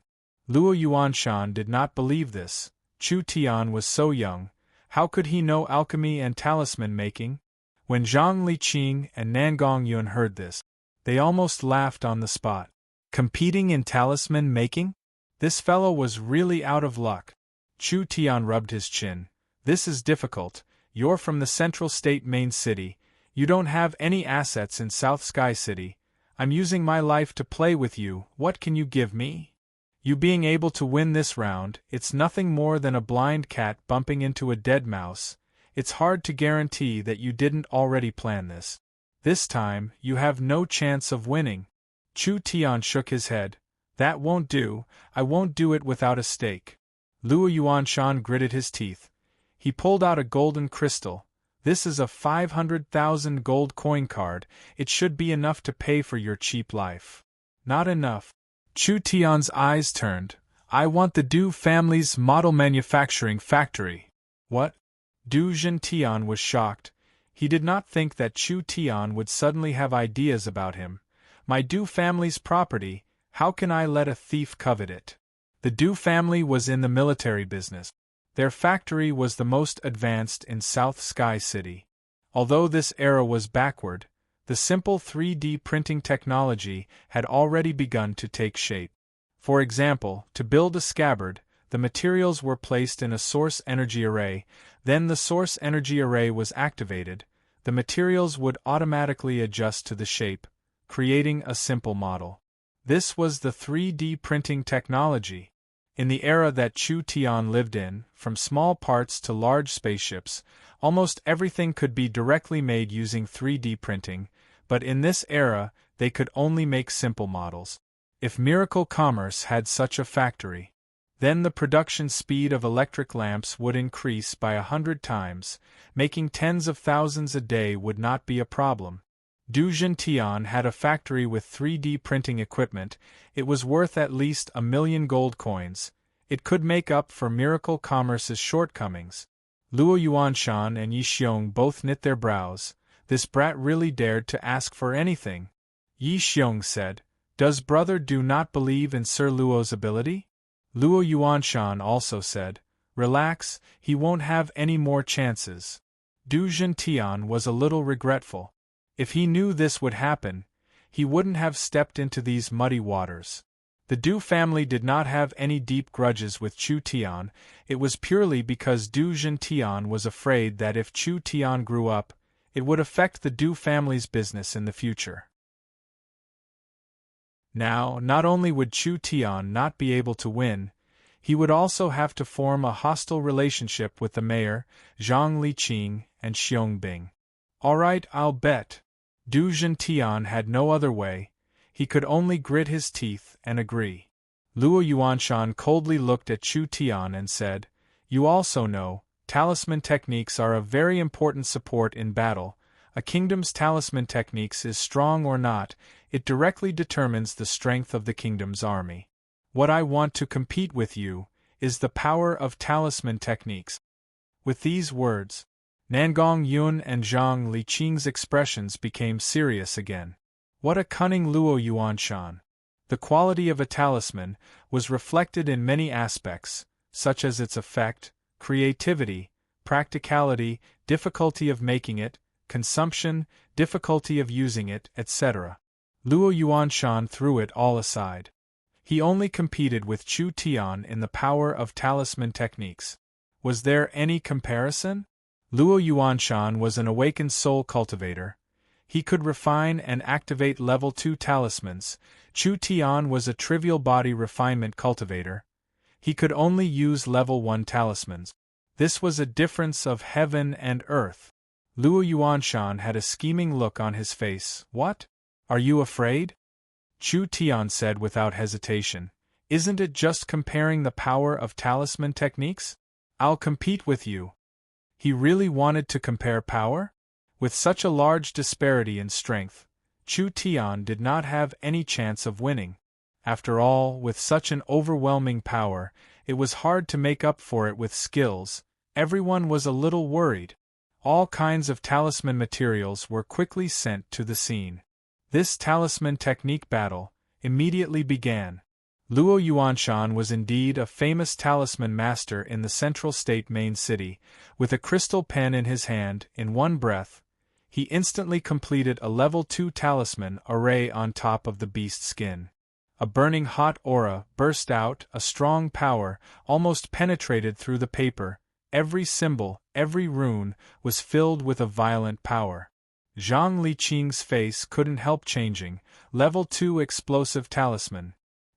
Luo Yuanshan did not believe this. Chu Tian was so young. How could he know alchemy and talisman making? When Zhang Liqing and Nangong Yun heard this, they almost laughed on the spot. Competing in talisman making? This fellow was really out of luck. Chu Tian rubbed his chin. This is difficult. You're from the Central State main city. You don't have any assets in South Sky City. I'm using my life to play with you. What can you give me? You being able to win this round, it's nothing more than a blind cat bumping into a dead mouse. It's hard to guarantee that you didn't already plan this. This time, you have no chance of winning. Chu Tian shook his head. That won't do. I won't do it without a stake. Luo Yuanshan gritted his teeth. He pulled out a golden crystal. This is a 500,000 gold coin card. It should be enough to pay for your cheap life. Not enough. Chu Tian's eyes turned. I want the Du family's model manufacturing factory. What? Du Zhentian was shocked. He did not think that Chu Tian would suddenly have ideas about him. My Du family's property, how can I let a thief covet it? The Du family was in the military business. Their factory was the most advanced in South Sky City. Although this era was backward, the simple 3D printing technology had already begun to take shape. For example, to build a scabbard, the materials were placed in a source energy array, then the source energy array was activated, the materials would automatically adjust to the shape, creating a simple model. This was the 3D printing technology. In the era that Chu Tian lived in, from small parts to large spaceships, almost everything could be directly made using 3D printing, but in this era, they could only make simple models. If Miracle Commerce had such a factory, then the production speed of electric lamps would increase by 100 times, making tens of thousands a day would not be a problem. Du Zhentian had a factory with 3D printing equipment. It was worth at least 1 million gold coins. It could make up for Miracle Commerce's shortcomings. Luo Yuanshan and Yi Xiong both knit their brows. This brat really dared to ask for anything. Yi Xiong said, "Does brother do not believe in Sir Luo's ability?" Luo Yuanshan also said, "Relax, he won't have any more chances." Du Zhentian was a little regretful. If he knew this would happen, he wouldn't have stepped into these muddy waters. The Du family did not have any deep grudges with Chu Tian. It was purely because Du Zhentian was afraid that if Chu Tian grew up, it would affect the Du family's business in the future. Now, not only would Chu Tian not be able to win, he would also have to form a hostile relationship with the mayor, Zhang Liqing, and Xiong Bing. "All right, I'll bet." Du Zhentian had no other way. He could only grit his teeth and agree. Luo Yuanshan coldly looked at Chu Tian and said, "You also know, talisman techniques are a very important support in battle. A kingdom's talisman techniques is strong or not, it directly determines the strength of the kingdom's army. What I want to compete with you is the power of talisman techniques." With these words, Nangong Yun and Zhang Liqing's expressions became serious again. What a cunning Luo Yuanshan! The quality of a talisman was reflected in many aspects, such as its effect, creativity, practicality, difficulty of making it, consumption, difficulty of using it, etc. Luo Yuanshan threw it all aside. He only competed with Chu Tian in the power of talisman techniques. Was there any comparison? Luo Yuanshan was an awakened soul cultivator. He could refine and activate level 2 talismans. Chu Tian was a trivial body refinement cultivator. He could only use level 1 talismans. This was a difference of heaven and earth. Luo Yuanshan had a scheming look on his face. "What? Are you afraid?" Chu Tian said without hesitation. "Isn't it just comparing the power of talisman techniques? I'll compete with you." He really wanted to compare power? With such a large disparity in strength, Chu Tian did not have any chance of winning. After all, with such an overwhelming power, it was hard to make up for it with skills. Everyone was a little worried. All kinds of talisman materials were quickly sent to the scene. This talisman technique battle immediately began. Luo Yuanshan was indeed a famous talisman master in the central state main city. With a crystal pen in his hand, in one breath, he instantly completed a level 2 talisman array on top of the beast skin. A burning hot aura burst out, a strong power almost penetrated through the paper. Every symbol, every rune, was filled with a violent power. Zhang Liqing's face couldn't help changing. Level 2 explosive talisman.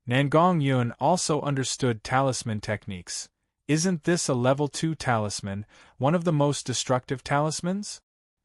Nangong Yun also understood talisman techniques. Isn't this a level 2 talisman, one of the most destructive talismans?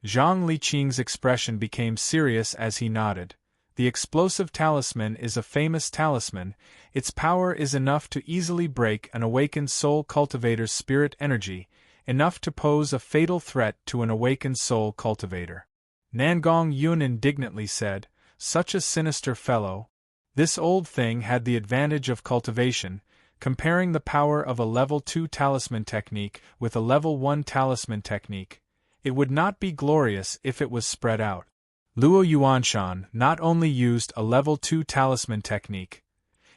Zhang Liqing's expression became serious as he nodded. The explosive talisman is a famous talisman. Its power is enough to easily break an awakened soul cultivator's spirit energy, enough to pose a fatal threat to an awakened soul cultivator. Nangong Yun indignantly said, "Such a sinister fellow." This old thing had the advantage of cultivation, comparing the power of a level 2 talisman technique with a level 1 talisman technique. It would not be glorious if it was spread out. Luo Yuanshan not only used a level 2 talisman technique,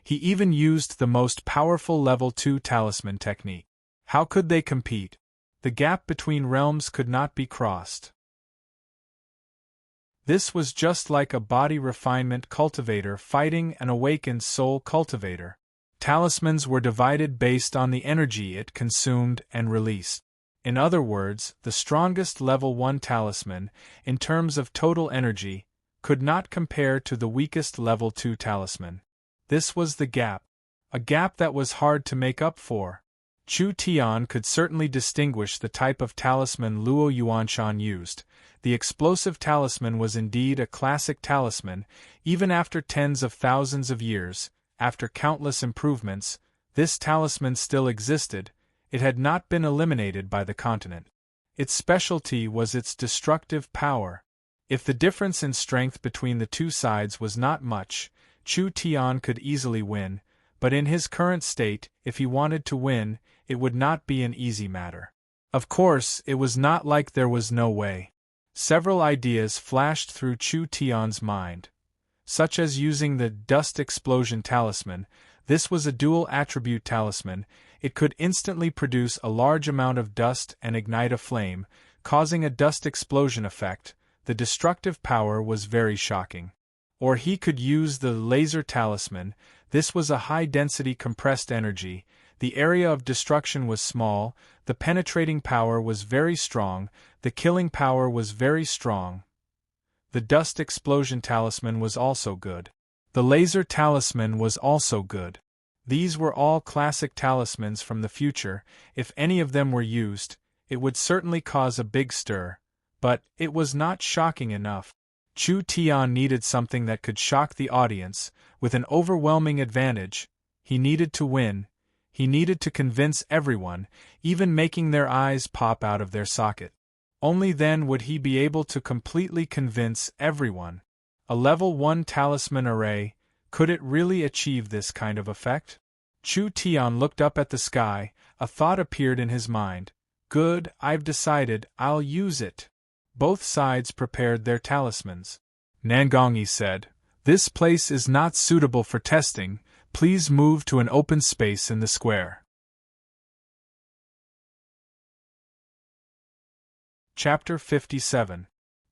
he even used the most powerful level 2 talisman technique. How could they compete? The gap between realms could not be crossed. This was just like a body refinement cultivator fighting an awakened soul cultivator. Talismans were divided based on the energy it consumed and released. In other words, the strongest level 1 talisman, in terms of total energy, could not compare to the weakest level 2 talisman. This was the gap. A gap that was hard to make up for. Chu Tian could certainly distinguish the type of talisman Luo Yuanshan used. The explosive talisman was indeed a classic talisman, even after tens of thousands of years, after countless improvements, this talisman still existed. It had not been eliminated by the continent. Its specialty was its destructive power. If the difference in strength between the two sides was not much, Chu Tian could easily win, but in his current state, if he wanted to win, it would not be an easy matter. Of course, it was not like there was no way. Several ideas flashed through Chu Tian's mind, such as using the dust explosion talisman. This was a dual attribute talisman. It could instantly produce a large amount of dust and ignite a flame, causing a dust explosion effect. The destructive power was very shocking. Or he could use the laser talisman. This was a high-density compressed energy. The area of destruction was small, the penetrating power was very strong, the killing power was very strong. The dust explosion talisman was also good. The laser talisman was also good. These were all classic talismans from the future. If any of them were used, it would certainly cause a big stir. But it was not shocking enough. Chu Tian needed something that could shock the audience, with an overwhelming advantage. He needed to win. He needed to convince everyone, even making their eyes pop out of their socket. Only then would he be able to completely convince everyone. A level 1 talisman array, could it really achieve this kind of effect? Chu Tian looked up at the sky. A thought appeared in his mind. Good, I've decided, I'll use it. Both sides prepared their talismans. Nangongyi said, "This place is not suitable for testing. Please move to an open space in the square." Chapter 57.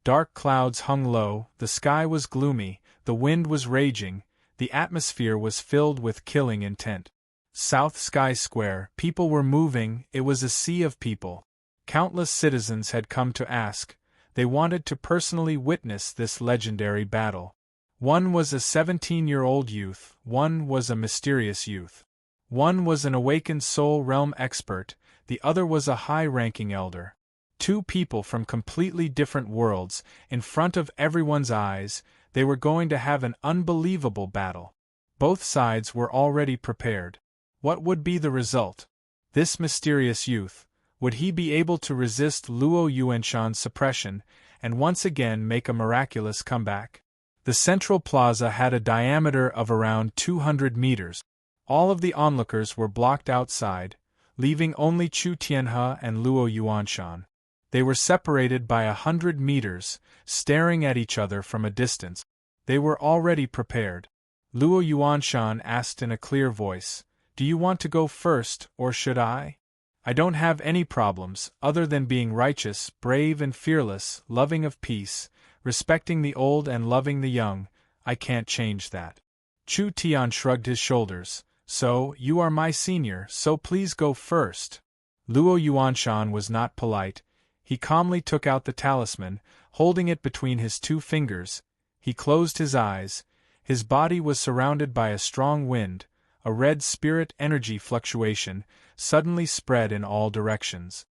Dark clouds hung low, the sky was gloomy, the wind was raging, the atmosphere was filled with killing intent. South Sky Square, people were moving, it was a sea of people. Countless citizens had come to ask. They wanted to personally witness this legendary battle. One was a 17-year-old youth, one was a mysterious youth. One was an awakened soul realm expert, the other was a high-ranking elder. Two people from completely different worlds, in front of everyone's eyes. They were going to have an unbelievable battle. Both sides were already prepared. What would be the result? This mysterious youth, would he be able to resist Luo Yuanshan's suppression, and once again make a miraculous comeback? The central plaza had a diameter of around 200 meters. All of the onlookers were blocked outside, leaving only Chu Tianhe and Luo Yuanshan. They were separated by 100 meters, staring at each other from a distance. They were already prepared. Luo Yuanshan asked in a clear voice, "Do you want to go first, or should I? I don't have any problems, other than being righteous, brave and fearless, loving of peace, respecting the old and loving the young. I can't change that." Chu Tian shrugged his shoulders. "So, you are my senior, so please go first." Luo Yuanshan was not polite. He calmly took out the talisman, holding it between his two fingers. He closed his eyes. His body was surrounded by a strong wind. A red spirit energy fluctuation suddenly spread in all directions.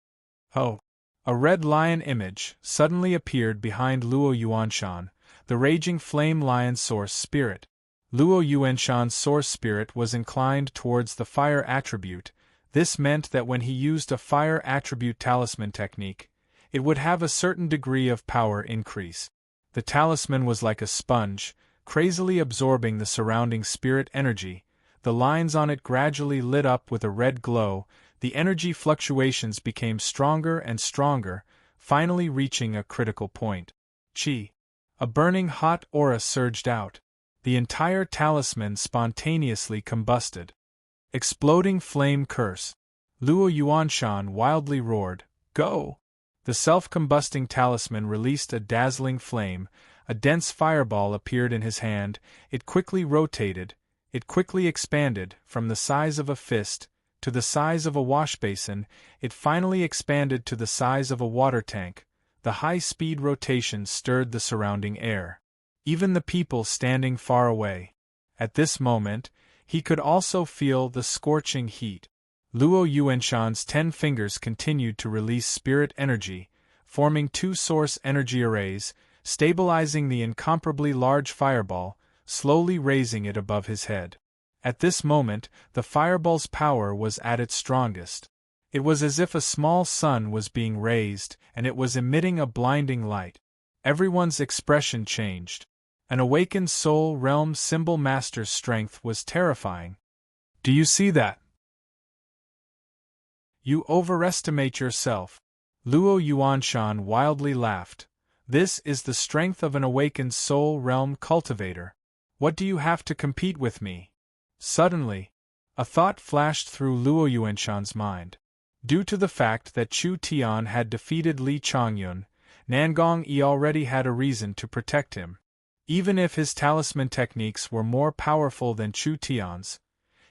Oh! A red lion image suddenly appeared behind Luo Yuanshan, the raging flame lion source spirit. Luo Yuanshan's source spirit was inclined towards the fire attribute. This meant that when he used a fire attribute talisman technique, it would have a certain degree of power increase. The talisman was like a sponge, crazily absorbing the surrounding spirit energy. The lines on it gradually lit up with a red glow. The energy fluctuations became stronger and stronger, finally reaching a critical point. Chi! A burning hot aura surged out. The entire talisman spontaneously combusted. Exploding flame curse. Luo Yuanshan wildly roared, "Go!" The self-combusting talisman released a dazzling flame. A dense fireball appeared in his hand. It quickly rotated. It quickly expanded, from the size of a fist to the size of a washbasin. It finally expanded to the size of a water tank. The high-speed rotation stirred the surrounding air. Even the people standing far away. At this moment, he could also feel the scorching heat. Luo Yuanshan's 10 fingers continued to release spirit energy, forming 2 source energy arrays, stabilizing the incomparably large fireball, slowly raising it above his head. At this moment, the fireball's power was at its strongest. It was as if a small sun was being raised, and it was emitting a blinding light. Everyone's expression changed. An awakened soul realm symbol master's strength was terrifying. Do you see that? You overestimate yourself. Luo Yuanshan wildly laughed. This is the strength of an awakened soul realm cultivator. What do you have to compete with me? Suddenly, a thought flashed through Luo Yuanshan's mind. Due to the fact that Chu Tian had defeated Li Chongyun, Nangong Yi already had a reason to protect him. Even if his talisman techniques were more powerful than Chu Tian's,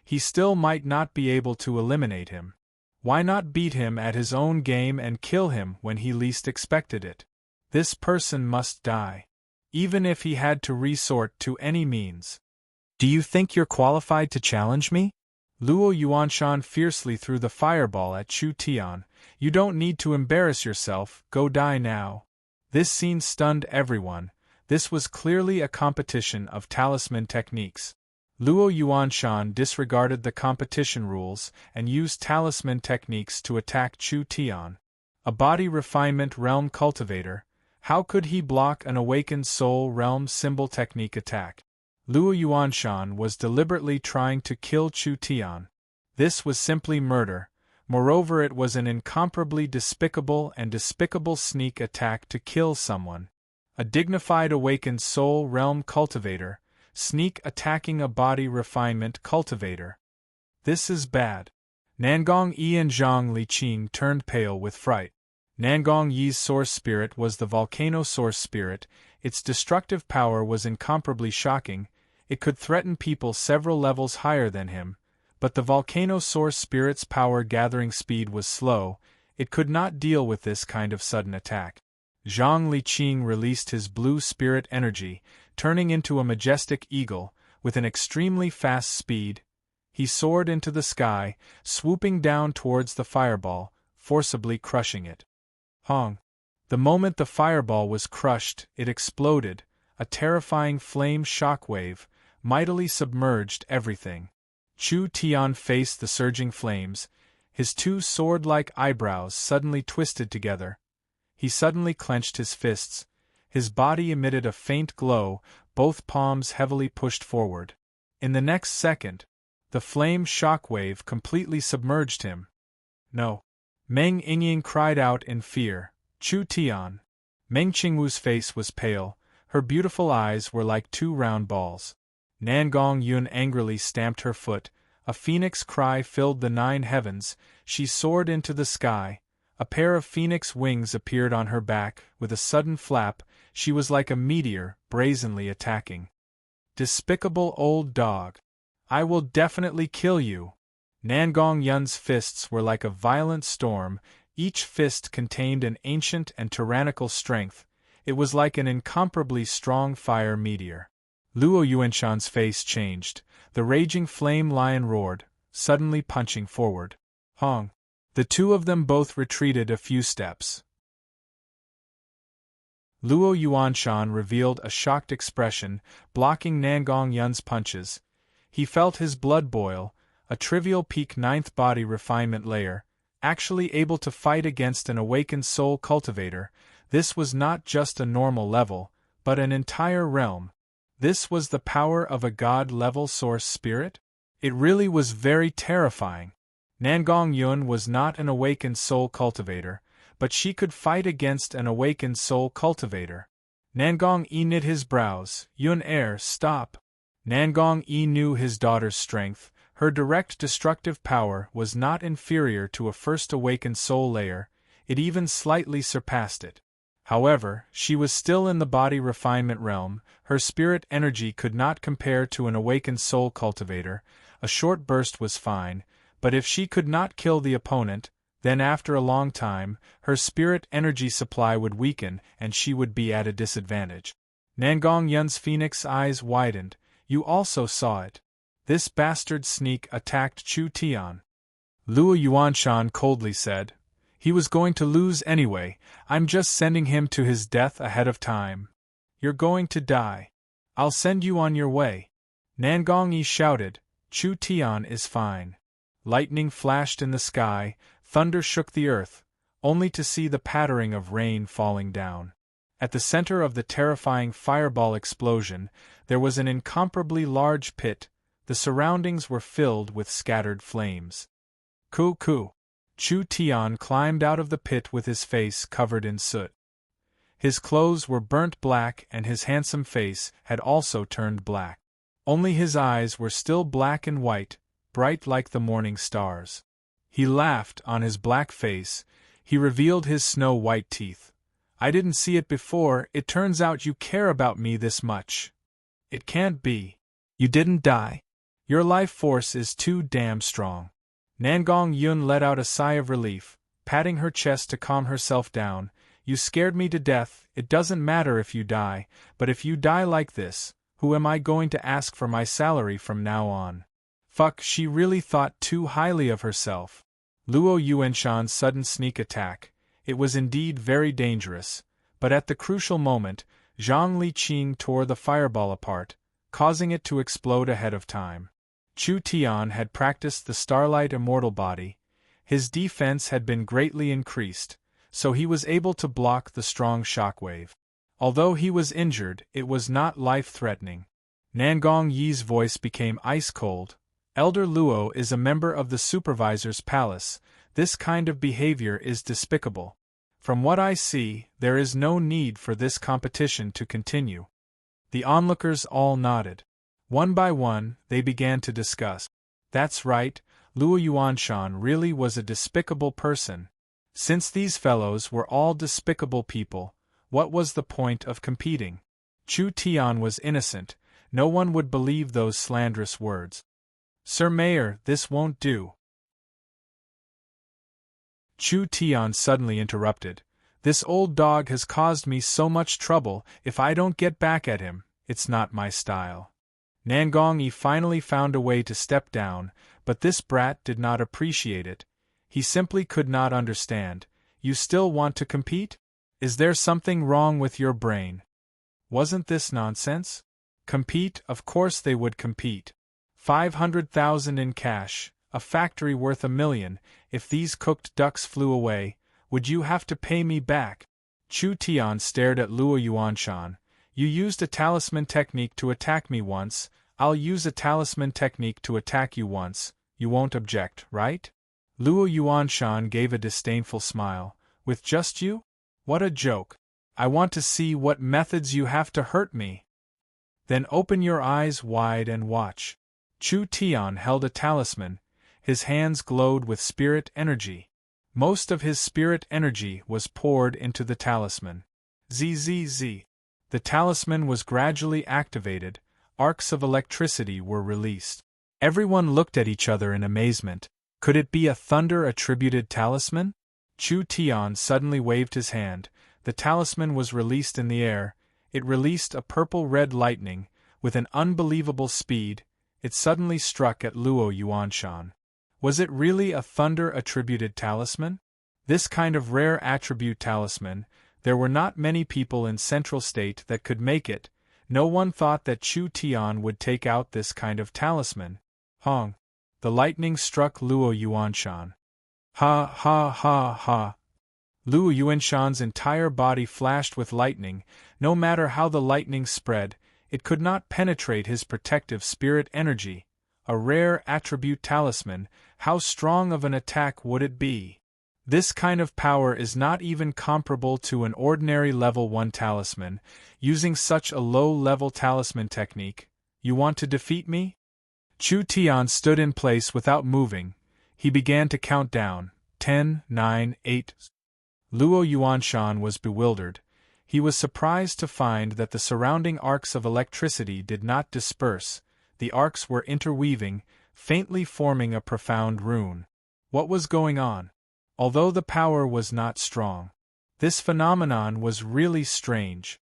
he still might not be able to eliminate him. Why not beat him at his own game and kill him when he least expected it? This person must die, even if he had to resort to any means. Do you think you're qualified to challenge me? Luo Yuanshan fiercely threw the fireball at Chu Tian. You don't need to embarrass yourself, go die now. This scene stunned everyone. This was clearly a competition of talisman techniques. Luo Yuanshan disregarded the competition rules and used talisman techniques to attack Chu Tian. A body refinement realm cultivator, how could he block an awakened soul realm symbol technique attack? Luo Yuanshan was deliberately trying to kill Chu Tian. This was simply murder. Moreover, it was an incomparably despicable sneak attack to kill someone. A dignified awakened soul realm cultivator, sneak attacking a body refinement cultivator. This is bad. Nangong Yi and Zhang Liqing turned pale with fright. Nangong Yi's source spirit was the volcano source spirit. Its destructive power was incomparably shocking. It could threaten people several levels higher than him, but the volcano source spirit's power gathering speed was slow. It could not deal with this kind of sudden attack. Zhang Liqing released his blue spirit energy, turning into a majestic eagle, with an extremely fast speed. He soared into the sky, swooping down towards the fireball, forcibly crushing it. Hong! The moment the fireball was crushed, it exploded. A terrifying flame shockwave mightily submerged everything. Chu Tian faced the surging flames, his two sword-like eyebrows suddenly twisted together. He suddenly clenched his fists. His body emitted a faint glow, both palms heavily pushed forward. In the next second, the flame shockwave completely submerged him. No! Meng Yingying cried out in fear. Chu Tian! Meng Qingwu's face was pale, her beautiful eyes were like two round balls. Nangong Yun angrily stamped her foot. A phoenix cry filled the 9 heavens. She soared into the sky. A pair of phoenix wings appeared on her back. With a sudden flap, she was like a meteor, brazenly attacking. Despicable old dog! I will definitely kill you! Nangong Yun's fists were like a violent storm. Each fist contained an ancient and tyrannical strength. It was like an incomparably strong fire meteor. Luo Yuanshan's face changed. The raging flame lion roared, suddenly punching forward. Hong! The two of them both retreated a few steps. Luo Yuanshan revealed a shocked expression, blocking Nangong Yun's punches. He felt his blood boil, a trivial peak 9th body refinement layer, actually able to fight against an awakened soul cultivator. This was not just a normal level, but an entire realm. This was the power of a god-level source spirit? It really was very terrifying. Nangong Yun was not an awakened soul cultivator, but she could fight against an awakened soul cultivator. Nangong Yi knit his brows. Yun stop. Nangong Yi knew his daughter's strength. Her direct destructive power was not inferior to a first awakened soul layer, it even slightly surpassed it. However, she was still in the body refinement realm. Her spirit energy could not compare to an awakened soul cultivator. A short burst was fine, but if she could not kill the opponent, then after a long time, her spirit energy supply would weaken and she would be at a disadvantage. Nangong Yun's phoenix eyes widened. You also saw it. This bastard sneak attacked Chu Tian. Luo Yuanshan coldly said, he was going to lose anyway, I'm just sending him to his death ahead of time. You're going to die. I'll send you on your way. Nangong Yi shouted, Chu Tian is fine. Lightning flashed in the sky, thunder shook the earth, only to see the pattering of rain falling down. At the center of the terrifying fireball explosion, there was an incomparably large pit. The surroundings were filled with scattered flames. Ku. Chu Tian climbed out of the pit with his face covered in soot. His clothes were burnt black and his handsome face had also turned black. Only his eyes were still black and white, bright like the morning stars. He laughed on his black face, he revealed his snow-white teeth. I didn't see it before, it turns out you care about me this much. It can't be. You didn't die. Your life force is too damn strong. Nangong Yun let out a sigh of relief, patting her chest to calm herself down. You scared me to death, it doesn't matter if you die, but if you die like this, who am I going to ask for my salary from now on? Fuck, she really thought too highly of herself. Luo Yuanshan's sudden sneak attack, it was indeed very dangerous, but at the crucial moment, Zhang Liqing tore the fireball apart, causing it to explode ahead of time. Chu Tian had practiced the Starlight Immortal Body. His defense had been greatly increased, so he was able to block the strong shockwave. Although he was injured, it was not life-threatening. Nangong Yi's voice became ice-cold. Elder Luo is a member of the supervisor's palace. This kind of behavior is despicable. From what I see, there is no need for this competition to continue. The onlookers all nodded. One by one, they began to discuss. That's right, Luo Yuanshan really was a despicable person. Since these fellows were all despicable people, what was the point of competing? Chu Tian was innocent, no one would believe those slanderous words. Sir Mayor, this won't do. Chu Tian suddenly interrupted. This old dog has caused me so much trouble, if I don't get back at him, it's not my style. Nangong Yi finally found a way to step down, but this brat did not appreciate it. He simply could not understand. You still want to compete? Is there something wrong with your brain? Wasn't this nonsense? Compete, of course they would compete. 500,000 in cash, a factory worth $1 million, if these cooked ducks flew away, would you have to pay me back? Chu Tian stared at Luo Yuanshan. You used a talisman technique to attack me once, I'll use a talisman technique to attack you once, you won't object, right? Luo Yuanshan gave a disdainful smile. With just you? What a joke. I want to see what methods you have to hurt me. Then open your eyes wide and watch. Chu Tian held a talisman. His hands glowed with spirit energy. Most of his spirit energy was poured into the talisman. Zzz. The talisman was gradually activated. Arcs of electricity were released. Everyone looked at each other in amazement. Could it be a thunder-attributed talisman? Chu Tian suddenly waved his hand. The talisman was released in the air. It released a purple-red lightning. With an unbelievable speed, it suddenly struck at Luo Yuanshan. Was it really a thunder-attributed talisman? This kind of rare attribute talisman, there were not many people in Central State that could make it. No one thought that Chu Tian would take out this kind of talisman. Hong. The lightning struck Luo Yuanshan. Ha ha ha ha. Luo Yuanshan's entire body flashed with lightning. No matter how the lightning spread, it could not penetrate his protective spirit energy. A rare attribute talisman, how strong of an attack would it be? This kind of power is not even comparable to an ordinary level 1 talisman. Using such a low-level talisman technique, you want to defeat me? Chu Tian stood in place without moving. He began to count down. 10, 9, 8. Luo Yuanshan was bewildered. He was surprised to find that the surrounding arcs of electricity did not disperse. The arcs were interweaving, faintly forming a profound rune. What was going on? Although the power was not strong, this phenomenon was really strange.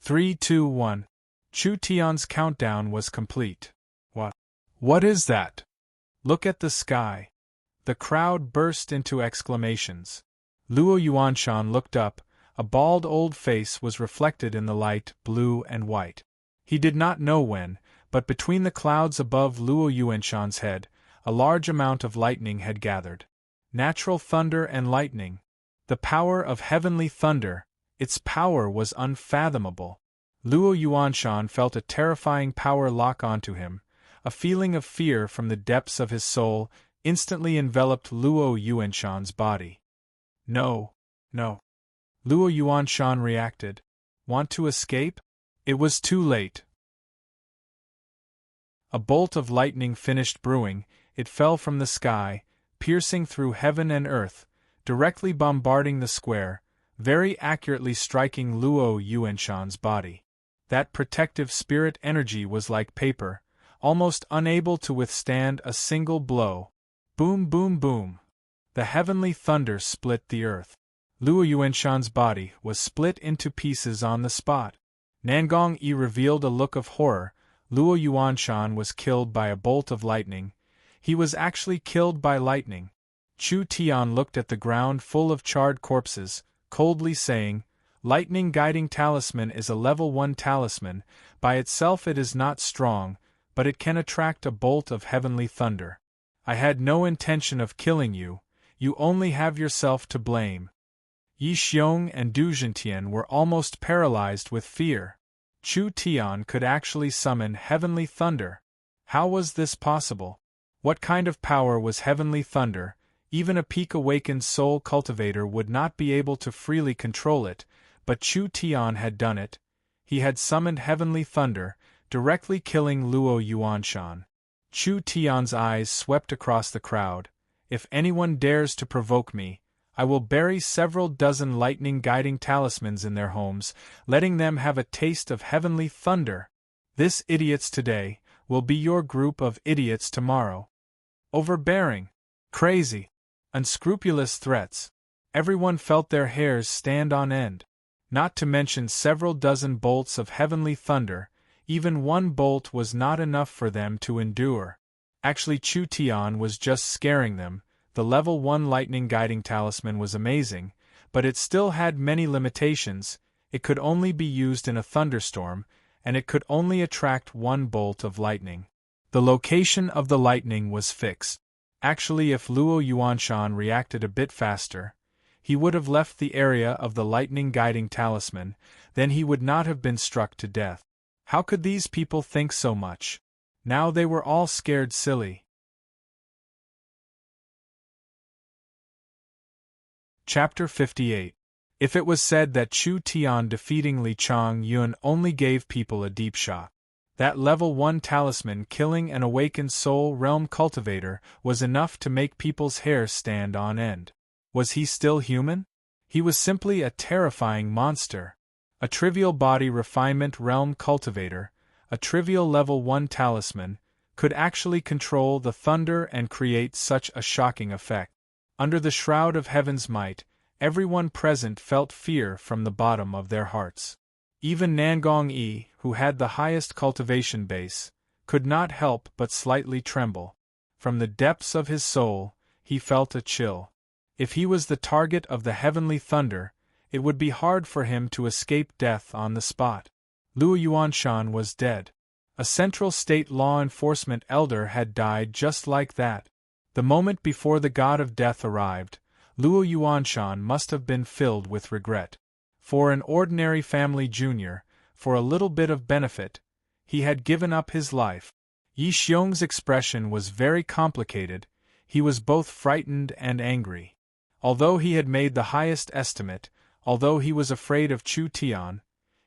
3, 2, 1. Chu Tian's countdown was complete. What is that? Look at the sky. The crowd burst into exclamations. Luo Yuanshan looked up. A bald old face was reflected in the light, blue and white. He did not know when, but between the clouds above Luo Yuanshan's head, a large amount of lightning had gathered. Natural thunder and lightning. The power of heavenly thunder, its power was unfathomable. Luo Yuanshan felt a terrifying power lock onto him. A feeling of fear from the depths of his soul instantly enveloped Luo Yuanshan's body. No, no. Luo Yuanshan reacted. Want to escape? It was too late. A bolt of lightning finished brewing. It fell from the sky, piercing through heaven and earth, directly bombarding the square, very accurately striking Luo Yuanshan's body. That protective spirit energy was like paper, almost unable to withstand a single blow. Boom, boom, boom. The heavenly thunder split the earth. Luo Yuanshan's body was split into pieces on the spot. Nangong Yi revealed a look of horror. Luo Yuanshan was killed by a bolt of lightning. He was actually killed by lightning. Chu Tian looked at the ground full of charred corpses, coldly saying, "Lightning Guiding Talisman is a level 1 talisman. By itself it is not strong, but it can attract a bolt of heavenly thunder. I had no intention of killing you, you only have yourself to blame." Yi Xiong and Du Zhentian were almost paralyzed with fear. Chu Tian could actually summon heavenly thunder. How was this possible? What kind of power was heavenly thunder? Even a peak-awakened soul cultivator would not be able to freely control it, but Chu Tian had done it. He had summoned heavenly thunder, directly killing Luo Yuanshan. Chu Tian's eyes swept across the crowd. If anyone dares to provoke me, I will bury several dozen lightning-guiding talismans in their homes, letting them have a taste of heavenly thunder. This idiots today will be your group of idiots tomorrow. Overbearing, crazy, unscrupulous threats. Everyone felt their hairs stand on end. Not to mention several dozen bolts of heavenly thunder. Even one bolt was not enough for them to endure. Actually, Chu Tian was just scaring them. The level 1 lightning guiding talisman was amazing, but it still had many limitations. It could only be used in a thunderstorm, and it could only attract one bolt of lightning. The location of the lightning was fixed. Actually, if Luo Yuanshan reacted a bit faster, he would have left the area of the lightning guiding talisman, then he would not have been struck to death. How could these people think so much? Now they were all scared silly. Chapter 58. If it was said that Chu Tian defeating Li Chang Yun only gave people a deep shock, that level 1 talisman killing an awakened soul realm cultivator was enough to make people's hair stand on end. Was he still human? He was simply a terrifying monster. A trivial body refinement realm cultivator, a trivial level 1 talisman, could actually control the thunder and create such a shocking effect. Under the shroud of heaven's might, everyone present felt fear from the bottom of their hearts. Even Nangong Yi, who had the highest cultivation base, could not help but slightly tremble. From the depths of his soul, he felt a chill. If he was the target of the heavenly thunder, it would be hard for him to escape death on the spot. Luo Yuanshan was dead. A Central State law enforcement elder had died just like that. The moment before the god of death arrived, Luo Yuanshan must have been filled with regret. For an ordinary family junior, for a little bit of benefit, he had given up his life. Yi Xiong's expression was very complicated. He was both frightened and angry. Although he had made the highest estimate, although he was afraid of Chu Tian,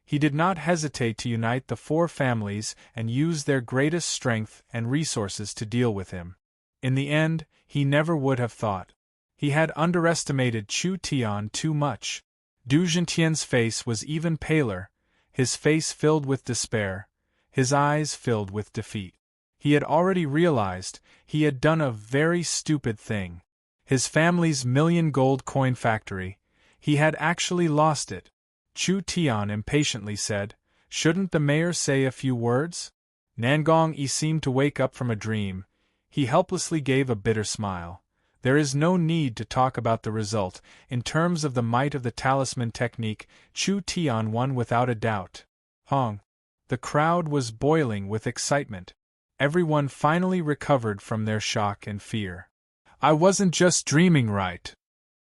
he did not hesitate to unite the 4 families and use their greatest strength and resources to deal with him. In the end, he never would have thought. He had underestimated Chu Tian too much. Du Zhentian's face was even paler, his face filled with despair, his eyes filled with defeat. He had already realized he had done a very stupid thing. His family's million gold coin factory, he had actually lost it. Chu Tian impatiently said, "Shouldn't the mayor say a few words?" Nangong Yi seemed to wake up from a dream. He helplessly gave a bitter smile. There is no need to talk about the result. In terms of the might of the talisman technique, Chu Tian won without a doubt. Hong. The crowd was boiling with excitement. Everyone finally recovered from their shock and fear. I wasn't just dreaming, right?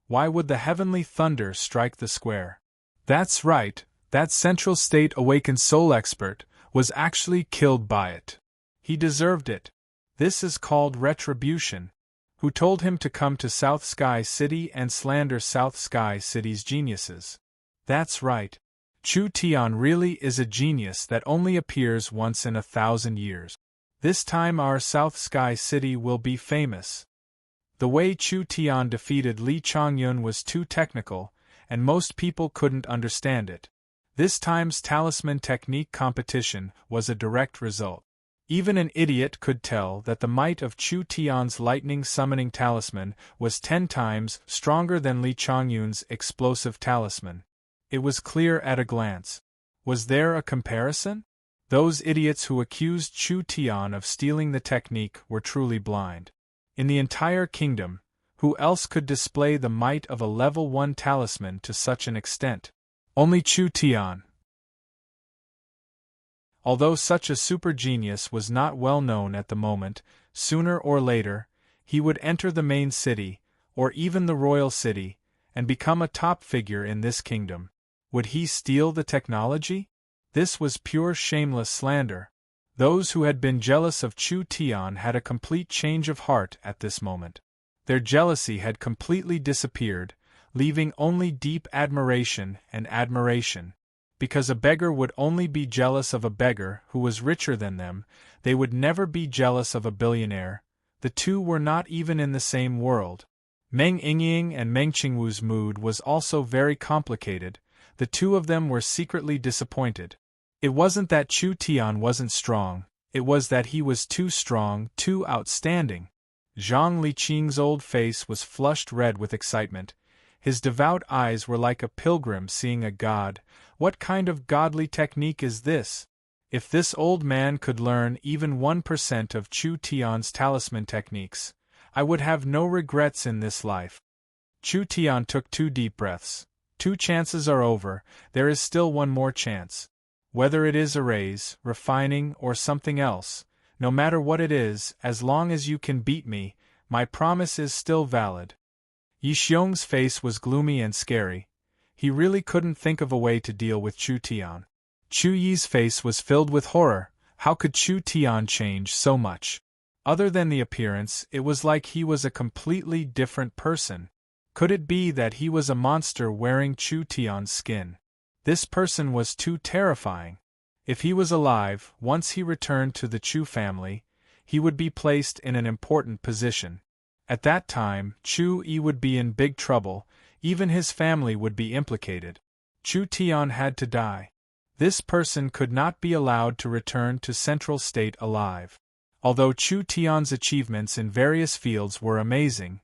Why would the heavenly thunder strike the square? That's right, that Central State awakened soul expert was actually killed by it. He deserved it. This is called retribution. Who told him to come to South Sky City and slander South Sky City's geniuses? That's right. Chu Tian really is a genius that only appears once in 1,000 years. This time our South Sky City will be famous. The way Chu Tian defeated Li Chongyun was too technical, and most people couldn't understand it. This time's talisman technique competition was a direct result. Even an idiot could tell that the might of Chu Tian's lightning summoning talisman was 10 times stronger than Li Chongyun's explosive talisman. It was clear at a glance. Was there a comparison? Those idiots who accused Chu Tian of stealing the technique were truly blind. In the entire kingdom, who else could display the might of a level 1 talisman to such an extent? Only Chu Tian. Although such a super genius was not well known at the moment, sooner or later, he would enter the main city, or even the royal city, and become a top figure in this kingdom. Would he steal the technology? This was pure shameless slander. Those who had been jealous of Chu Tian had a complete change of heart at this moment. Their jealousy had completely disappeared, leaving only deep admiration and admiration. Because a beggar would only be jealous of a beggar who was richer than them, they would never be jealous of a billionaire. The two were not even in the same world. Meng Yingying and Meng Qingwu's mood was also very complicated. The two of them were secretly disappointed. It wasn't that Chu Tian wasn't strong, it was that he was too strong, too outstanding. Zhang Liqing's old face was flushed red with excitement. His devout eyes were like a pilgrim seeing a god. What kind of godly technique is this? If this old man could learn even 1% of Chu Tian's talisman techniques, I would have no regrets in this life. Chu Tian took 2 deep breaths. 2 chances are over, there is still one more chance. Whether it is a raise, refining, or something else, no matter what it is, as long as you can beat me, my promise is still valid. Yi Xiong's face was gloomy and scary. He really couldn't think of a way to deal with Chu Tian. Chu Yi's face was filled with horror. How could Chu Tian change so much? Other than the appearance, it was like he was a completely different person. Could it be that he was a monster wearing Chu Tian's skin? This person was too terrifying. If he was alive, once he returned to the Chu family, he would be placed in an important position. At that time, Chu Yi would be in big trouble, even his family would be implicated. Chu Tian had to die. This person could not be allowed to return to Central State alive. Although Chu Tian's achievements in various fields were amazing,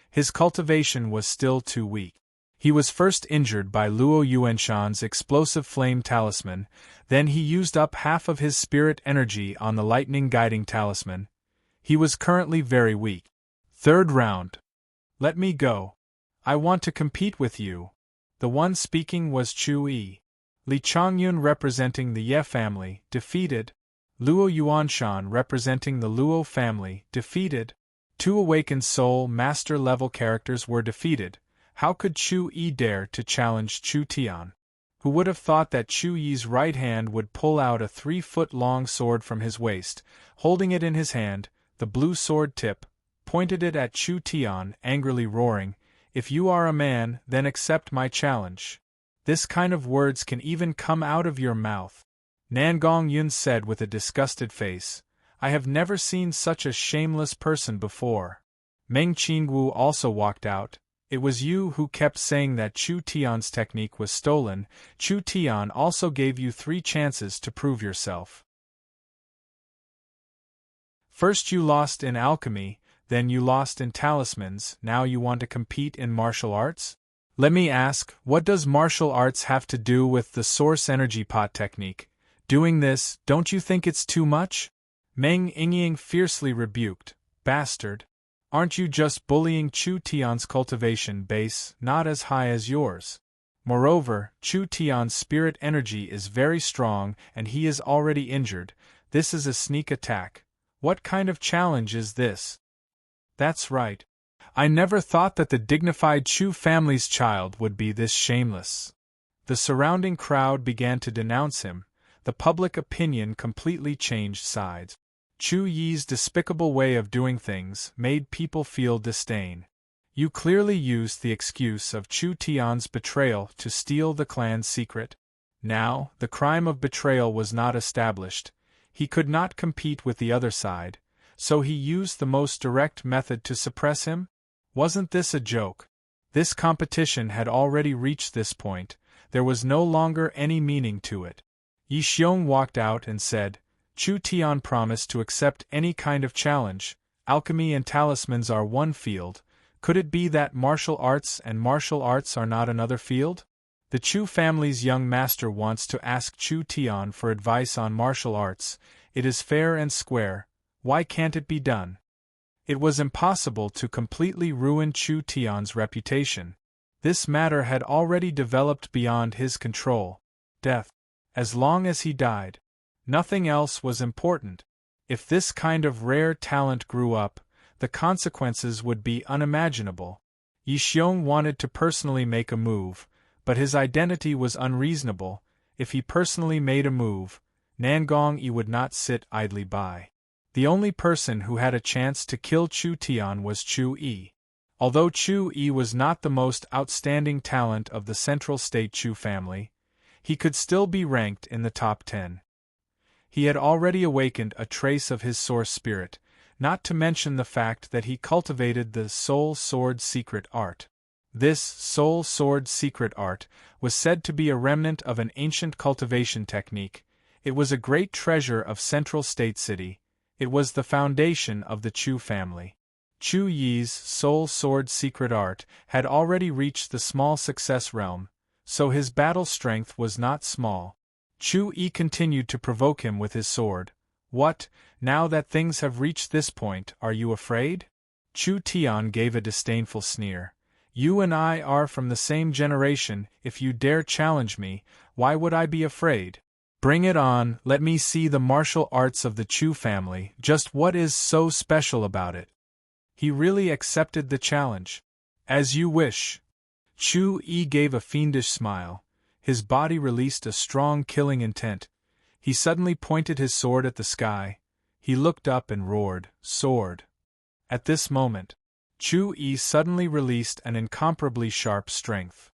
his cultivation was still too weak. He was first injured by Luo Yuanshan's explosive flame talisman, then he used up half of his spirit energy on the lightning guiding talisman. He was currently very weak. 3rd round. Let me go. I want to compete with you. The one speaking was Chu Yi. Li Chongyun representing the Ye family, defeated. Luo Yuanshan representing the Luo family, defeated. 2 awakened soul master level characters were defeated. How could Chu Yi dare to challenge Chu Tian? Who would have thought that Chu Yi's right hand would pull out a 3-foot-long sword from his waist, holding it in his hand, the blue sword tip, pointed it at Chu Tian, angrily roaring, "If you are a man, then accept my challenge. This kind of words can even come out of your mouth." Nangong Yun said with a disgusted face, "I have never seen such a shameless person before." Meng Qingwu also walked out. "It was you who kept saying that Chu Tian's technique was stolen. Chu Tian also gave you 3 chances to prove yourself. First you lost in alchemy, then you lost in talismans, now you want to compete in martial arts? Let me ask, what does martial arts have to do with the source energy pot technique? Doing this, don't you think it's too much?" Meng Yingying fiercely rebuked, "Bastard! Aren't you just bullying Chu Tian's cultivation base, not as high as yours? Moreover, Chu Tian's spirit energy is very strong and he is already injured. This is a sneak attack. What kind of challenge is this?" "That's right. I never thought that the dignified Chu family's child would be this shameless." The surrounding crowd began to denounce him. The public opinion completely changed sides. Chu Yi's despicable way of doing things made people feel disdain. You clearly used the excuse of Chu Tian's betrayal to steal the clan's secret. Now, the crime of betrayal was not established. He could not compete with the other side, so he used the most direct method to suppress him? Wasn't this a joke? This competition had already reached this point, there was no longer any meaning to it. Yi Xiong walked out and said, Chu Tian promised to accept any kind of challenge. Alchemy and talismans are one field. Could it be that martial arts are not another field? The Chu family's young master wants to ask Chu Tian for advice on martial arts. It is fair and square. Why can't it be done? It was impossible to completely ruin Chu Tian's reputation. This matter had already developed beyond his control. Death. As long as he died. Nothing else was important. If this kind of rare talent grew up, the consequences would be unimaginable. Yi Xiong wanted to personally make a move, but his identity was unreasonable. If he personally made a move, Nangong Yi would not sit idly by. The only person who had a chance to kill Chu Tian was Chu Yi. Although Chu Yi was not the most outstanding talent of the Central State Chu family, he could still be ranked in the top 10. He had already awakened a trace of his source spirit, not to mention the fact that he cultivated the soul sword secret art. This soul sword secret art was said to be a remnant of an ancient cultivation technique. It was a great treasure of Central State City. It was the foundation of the Chu family. Chu Yi's soul sword secret art had already reached the small success realm, so his battle strength was not small. Chu Yi continued to provoke him with his sword. What, now that things have reached this point, are you afraid? Chu Tian gave a disdainful sneer. You and I are from the same generation. If you dare challenge me, why would I be afraid? Bring it on, let me see the martial arts of the Chu family. Just what is so special about it? He really accepted the challenge. As you wish. Chu Yi gave a fiendish smile. His body released a strong killing intent. He suddenly pointed his sword at the sky. He looked up and roared, "Sword!" At this moment, Chu Yi suddenly released an incomparably sharp strength.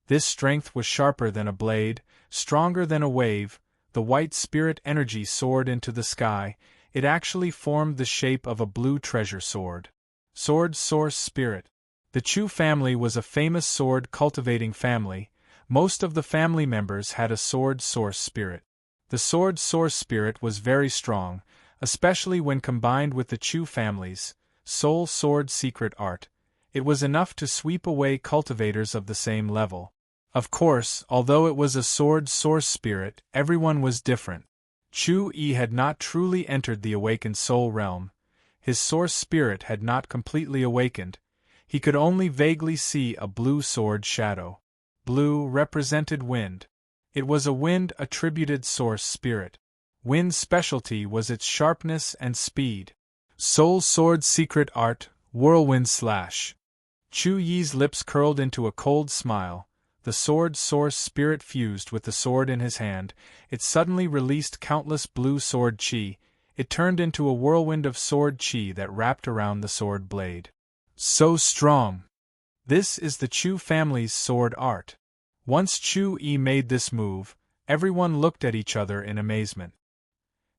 This strength was sharper than a blade, stronger than a wave. The white spirit energy soared into the sky. It actually formed the shape of a blue treasure sword. Sword source spirit. The Chu family was a famous sword-cultivating family. Most of the family members had a sword source spirit. The sword source spirit was very strong, especially when combined with the Chu family's soul sword secret art. It was enough to sweep away cultivators of the same level. Of course, although it was a sword source spirit, everyone was different. Chu Yi had not truly entered the awakened soul realm. His source spirit had not completely awakened. He could only vaguely see a blue sword shadow. Blue represented wind. It was a wind-attributed source spirit. Wind's specialty was its sharpness and speed. Soul sword secret art, whirlwind slash. Chu Yi's lips curled into a cold smile. The sword source spirit fused with the sword in his hand. It suddenly released countless blue sword chi. It turned into a whirlwind of sword chi that wrapped around the sword blade. So strong! This is the Chu family's sword art. Once Chu Yi made this move, everyone looked at each other in amazement.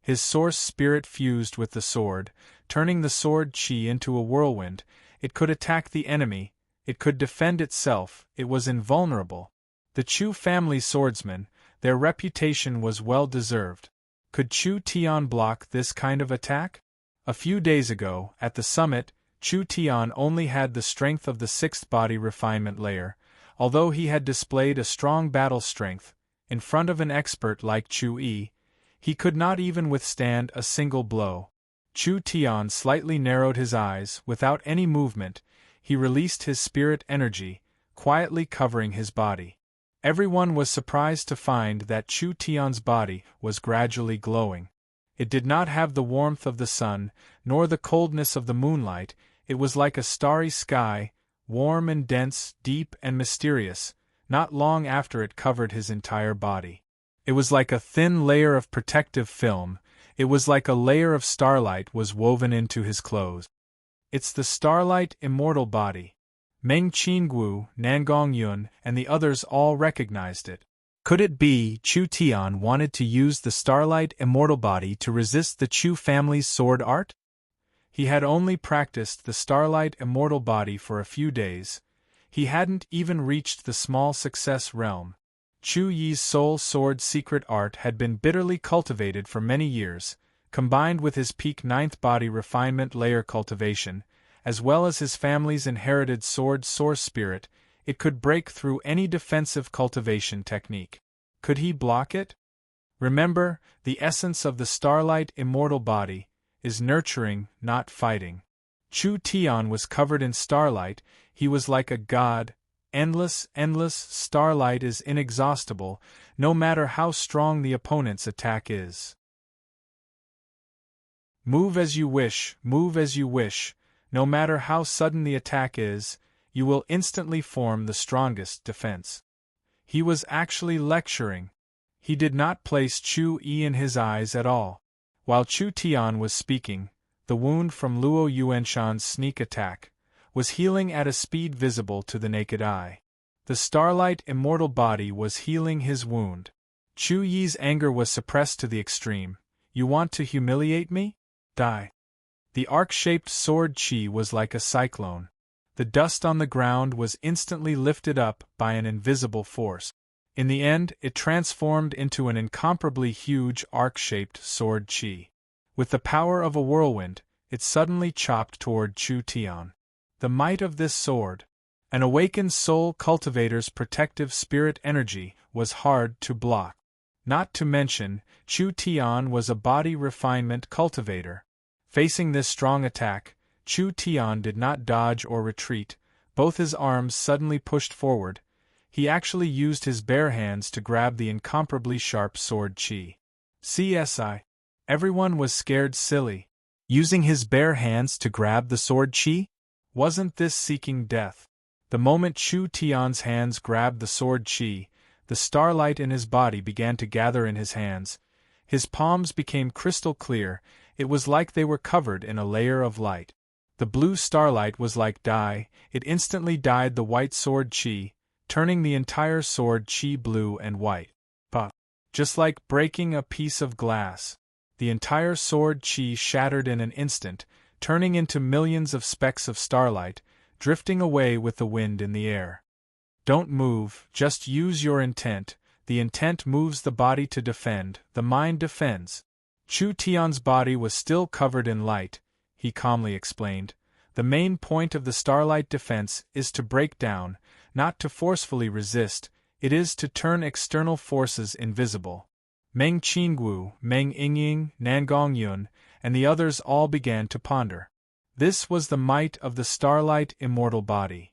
His source spirit fused with the sword, turning the sword chi into a whirlwind. It could attack the enemy, it could defend itself, it was invulnerable. The Chu family swordsmen, their reputation was well deserved. Could Chu Tian block this kind of attack? A few days ago, at the summit, Chu Tian only had the strength of the sixth body refinement layer. Although he had displayed a strong battle strength, in front of an expert like Chu Yi, he could not even withstand a single blow. Chu Tian slightly narrowed his eyes. Without any movement, he released his spirit energy, quietly covering his body. Everyone was surprised to find that Chu Tian's body was gradually glowing. It did not have the warmth of the sun, nor the coldness of the moonlight. It was like a starry sky, warm and dense, deep and mysterious. Not long after it covered his entire body. It was like a thin layer of protective film. It was like a layer of starlight was woven into his clothes. It's the starlight immortal body. Meng Qingguo, Nangong Yun, and the others all recognized it. Could it be Chu Tian wanted to use the starlight immortal body to resist the Chu family's sword art? He had only practiced the starlight immortal body for a few days. He hadn't even reached the small success realm. Chu Yi's soul sword secret art had been bitterly cultivated for many years, combined with his peak 9th body refinement layer cultivation, as well as his family's inherited sword source spirit. It could break through any defensive cultivation technique. Could he block it? Remember, the essence of the starlight immortal body is nurturing, not fighting. Chu Tian was covered in starlight. He was like a god. Endless starlight is inexhaustible, no matter how strong the opponent's attack is. Move as you wish, no matter how sudden the attack is, you will instantly form the strongest defense. He was actually lecturing. He did not place Chu Yi in his eyes at all. While Chu Tian was speaking, the wound from Luo Yuanshan's sneak attack was healing at a speed visible to the naked eye. The starlight immortal body was healing his wound. Chu Yi's anger was suppressed to the extreme. You want to humiliate me? Die. The arc-shaped sword chi was like a cyclone. The dust on the ground was instantly lifted up by an invisible force. In the end, it transformed into an incomparably huge arc-shaped sword chi. With the power of a whirlwind, it suddenly chopped toward Chu Tian. The might of this sword, an awakened soul cultivator's protective spirit energy, was hard to block. Not to mention, Chu Tian was a body refinement cultivator. Facing this strong attack, Chu Tian did not dodge or retreat. Both his arms suddenly pushed forward. He actually used his bare hands to grab the incomparably sharp sword chi. CSI. Everyone was scared silly. Using his bare hands to grab the sword chi? Wasn't this seeking death? The moment Chu Tian's hands grabbed the sword chi, the starlight in his body began to gather in his hands. His palms became crystal clear. It was like they were covered in a layer of light. The blue starlight was like dye. It instantly dyed the white sword chi, turning the entire sword chi blue and white. Puff. Just like breaking a piece of glass. The entire sword chi shattered in an instant, turning into millions of specks of starlight, drifting away with the wind in the air. Don't move, just use your intent. The intent moves the body to defend, the mind defends. Chu Tian's body was still covered in light, he calmly explained. The main point of the starlight defense is to break down, not to forcefully resist. It is to turn external forces invisible. Meng Qingguo, Meng Yingying, Nangong Yun, and the others all began to ponder. This was the might of the starlight immortal body.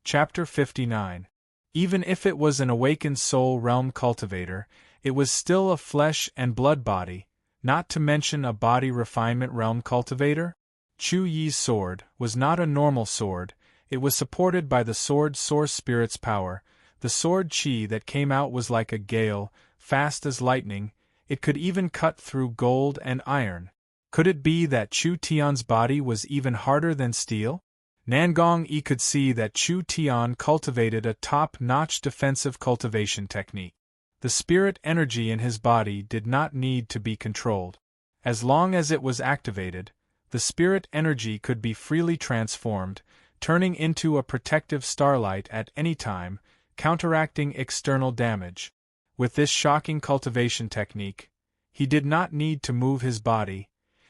Chapter 59. Even if it was an awakened soul realm cultivator, it was still a flesh and blood body, not to mention a body refinement realm cultivator. Chu Yi's sword was not a normal sword. It was supported by the sword source spirit's power. The sword chi that came out was like a gale, fast as lightning. It could even cut through gold and iron. Could it be that Chu Tian's body was even harder than steel? Nangong Yi could see that Chu Tian cultivated a top-notch defensive cultivation technique. The spirit energy in his body did not need to be controlled. As long as it was activated, the spirit energy could be freely transformed, turning into a protective starlight at any time, counteracting external damage. With this shocking cultivation technique, he did not need to move his body.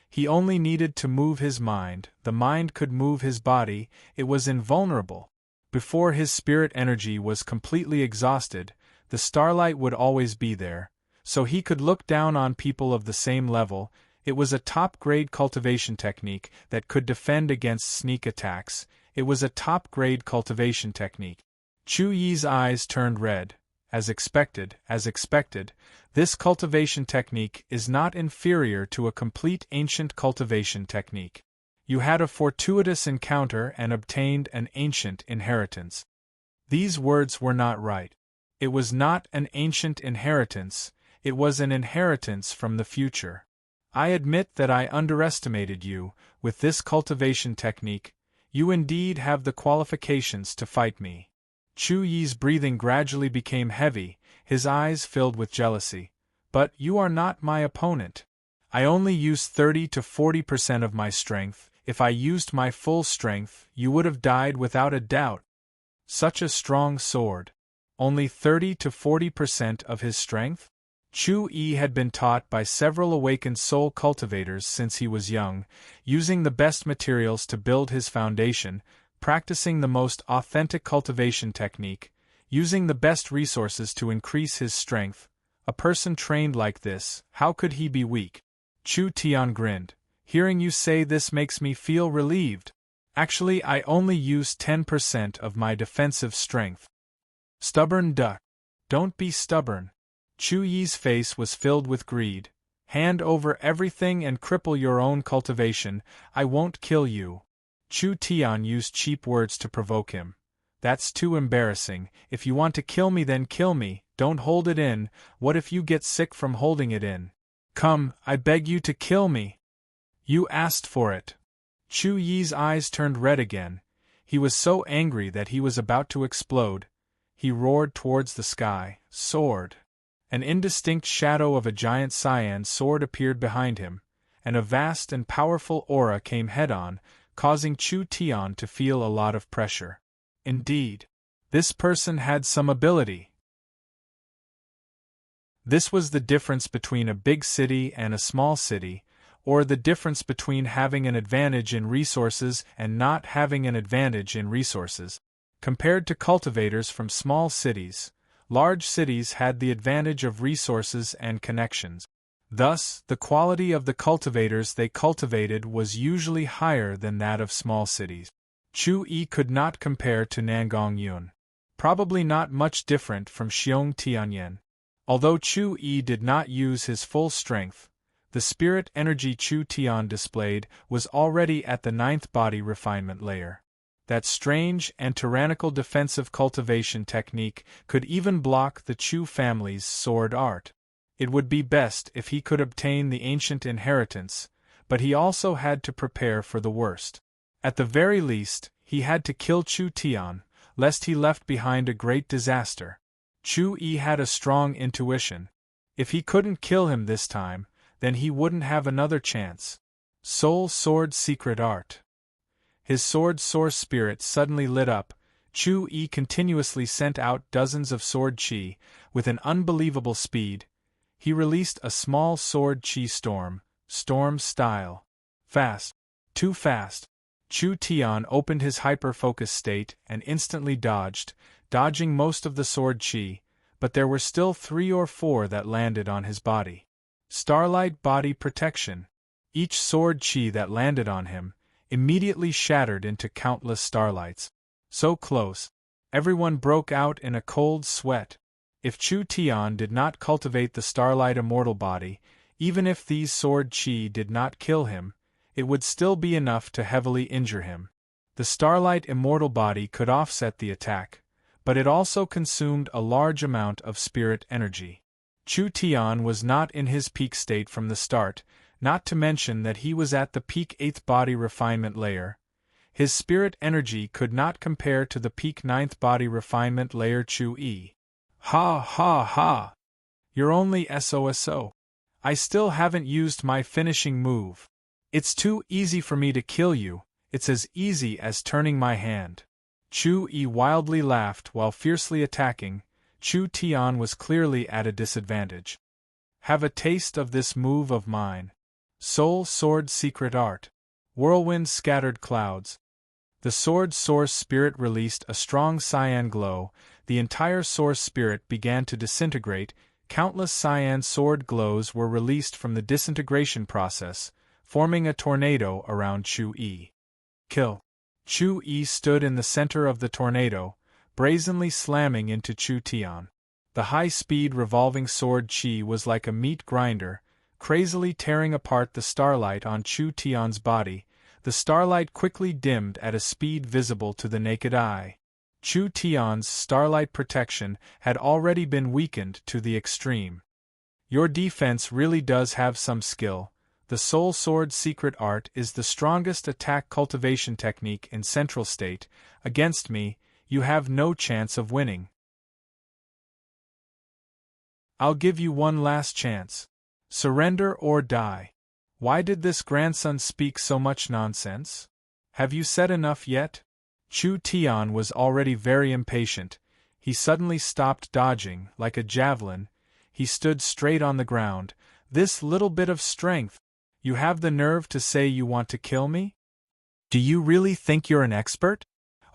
He only needed to move his mind. The mind could move his body. It was invulnerable. Before his spirit energy was completely exhausted, the starlight would always be there, so he could look down on people of the same level. It was a top-grade cultivation technique that could defend against sneak attacks. It was a top-grade cultivation technique. Chu Yi's eyes turned red. As expected, this cultivation technique is not inferior to a complete ancient cultivation technique. You had a fortuitous encounter and obtained an ancient inheritance. These words were not right. It was not an ancient inheritance, it was an inheritance from the future. I admit that I underestimated you. With this cultivation technique, you indeed have the qualifications to fight me. Chu Yi's breathing gradually became heavy, his eyes filled with jealousy. But you are not my opponent. I only use 30 to 40% of my strength. If I used my full strength, you would have died without a doubt. Such a strong sword. Only 30 to 40% of his strength? Chu Yi had been taught by several awakened soul cultivators since he was young, using the best materials to build his foundation, practicing the most authentic cultivation technique, using the best resources to increase his strength. A person trained like this, how could he be weak? Chu Tian grinned. Hearing you say this makes me feel relieved. Actually, I only use 10% of my defensive strength. Stubborn duck. Don't be stubborn. Chu Yi's face was filled with greed. Hand over everything and cripple your own cultivation. I won't kill you. Chu Tian used cheap words to provoke him. That's too embarrassing. If you want to kill me, then kill me. Don't hold it in. What if you get sick from holding it in? Come, I beg you to kill me. You asked for it. Chu Yi's eyes turned red again. He was so angry that he was about to explode. He roared towards the sky. Sword. An indistinct shadow of a giant cyan sword appeared behind him, and a vast and powerful aura came head-on, causing Chu Tian to feel a lot of pressure. Indeed, this person had some ability. This was the difference between a big city and a small city, or the difference between having an advantage in resources and not having an advantage in resources. Compared to cultivators from small cities, large cities had the advantage of resources and connections. Thus, the quality of the cultivators they cultivated was usually higher than that of small cities. Chu Yi could not compare to Nangong Yun. Probably not much different from Xiong Tianyan. Although Chu Yi did not use his full strength, the spirit energy Chu Tian displayed was already at the 9th body refinement layer. That strange and tyrannical defensive cultivation technique could even block the Chu family's sword art. It would be best if he could obtain the ancient inheritance, but he also had to prepare for the worst. At the very least, he had to kill Chu Tian, lest he left behind a great disaster. Chu Yi had a strong intuition. If he couldn't kill him this time, then he wouldn't have another chance. Soul Sword Secret Art. His sword source spirit suddenly lit up. Chu Yi continuously sent out dozens of sword chi, with an unbelievable speed. He released a small sword chi storm, storm style. Fast. Too fast. Chu Tian opened his hyper-focus state and instantly dodging most of the sword chi, but there were still 3 or 4 that landed on his body. Starlight Body Protection. Each sword chi that landed on him immediately shattered into countless starlights. So close, everyone broke out in a cold sweat. If Chu Tian did not cultivate the Starlight Immortal Body, even if these sword chi did not kill him, it would still be enough to heavily injure him. The Starlight Immortal Body could offset the attack, but it also consumed a large amount of spirit energy. Chu Tian was not in his peak state from the start, not to mention that he was at the peak 8th body refinement layer. His spirit energy could not compare to the peak 9th body refinement layer Chu Yi. Ha ha ha! You're only SOSO. I still haven't used my finishing move. It's too easy for me to kill you, it's as easy as turning my hand. Chu Yi wildly laughed while fiercely attacking. Chu Tian was clearly at a disadvantage. Have a taste of this move of mine. Soul Sword Secret Art. Whirlwind Scattered Clouds. The sword source spirit released a strong cyan glow. The entire source spirit began to disintegrate. Countless cyan sword glows were released from the disintegration process, forming a tornado around Chu Yi. Kill. Chu Yi stood in the center of the tornado, brazenly slamming into Chu Tian. The high-speed revolving sword chi was like a meat grinder, crazily tearing apart the starlight on Chu Tian's body. The starlight quickly dimmed at a speed visible to the naked eye. Chu Tian's starlight protection had already been weakened to the extreme. Your defense really does have some skill. The Soul Sword secret art is the strongest attack cultivation technique in Central State. Against me, you have no chance of winning. I'll give you one last chance. Surrender or die. Why did this grandson speak so much nonsense? Have you said enough yet? Chu Tian was already very impatient. He suddenly stopped dodging, like a javelin. He stood straight on the ground. This little bit of strength. You have the nerve to say you want to kill me? Do you really think you're an expert?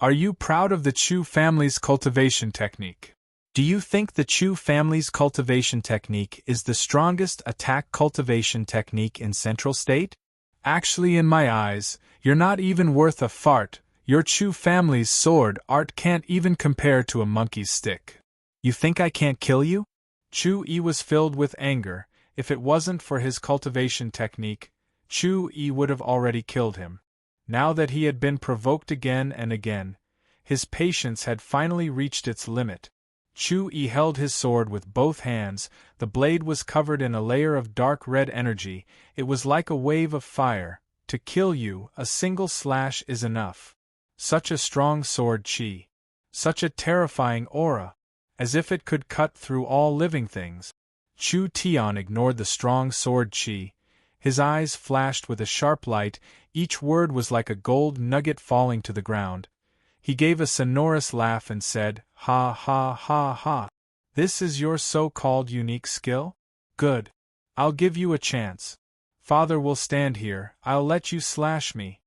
Are you proud of the Chu family's cultivation technique? Do you think the Chu family's cultivation technique is the strongest attack cultivation technique in Central State? Actually, in my eyes, you're not even worth a fart. Your Chu family's sword art can't even compare to a monkey's stick. You think I can't kill you? Chu Yi was filled with anger. If it wasn't for his cultivation technique, Chu Yi would have already killed him. Now that he had been provoked again and again, his patience had finally reached its limit. Chu Yi held his sword with both hands. The blade was covered in a layer of dark red energy. It was like a wave of fire. To kill you, a single slash is enough. Such a strong sword chi. Such a terrifying aura. As if it could cut through all living things. Chu Tian ignored the strong sword chi. His eyes flashed with a sharp light. Each word was like a gold nugget falling to the ground. He gave a sonorous laugh and said, "Ha ha ha ha. This is your so-called unique skill? Good. I'll give you a chance. Father will stand here. I'll let you slash me."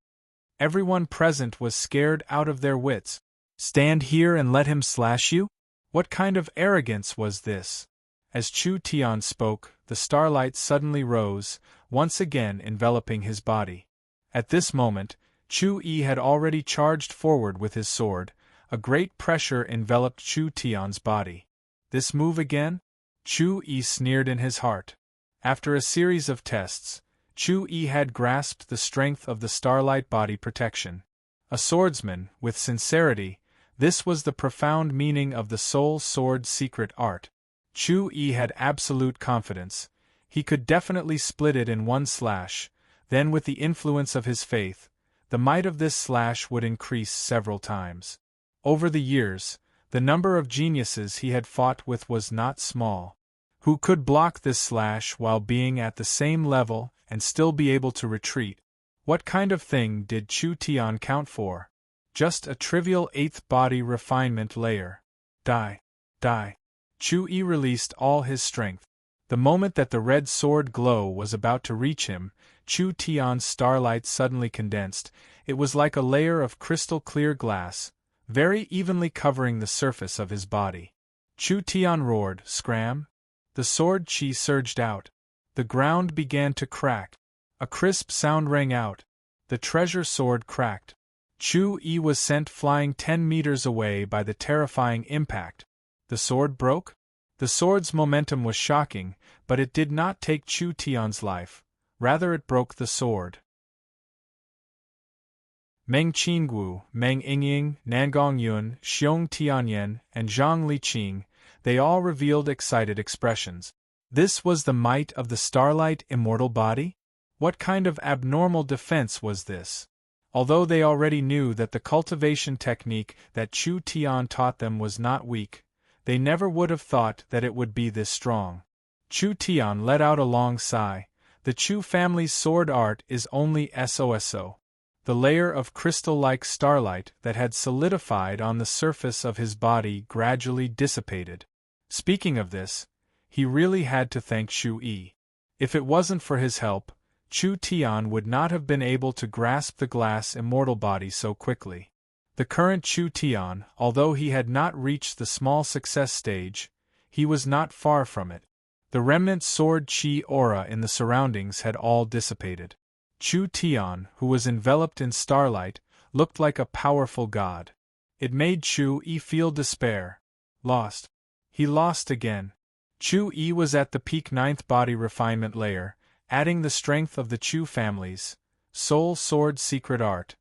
Everyone present was scared out of their wits. Stand here and let him slash you? What kind of arrogance was this? As Chu Tian spoke, the starlight suddenly rose, once again enveloping his body. At this moment, Chu Yi had already charged forward with his sword. A great pressure enveloped Chu Tian's body. This move again? Chu Yi sneered in his heart. After a series of tests, Chu Yi had grasped the strength of the starlight body protection. A swordsman, with sincerity, this was the profound meaning of the Soul Sword secret art. Chu Yi had absolute confidence. He could definitely split it in one slash. Then, with the influence of his faith, the might of this slash would increase several times. Over the years, the number of geniuses he had fought with was not small. Who could block this slash while being at the same level and still be able to retreat? What kind of thing did Chu Tian count for? Just a trivial eighth body refinement layer. Die. Die. Chu Yi released all his strength. The moment that the red sword glow was about to reach him, Chu Tian's starlight suddenly condensed. It was like a layer of crystal-clear glass, very evenly covering the surface of his body. Chu Tian roared, "Scram!" The sword chi surged out. The ground began to crack. A crisp sound rang out. The treasure sword cracked. Chu Yi was sent flying 10 meters away by the terrifying impact. The sword broke? The sword's momentum was shocking, but it did not take Chu Tian's life. Rather, it broke the sword. Meng Qinggu, Meng Yingying, Nangong Yun, Xiong Tianyan, and Zhang Liqing, they all revealed excited expressions. This was the might of the starlight immortal body? What kind of abnormal defense was this? Although they already knew that the cultivation technique that Chu Tian taught them was not weak, they never would have thought that it would be this strong. Chu Tian let out a long sigh. The Chu family's sword art is only SOSO. The layer of crystal-like starlight that had solidified on the surface of his body gradually dissipated. Speaking of this, he really had to thank Chu Yi. If it wasn't for his help, Chu Tian would not have been able to grasp the glass immortal body so quickly. The current Chu Tian, although he had not reached the small success stage, he was not far from it. The remnant sword chi aura in the surroundings had all dissipated. Chu Tian, who was enveloped in starlight, looked like a powerful god. It made Chu Yi feel despair. Lost. He lost again. Chu Yi was at the peak 9th body refinement layer, adding the strength of the Chu family's Soul Sword secret art.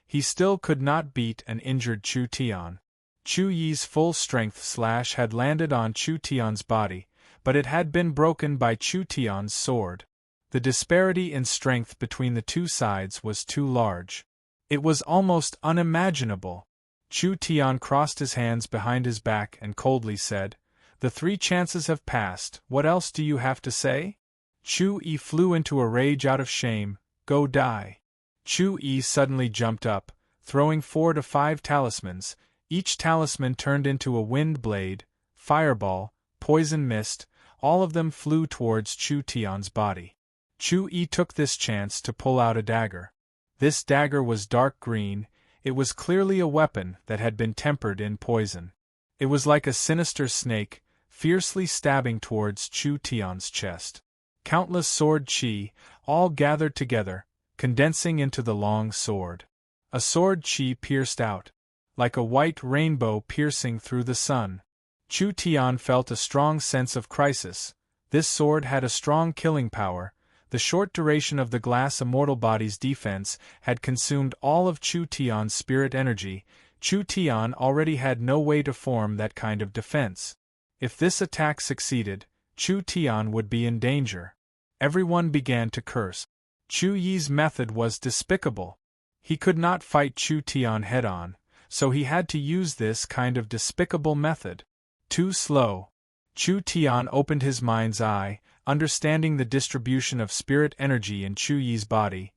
He still could not beat an injured Chu Tian. Chu Yi's full strength slash had landed on Chu Tian's body, but it had been broken by Chu Tian's sword. The disparity in strength between the two sides was too large. It was almost unimaginable. Chu Tian crossed his hands behind his back and coldly said, "The 3 chances have passed, what else do you have to say?" Chu Yi flew into a rage out of shame. "Go die." Chu Yi suddenly jumped up, throwing 4 to 5 talismans. Each talisman turned into a wind blade, fireball, poison mist, all of them flew towards Chu Tian's body. Chu Yi took this chance to pull out a dagger. This dagger was dark green, it was clearly a weapon that had been tempered in poison. It was like a sinister snake, fiercely stabbing towards Chu Tian's chest. Countless sword chi, all gathered together, condensing into the long sword. A sword chi pierced out, like a white rainbow piercing through the sun. Chu Tian felt a strong sense of crisis. This sword had a strong killing power. The short duration of the glass immortal body's defense had consumed all of Chu Tian's spirit energy. Chu Tian already had no way to form that kind of defense. If this attack succeeded, Chu Tian would be in danger. Everyone began to curse. Chu Yi's method was despicable. He could not fight Chu Tian head-on, so he had to use this kind of despicable method. Too slow. Chu Tian opened his mind's eye, understanding the distribution of spirit energy in Chu Yi's body.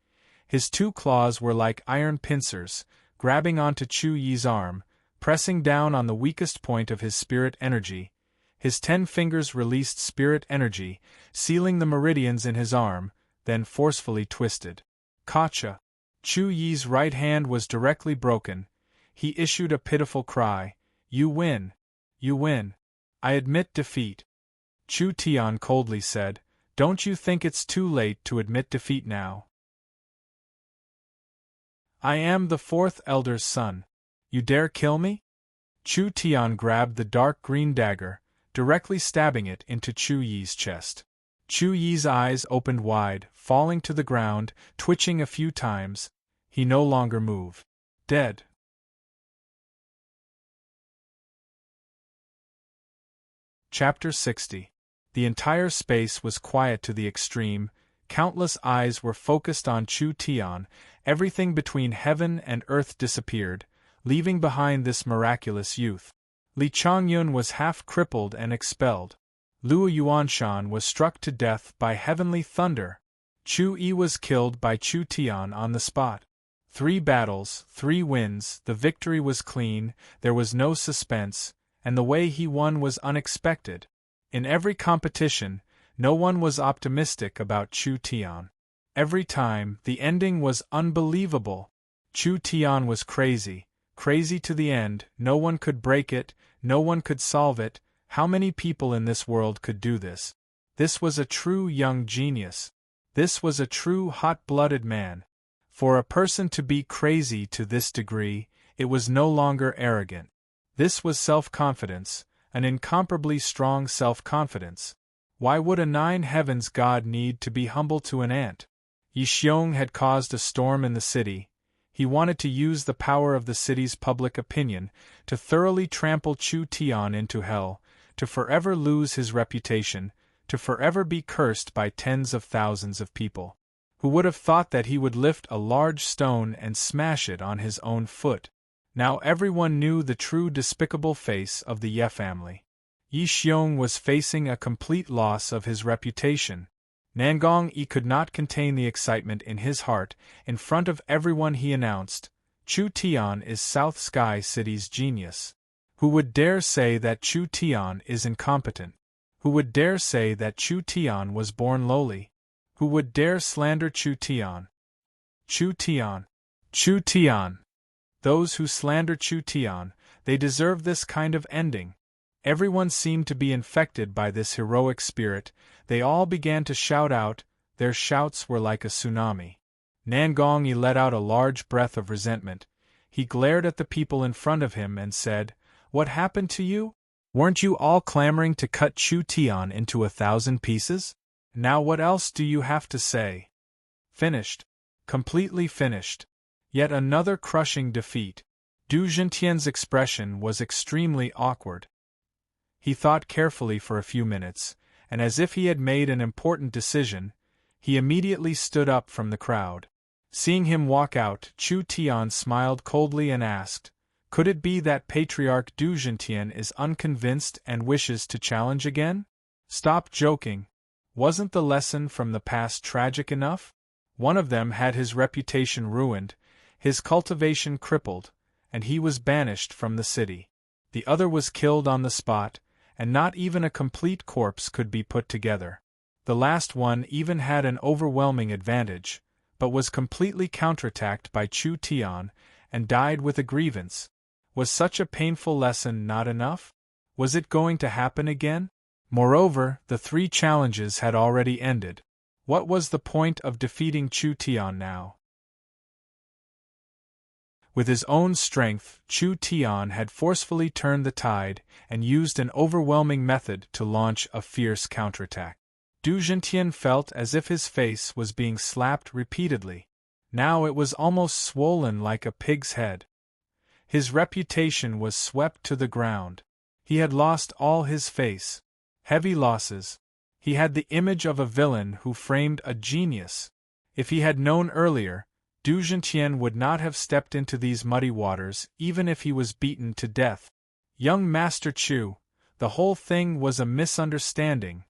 His 2 claws were like iron pincers, grabbing onto Chu Yi's arm, pressing down on the weakest point of his spirit energy. His 10 fingers released spirit energy, sealing the meridians in his arm, then forcefully twisted. Gotcha! Chu Yi's right hand was directly broken. He issued a pitiful cry. "You win! You win! I admit defeat." Chu Tian coldly said, "Don't you think it's too late to admit defeat now? I am the 4th Elder's son. You dare kill me?" Chu Tian grabbed the dark green dagger, directly stabbing it into Chu Yi's chest. Chu Yi's eyes opened wide, falling to the ground, twitching a few times. He no longer moved. Dead. Chapter 60. The entire space was quiet to the extreme. Countless eyes were focused on Chu Tian. Everything between heaven and earth disappeared, leaving behind this miraculous youth. Li Changyun was half crippled and expelled. Luo Yuanshan was struck to death by heavenly thunder. Chu Yi was killed by Chu Tian on the spot. 3 battles, 3 wins, the victory was clean, there was no suspense, and the way he won was unexpected. In every competition, no one was optimistic about Chu Tian. Every time, the ending was unbelievable. Chu Tian was crazy to the end, no one could break it, no one could solve it. How many people in this world could do this? This was a true young genius. This was a true hot-blooded man. For a person to be crazy to this degree, it was no longer arrogant. This was self-confidence, an incomparably strong self-confidence. Why would a 9 heavens god need to be humble to an ant? Yi Xiong had caused a storm in the city. He wanted to use the power of the city's public opinion to thoroughly trample Chu Tian into hell, to forever lose his reputation, to forever be cursed by tens of thousands of people. Who would have thought that he would lift a large stone and smash it on his own foot? Now everyone knew the true despicable face of the Ye family. Yi Xiong was facing a complete loss of his reputation. Nangong Yi could not contain the excitement in his heart. In front of everyone he announced, Chu Tian is South Sky City's genius. Who would dare say that Chu Tian is incompetent? Who would dare say that Chu Tian was born lowly? Who would dare slander Chu Tian? Chu Tian. Chu Tian. Those who slander Chu Tian, they deserve this kind of ending. Everyone seemed to be infected by this heroic spirit. They all began to shout out. Their shouts were like a tsunami. Nangong Yi let out a large breath of resentment. He glared at the people in front of him and said, "What happened to you? Weren't you all clamoring to cut Chu Tian into 1,000 pieces? Now what else do you have to say?" Finished. Completely finished. Yet another crushing defeat. Du Gentien's expression was extremely awkward. He thought carefully for a few minutes, and as if he had made an important decision, he immediately stood up from the crowd. Seeing him walk out, Chu Tian smiled coldly and asked, "Could it be that Patriarch Du Gentien is unconvinced and wishes to challenge again? Stop joking. Wasn't the lesson from the past tragic enough? One of them had his reputation ruined, his cultivation crippled, and he was banished from the city. The other was killed on the spot, and not even a complete corpse could be put together. The last one even had an overwhelming advantage, but was completely counterattacked by Chu Tian, and died with a grievance. Was such a painful lesson not enough? Was it going to happen again? Moreover, the 3 challenges had already ended. What was the point of defeating Chu Tian now? With his own strength, Chu Tian had forcefully turned the tide and used an overwhelming method to launch a fierce counterattack. Du Gentien felt as if his face was being slapped repeatedly. Now it was almost swollen like a pig's head. His reputation was swept to the ground. He had lost all his face. Heavy losses. He had the image of a villain who framed a genius. If he had known earlier, Du Gentien would not have stepped into these muddy waters even if he was beaten to death. Young Master Chu, the whole thing was a misunderstanding.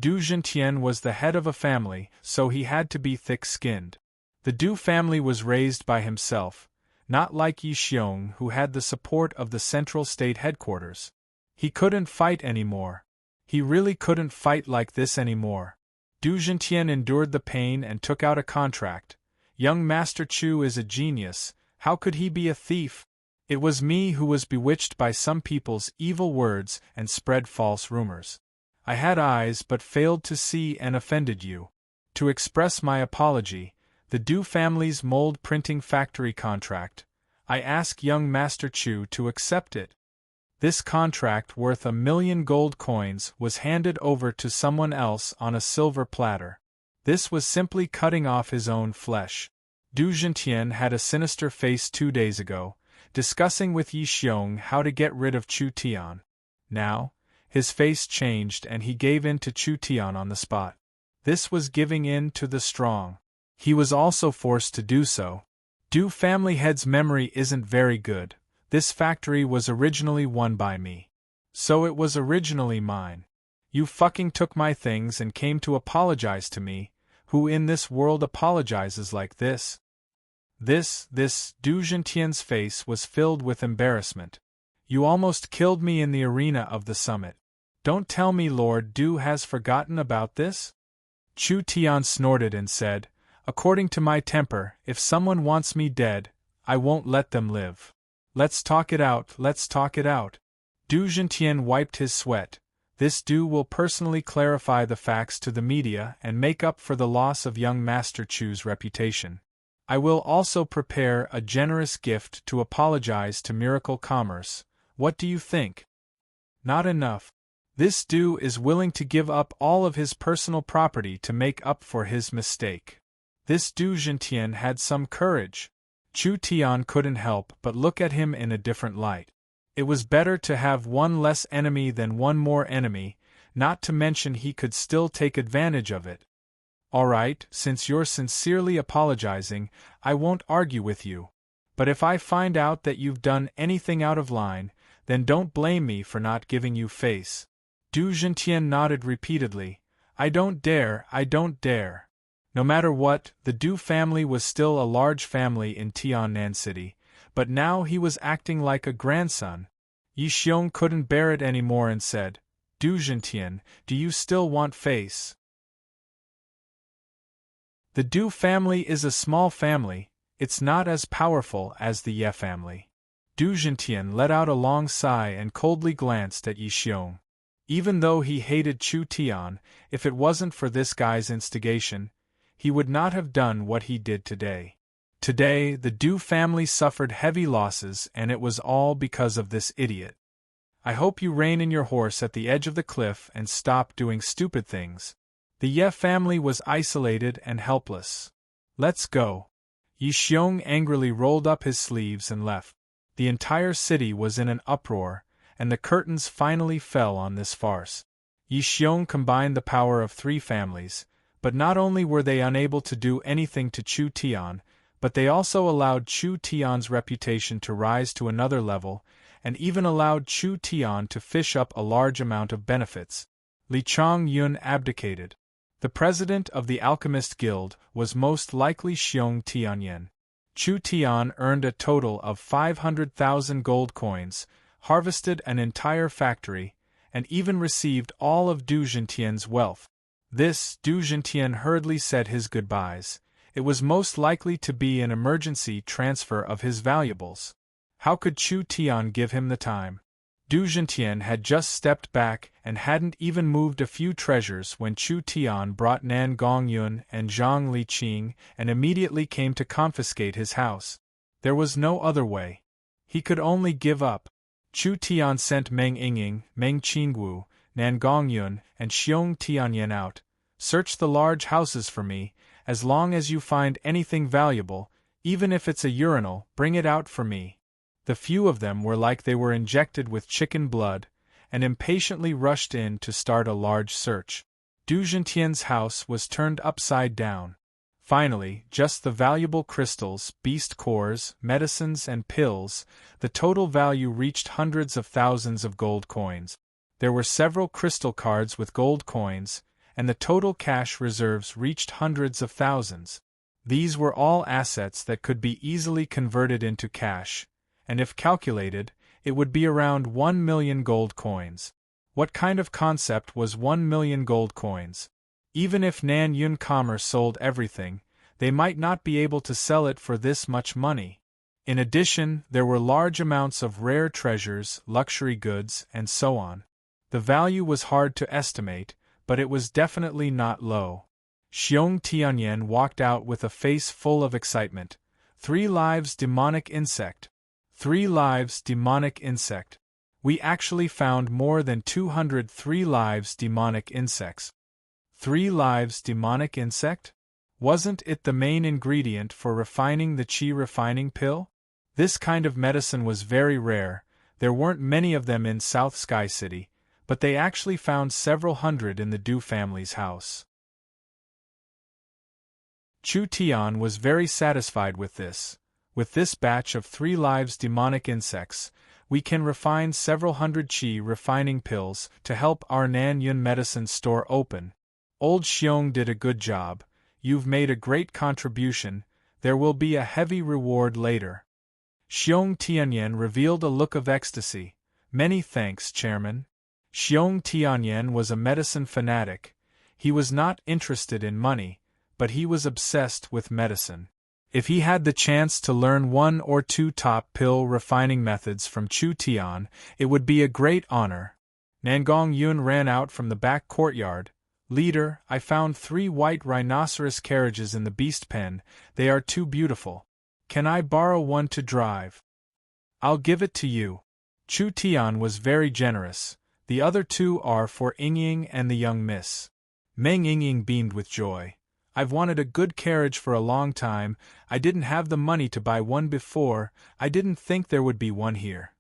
Du Gentien was the head of a family, so he had to be thick-skinned. The Du family was raised by himself, not like Yi Xiong, who had the support of the central state headquarters. He couldn't fight anymore. He really couldn't fight like this anymore. Du Gentien endured the pain and took out a contract. Young Master Chu is a genius, how could he be a thief? It was me who was bewitched by some people's evil words and spread false rumors. I had eyes but failed to see and offended you. To express my apology, the Du family's mold printing factory contract, I ask young Master Chu to accept it. This contract worth 1,000,000 gold coins was handed over to someone else on a silver platter. This was simply cutting off his own flesh. Du Gentien had a sinister face 2 days ago, discussing with Yi Xiong how to get rid of Chu Tian. Now, his face changed and he gave in to Chu Tian on the spot. This was giving in to the strong. He was also forced to do so. Du family head's memory isn't very good. This factory was originally won by me. So it was originally mine. You fucking took my things and came to apologize to me. Who in this world apologizes like this? Du Gentien's face was filled with embarrassment. You almost killed me in the arena of the summit. Don't tell me Lord Du has forgotten about this? Chu Tian snorted and said, according to my temper, if someone wants me dead, I won't let them live. Let's talk it out, let's talk it out. Du Gentien wiped his sweat. This Du will personally clarify the facts to the media and make up for the loss of young Master Chu's reputation. I will also prepare a generous gift to apologize to Miracle Commerce. What do you think? Not enough. This Du is willing to give up all of his personal property to make up for his mistake. This Du Gentien had some courage. Chu Tian couldn't help but look at him in a different light. It was better to have one less enemy than one more enemy, not to mention he could still take advantage of it. Alright, since you're sincerely apologizing, I won't argue with you. But if I find out that you've done anything out of line, then don't blame me for not giving you face. Du Gentien nodded repeatedly. I don't dare, I don't dare. No matter what, the Du family was still a large family in Tiannan City, but now he was acting like a grandson. Yi Xiong couldn't bear it anymore and said, Du Gentien, do you still want face? The Du family is a small family, it's not as powerful as the Ye family. Du Gentien let out a long sigh and coldly glanced at Yi Xiong. Even though he hated Chu Tian, if it wasn't for this guy's instigation, he would not have done what he did today. Today, the Du family suffered heavy losses and it was all because of this idiot. I hope you rein in your horse at the edge of the cliff and stop doing stupid things. The Ye family was isolated and helpless. Let's go. Yi Xiong angrily rolled up his sleeves and left. The entire city was in an uproar, and the curtains finally fell on this farce. Yi Xiong combined the power of 3 families, but not only were they unable to do anything to Chu Tian, but they also allowed Chu Tian's reputation to rise to another level, and even allowed Chu Tian to fish up a large amount of benefits. Li Chongyun abdicated. The president of the Alchemist Guild was most likely Xiong Tianyan. Chu Tian earned a total of 500,000 gold coins, harvested an entire factory, and even received all of Du Zhentian's wealth. This, Du Zhentian hurriedly said his goodbyes. It was most likely to be an emergency transfer of his valuables. How could Chu Tian give him the time? Du Zhentian had just stepped back and hadn't even moved a few treasures when Chu Tian brought Nan Gongyun and Zhang Liqing and immediately came to confiscate his house. There was no other way. He could only give up. Chu Tian sent Meng Yingying, Meng Qingwu, Nan Gongyun, and Xiong Tianyan out. Search the large houses for me. As long as you find anything valuable, even if it's a urinal, bring it out for me. The few of them were like they were injected with chicken blood, and impatiently rushed in to start a large search. Du Zhentian's house was turned upside down. Finally, just the valuable crystals, beast cores, medicines and pills, the total value reached hundreds of thousands of gold coins. There were several crystal cards with gold coins, and the total cash reserves reached hundreds of thousands. These were all assets that could be easily converted into cash, and if calculated, it would be around 1 million gold coins. What kind of concept was 1 million gold coins? Even if Nan Yun Commerce sold everything, they might not be able to sell it for this much money. In addition, there were large amounts of rare treasures, luxury goods, and so on. The value was hard to estimate, but it was definitely not low. Xiong Tianyan walked out with a face full of excitement. 3 lives demonic insect. 3 lives demonic insect. We actually found more than 200 3 lives demonic insects. 3 lives demonic insect? Wasn't it the main ingredient for refining the qi refining pill? This kind of medicine was very rare. There weren't many of them in South Sky City, but they actually found several hundred in the Du family's house. Chu Tian was very satisfied with this. With this batch of 3 lives demonic insects, we can refine several hundred qi refining pills to help our Nan Yun medicine store open. Old Xiong did a good job. You've made a great contribution. There will be a heavy reward later. Xiong Tianyan revealed a look of ecstasy. Many thanks, Chairman. Xiong Tianyan was a medicine fanatic. He was not interested in money, but he was obsessed with medicine. If he had the chance to learn 1 or 2 top pill refining methods from Chu Tian, it would be a great honor. Nangong Yun ran out from the back courtyard. Leader, I found 3 white rhinoceros carriages in the beast pen. They are too beautiful. Can I borrow one to drive? I'll give it to you. Chu Tian was very generous. The other 2 are for Yingying and the young miss. Meng Yingying beamed with joy. I've wanted a good carriage for a long time. I didn't have the money to buy one before. I didn't think there would be one here.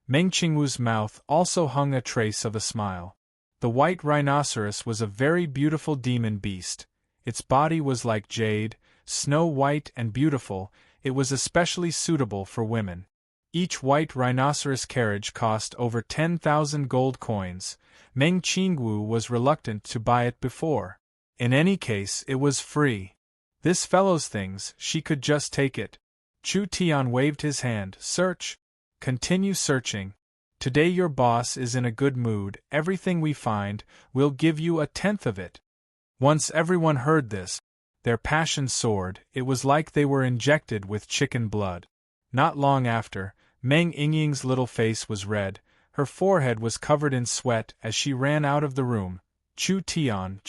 Meng Qingwu's mouth also hung a trace of a smile. The white rhinoceros was a very beautiful demon beast. Its body was like jade, snow white and beautiful. It was especially suitable for women. Each white rhinoceros carriage cost over 10,000 gold coins. Meng Qingwu was reluctant to buy it before. In any case, it was free. This fellow's things, she could just take it. Chu Tian waved his hand. Search. Continue searching. Today your boss is in a good mood. Everything we find, we'll give you 1/10 of it. Once everyone heard this, their passion soared. It was like they were injected with chicken blood. Not long after, Meng Yingying's little face was red. Her forehead was covered in sweat as she ran out of the room. Chu Tian,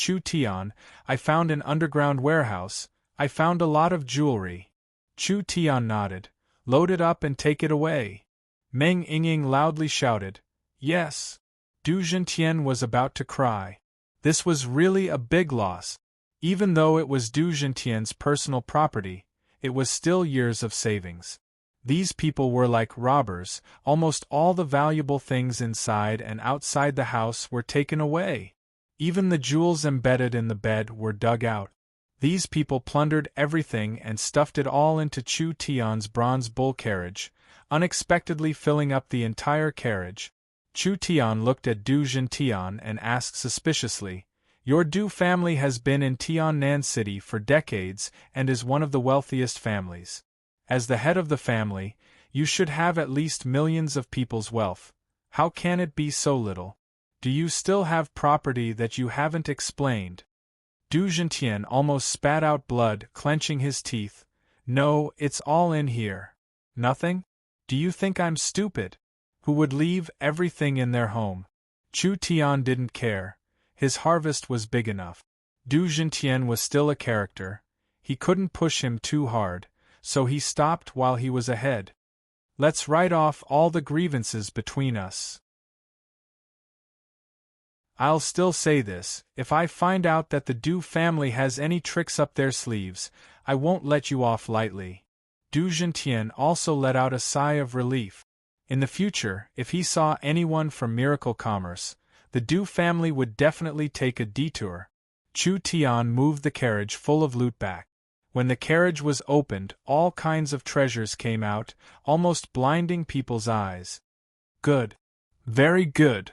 I found an underground warehouse. I found a lot of jewelry. Chu Tian nodded. Load it up and take it away. Meng Yingying loudly shouted. Yes. Du Zhentian was about to cry. This was really a big loss. Even though it was Du Zhentian's personal property, it was still years of savings. These people were like robbers, almost all the valuable things inside and outside the house were taken away. Even the jewels embedded in the bed were dug out. These people plundered everything and stuffed it all into Chu Tian's bronze bull carriage, unexpectedly filling up the entire carriage. Chu Tian looked at Du Zhentian and asked suspiciously, "Your Du family has been in Tiannan City for decades and is one of the wealthiest families. As the head of the family, you should have at least millions of people's wealth. How can it be so little? Do you still have property that you haven't explained?" Du Zhentian almost spat out blood, clenching his teeth. "No, it's all in here." "Nothing? Do you think I'm stupid? Who would leave everything in their home?" Chu Tian didn't care. His harvest was big enough. Du Zhentian was still a character. He couldn't push him too hard, so he stopped while he was ahead. "Let's write off all the grievances between us. I'll still say this, if I find out that the Du family has any tricks up their sleeves, I won't let you off lightly." Du Zhentian also let out a sigh of relief. In the future, if he saw anyone from Miracle Commerce, the Du family would definitely take a detour. Chu Tian moved the carriage full of loot back. When the carriage was opened, all kinds of treasures came out, almost blinding people's eyes. "Good. Very good.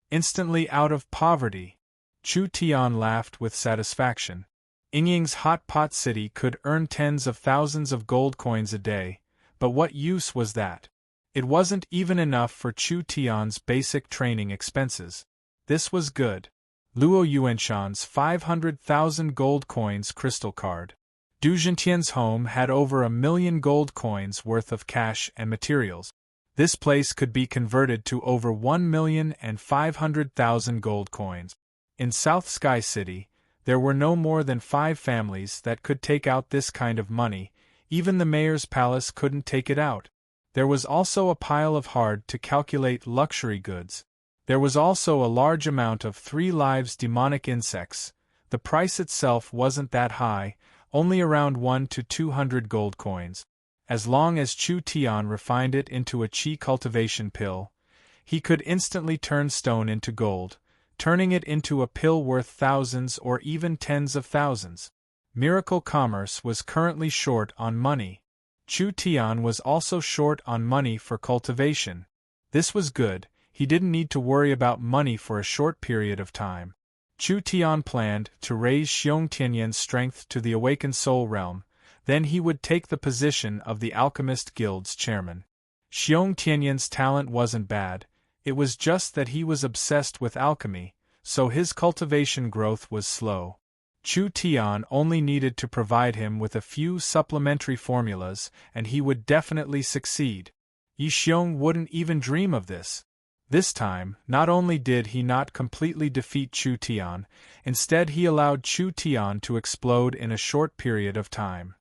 Instantly out of poverty." Chu Tian laughed with satisfaction. Yingying's hot pot city could earn tens of thousands of gold coins a day, but what use was that? It wasn't even enough for Chu Tian's basic training expenses. This was good. Luo Yuanshan's 500,000 gold coins crystal card. Du Zhentian's home had over 1,000,000 gold coins worth of cash and materials. This place could be converted to over 1,500,000 gold coins. In South Sky City, there were no more than 5 families that could take out this kind of money. Even the mayor's palace couldn't take it out. There was also a pile of hard-to-calculate luxury goods. There was also a large amount of 3 lives demonic insects. The price itself wasn't that high, only around 1 to 200 gold coins. As long as Chu Tian refined it into a qi cultivation pill, he could instantly turn stone into gold, turning it into a pill worth thousands or even tens of thousands. Miracle Commerce was currently short on money. Chu Tian was also short on money for cultivation. This was good, he didn't need to worry about money for a short period of time. Chu Tian planned to raise Xiong Tianyan's strength to the awakened soul realm, then he would take the position of the Alchemist Guild's chairman. Xiong Tianyan's talent wasn't bad, it was just that he was obsessed with alchemy, so his cultivation growth was slow. Chu Tian only needed to provide him with a few supplementary formulas and he would definitely succeed. Yi Xiong wouldn't even dream of this. This time, not only did he not completely defeat Chu Tian, instead he allowed Chu Tian to explode in a short period of time.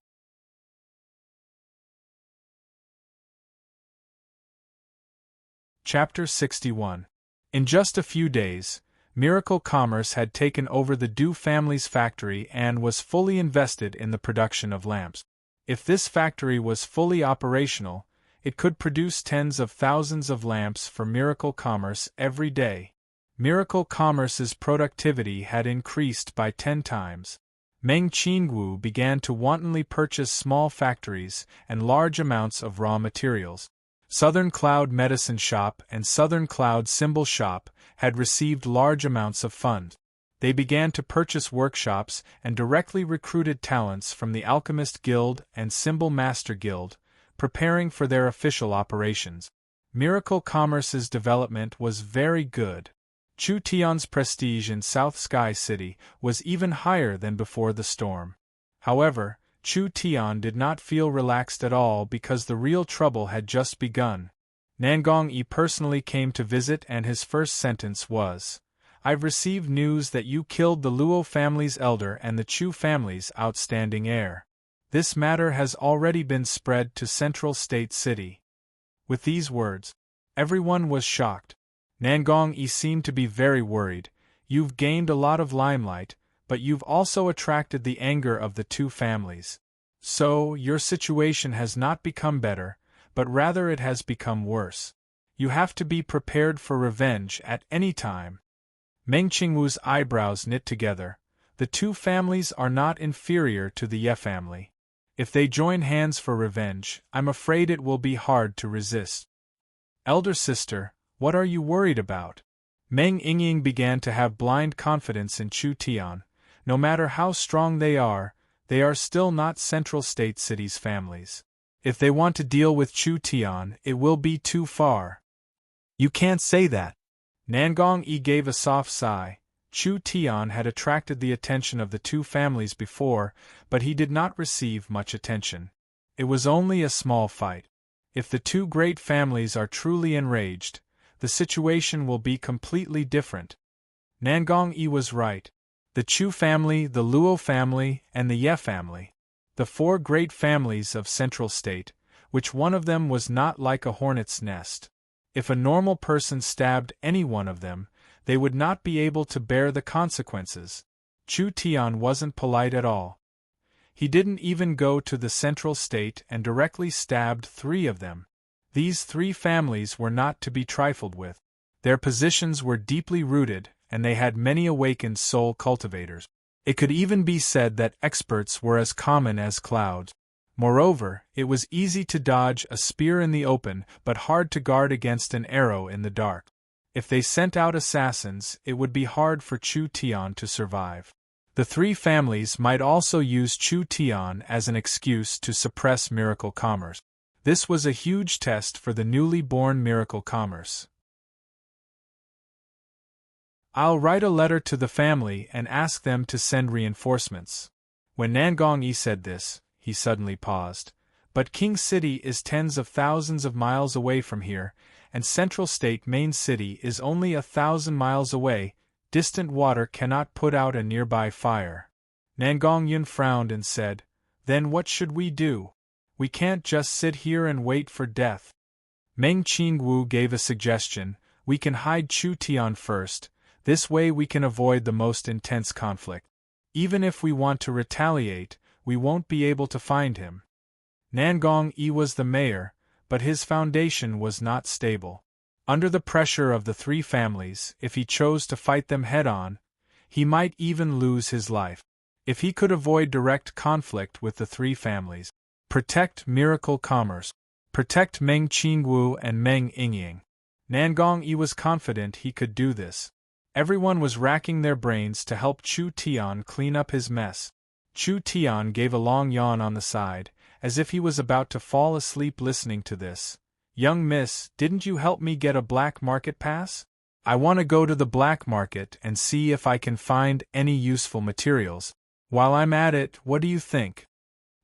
Chapter 61. In just a few days, Miracle Commerce had taken over the Du family's factory and was fully invested in the production of lamps. If this factory was fully operational, it could produce tens of thousands of lamps for Miracle Commerce every day. Miracle Commerce's productivity had increased by 10 times. Meng Qingwu began to wantonly purchase small factories and large amounts of raw materials. Southern Cloud Medicine Shop and Southern Cloud Symbol Shop had received large amounts of funds. They began to purchase workshops and directly recruited talents from the Alchemist Guild and Symbol Master Guild, preparing for their official operations. Miracle Commerce's development was very good. Chu Tian's prestige in South Sky City was even higher than before the storm. However, Chu Tian did not feel relaxed at all because the real trouble had just begun. Nangong Yi personally came to visit and his first sentence was, "I've received news that you killed the Luo family's elder and the Chu family's outstanding heir. This matter has already been spread to Central State City." With these words, everyone was shocked. Nangong Yi seemed to be very worried. "You've gained a lot of limelight, but you've also attracted the anger of the 2 families. So, your situation has not become better, but rather it has become worse. You have to be prepared for revenge at any time. Meng Qingwu's eyebrows knit together. The two families are not inferior to the Ye family. If they join hands for revenge, I'm afraid it will be hard to resist. Elder sister, what are you worried about? Meng Yingying began to have blind confidence in Chu Tian. No matter how strong they are still not Central State City's families. If they want to deal with Chu Tian, it will be too far. You can't say that. Nangong Yi gave a soft sigh. Chu Tian had attracted the attention of the two families before, but he did not receive much attention. It was only a small fight. If the two great families are truly enraged, the situation will be completely different. Nangong Yi was right. The Chu family, the Luo family, and the Ye family. The four great families of Central State, which one of them was not like a hornet's nest. If a normal person stabbed any one of them, they would not be able to bear the consequences. Chu Tian wasn't polite at all. He didn't even go to the Central State and directly stabbed three of them. These three families were not to be trifled with. Their positions were deeply rooted, and they had many awakened soul cultivators. It could even be said that experts were as common as clouds. Moreover, it was easy to dodge a spear in the open, but hard to guard against an arrow in the dark. If they sent out assassins, it would be hard for Chu Tian to survive. The three families might also use Chu Tian as an excuse to suppress miracle commerce. This was a huge test for the newly born miracle commerce. I'll write a letter to the family and ask them to send reinforcements. When Nangong Yi said this, he suddenly paused. But King City is tens of thousands of miles away from here, and Central State Main City is only 1,000 miles away. Distant water cannot put out a nearby fire. Nangong Yun frowned and said, Then what should we do? We can't just sit here and wait for death. Meng Qingwu gave a suggestion. We can hide Chu Tian first. This way we can avoid the most intense conflict. Even if we want to retaliate, we won't be able to find him. Nangong Yi was the mayor, but his foundation was not stable. Under the pressure of the three families, if he chose to fight them head-on, he might even lose his life. If he could avoid direct conflict with the three families, protect miracle commerce, protect Meng Qingwu and Meng Yingying. Nangong Yi was confident he could do this. Everyone was racking their brains to help Chu Tian clean up his mess. Chu Tian gave a long yawn on the side, as if he was about to fall asleep listening to this. Young miss, didn't you help me get a black market pass? I want to go to the black market and see if I can find any useful materials. While I'm at it, what do you think?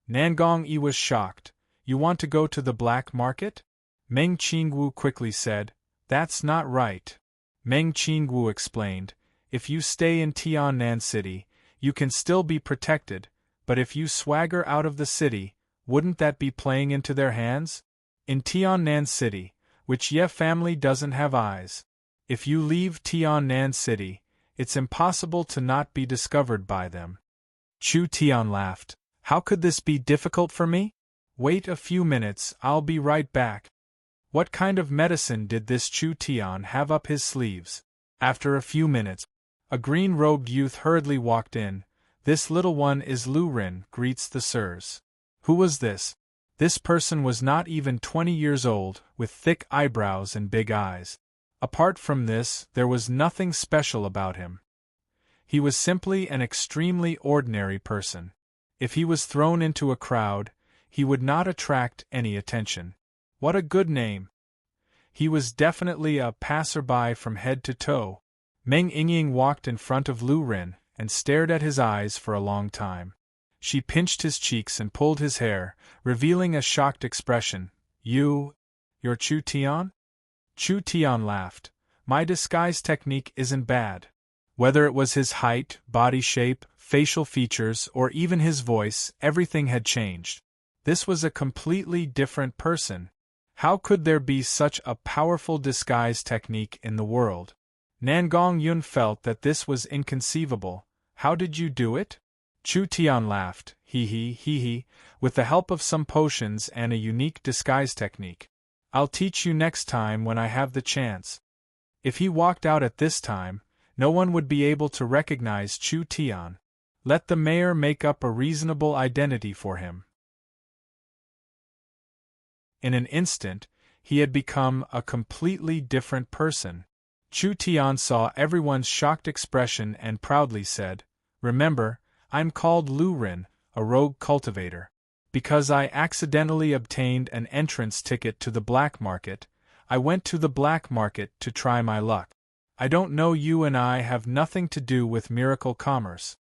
Nangong Yi was shocked. You want to go to the black market? Meng Qingwu quickly said, That's not right. Meng Qingwu explained, If you stay in Tiannan City, you can still be protected, but if you swagger out of the city, wouldn't that be playing into their hands? In Tiannan City, which Ye family doesn't have eyes. If you leave Tiannan City, it's impossible to not be discovered by them. Chu Tian laughed. How could this be difficult for me? Wait a few minutes, I'll be right back. What kind of medicine did this Chu Tian have up his sleeves? After a few minutes, a green-robed youth hurriedly walked in. This little one is Lu Rin, greets the sirs. Who was this? This person was not even 20 years old, with thick eyebrows and big eyes. Apart from this, there was nothing special about him. He was simply an extremely ordinary person. If he was thrown into a crowd, he would not attract any attention. What a good name! He was definitely a passerby from head to toe. Meng Yingying walked in front of Lu Rin and stared at his eyes for a long time. She pinched his cheeks and pulled his hair, revealing a shocked expression. You're Chu Tian? Chu Tian laughed. My disguise technique isn't bad. Whether it was his height, body shape, facial features, or even his voice, everything had changed. This was a completely different person. How could there be such a powerful disguise technique in the world? Nangong Yun felt that this was inconceivable. How did you do it? Chu Tian laughed. Hee, with the help of some potions and a unique disguise technique. I'll teach you next time when I have the chance. If he walked out at this time, no one would be able to recognize Chu Tian. Let the mayor make up a reasonable identity for him. In an instant, he had become a completely different person. Chu Tian saw everyone's shocked expression and proudly said, "Remember, I'm called Lu Rin, a rogue cultivator. Because I accidentally obtained an entrance ticket to the black market, I went to the black market to try my luck. I don't know, you and I have nothing to do with miracle commerce."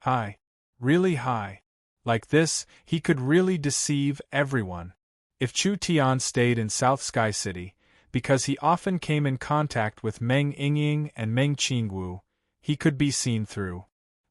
High. Really high. Like this, he could really deceive everyone. If Chu Tian stayed in South Sky City, because he often came in contact with Meng Yingying and Meng Qingwu, he could be seen through.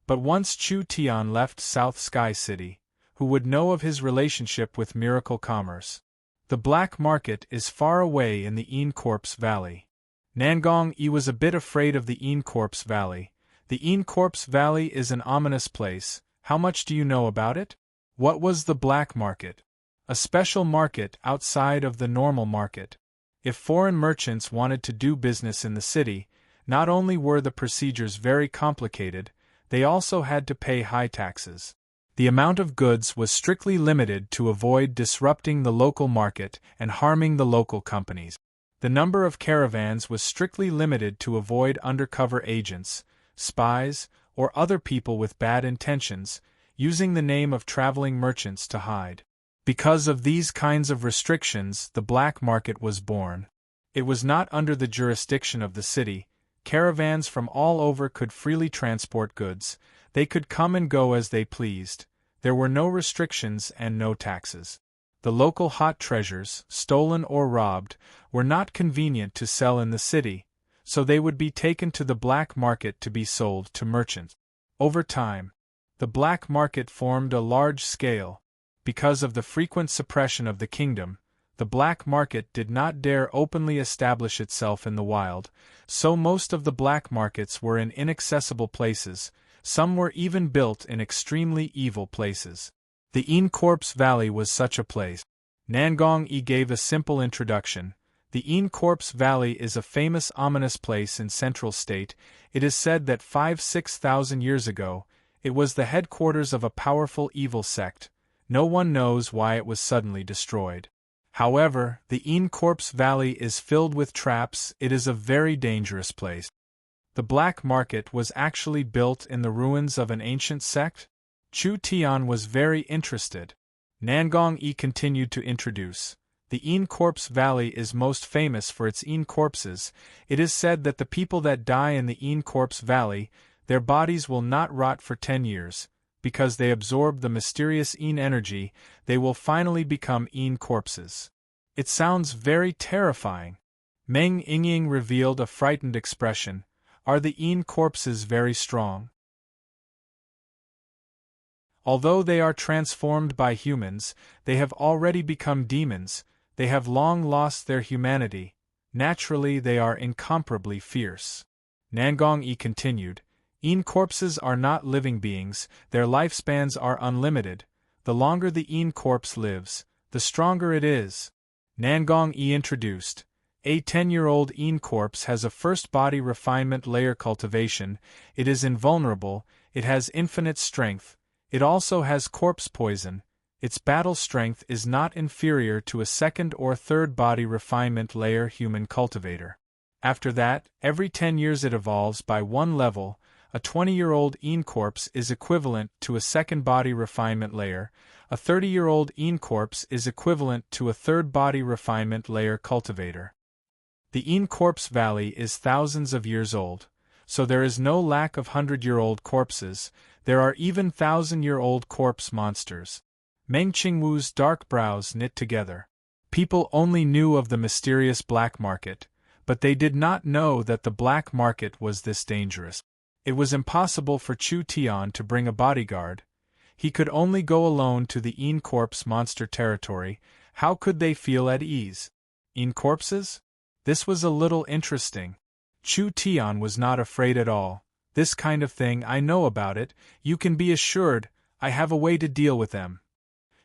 But once Chu Tian left South Sky City, who would know of his relationship with miracle commerce? The black market is far away in the Encorpse Valley. Nangong Yi was a bit afraid of the Encorpse Valley. The Encorpse Valley is an ominous place. How much do you know about it? What was the black market? A special market outside of the normal market. If foreign merchants wanted to do business in the city, not only were the procedures very complicated, they also had to pay high taxes. The amount of goods was strictly limited to avoid disrupting the local market and harming the local companies. The number of caravans was strictly limited to avoid undercover agents, spies, or other people with bad intentions, using the name of traveling merchants to hide. Because of these kinds of restrictions, the black market was born. It was not under the jurisdiction of the city. Caravans from all over could freely transport goods. They could come and go as they pleased. There were no restrictions and no taxes. The local hot treasures, stolen or robbed, were not convenient to sell in the city, so they would be taken to the black market to be sold to merchants. Over time, the black market formed a large scale. Because of the frequent suppression of the kingdom, the black market did not dare openly establish itself in the wild, so most of the black markets were in inaccessible places. Some were even built in extremely evil places. The Encorpse Valley was such a place. Nangong Yi gave a simple introduction. The Encorpse Valley is a famous ominous place in Central State. It is said that 5,000–6,000 years ago, it was the headquarters of a powerful evil sect. No one knows why it was suddenly destroyed. However, the Encorpse Valley is filled with traps. It is a very dangerous place. The black market was actually built in the ruins of an ancient sect? Chu Tian was very interested. Nangong Yi continued to introduce. The Encorpse Valley is most famous for its Encorpses. It is said that the people that die in the Encorpse Valley, their bodies will not rot for 10 years. Because they absorb the mysterious En energy, they will finally become En corpses. It sounds very terrifying. Meng Yingying revealed a frightened expression. Are the En corpses very strong? Although they are transformed by humans, they have already become demons. They have long lost their humanity. Naturally, they are incomparably fierce. Nangong Yi continued. Encorpses are not living beings, their lifespans are unlimited. The longer the Encorpse lives, the stronger it is. Nangong Yi introduced. A 10-year-old Encorpse has a first body refinement layer cultivation. It is invulnerable, it has infinite strength. It also has corpse poison. Its battle strength is not inferior to a second or third body refinement layer human cultivator. After that, every 10 years it evolves by one level. A 20-year-old Encorpse is equivalent to a second body refinement layer. A 30-year-old Encorpse is equivalent to a third body refinement layer cultivator. The Encorpse Valley is thousands of years old, so there is no lack of 100-year-old corpses. There are even 1,000-year-old corpse monsters. Meng Qingwu's dark brows knit together. People only knew of the mysterious black market, but they did not know that the black market was this dangerous. It was impossible for Chu Tian to bring a bodyguard. He could only go alone to the Encorpse monster territory. How could they feel at ease? Encorpses? This was a little interesting. Chu Tian was not afraid at all. This kind of thing, I know about it, you can be assured. I have a way to deal with them.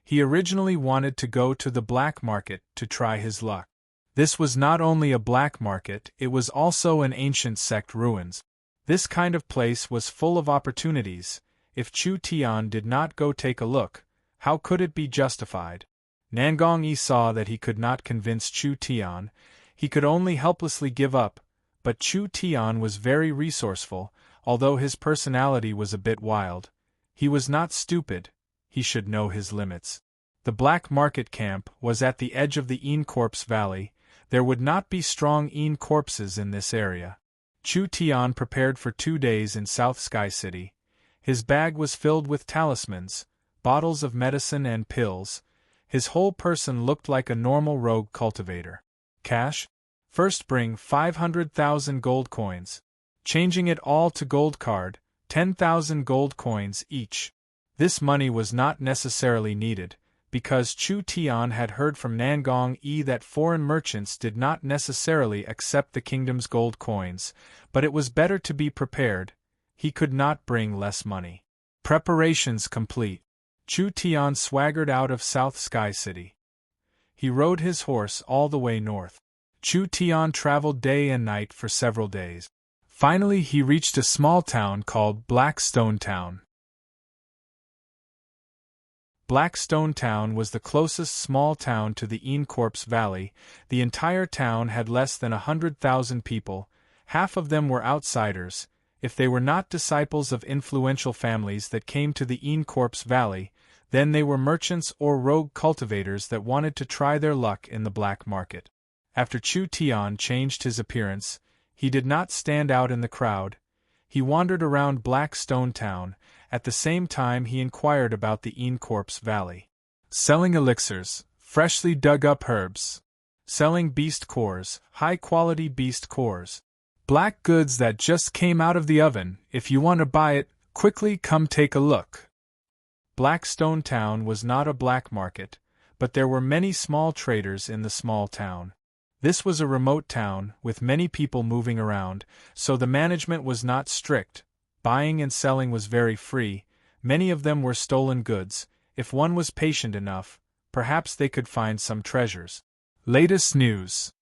He originally wanted to go to the black market to try his luck. This was not only a black market, it was also an ancient sect ruins. This kind of place was full of opportunities. If Chu Tian did not go take a look, how could it be justified? Nangong Yi saw that he could not convince Chu Tian, he could only helplessly give up, but Chu Tian was very resourceful, although his personality was a bit wild. He was not stupid, he should know his limits. The black market camp was at the edge of the Een Corpse Valley. There would not be strong Een corpses in this area. Chu Tian prepared for 2 days in South Sky City. His bag was filled with talismans, bottles of medicine and pills. His whole person looked like a normal rogue cultivator. Cash? First bring 500,000 gold coins. Changing it all to gold card, 10,000 gold coins each. This money was not necessarily needed, because Chu Tian had heard from Nangong Yi that foreign merchants did not necessarily accept the kingdom's gold coins, but it was better to be prepared. He could not bring less money. Preparations complete. Chu Tian swaggered out of South Sky City. He rode his horse all the way north. Chu Tian traveled day and night for several days. Finally he reached a small town called Blackstone Town. Blackstone Town was the closest small town to the Een Corpse Valley. The entire town had less than 100,000 people. Half of them were outsiders. If they were not disciples of influential families that came to the Een Corpse Valley, then they were merchants or rogue cultivators that wanted to try their luck in the black market. After Chu Tian changed his appearance, he did not stand out in the crowd. He wandered around Blackstone Town. At the same time he inquired about the Een Corpse Valley. Selling elixirs, freshly dug up herbs. Selling beast cores, high-quality beast cores. Black goods that just came out of the oven. If you want to buy it, quickly come take a look. Blackstone Town was not a black market, but there were many small traders in the small town. This was a remote town, with many people moving around, so the management was not strict. Buying and selling was very free. Many of them were stolen goods. If one was patient enough, perhaps they could find some treasures. Latest news.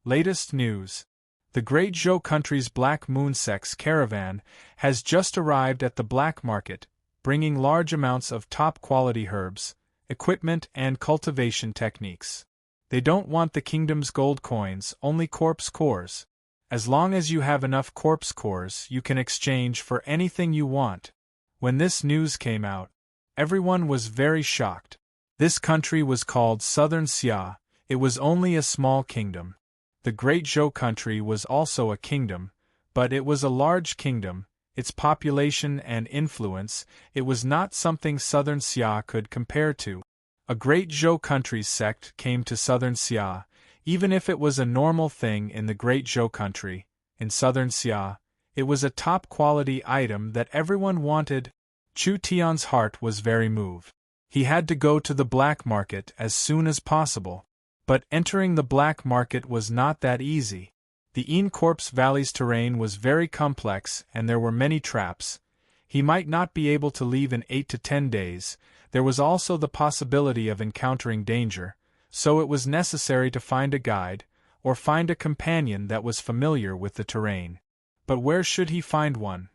Latest news. The Great Zhou country's Black Moon Sect's caravan has just arrived at the black market, bringing large amounts of top-quality herbs, equipment and cultivation techniques. They don't want the kingdom's gold coins, only corpse cores. As long as you have enough corpse cores, you can exchange for anything you want. When this news came out, everyone was very shocked. This country was called Southern Xia. It was only a small kingdom. The Great Zhou country was also a kingdom, but it was a large kingdom. Its population and influence, it was not something Southern Xia could compare to. A Great Zhou country's sect came to Southern Xia. Even if it was a normal thing in the Great Zhou country, in Southern Xia, it was a top-quality item that everyone wanted. Chu Tian's heart was very moved. He had to go to the black market as soon as possible. But entering the black market was not that easy. The Een Corpse Valley's terrain was very complex and there were many traps. He might not be able to leave in 8 to 10 days. There was also the possibility of encountering danger. So it was necessary to find a guide, or find a companion that was familiar with the terrain. But where should he find one?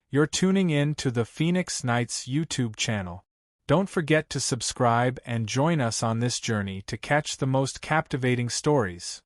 You're tuning in to the Phoenix Knights YouTube channel. Don't forget to subscribe and join us on this journey to catch the most captivating stories.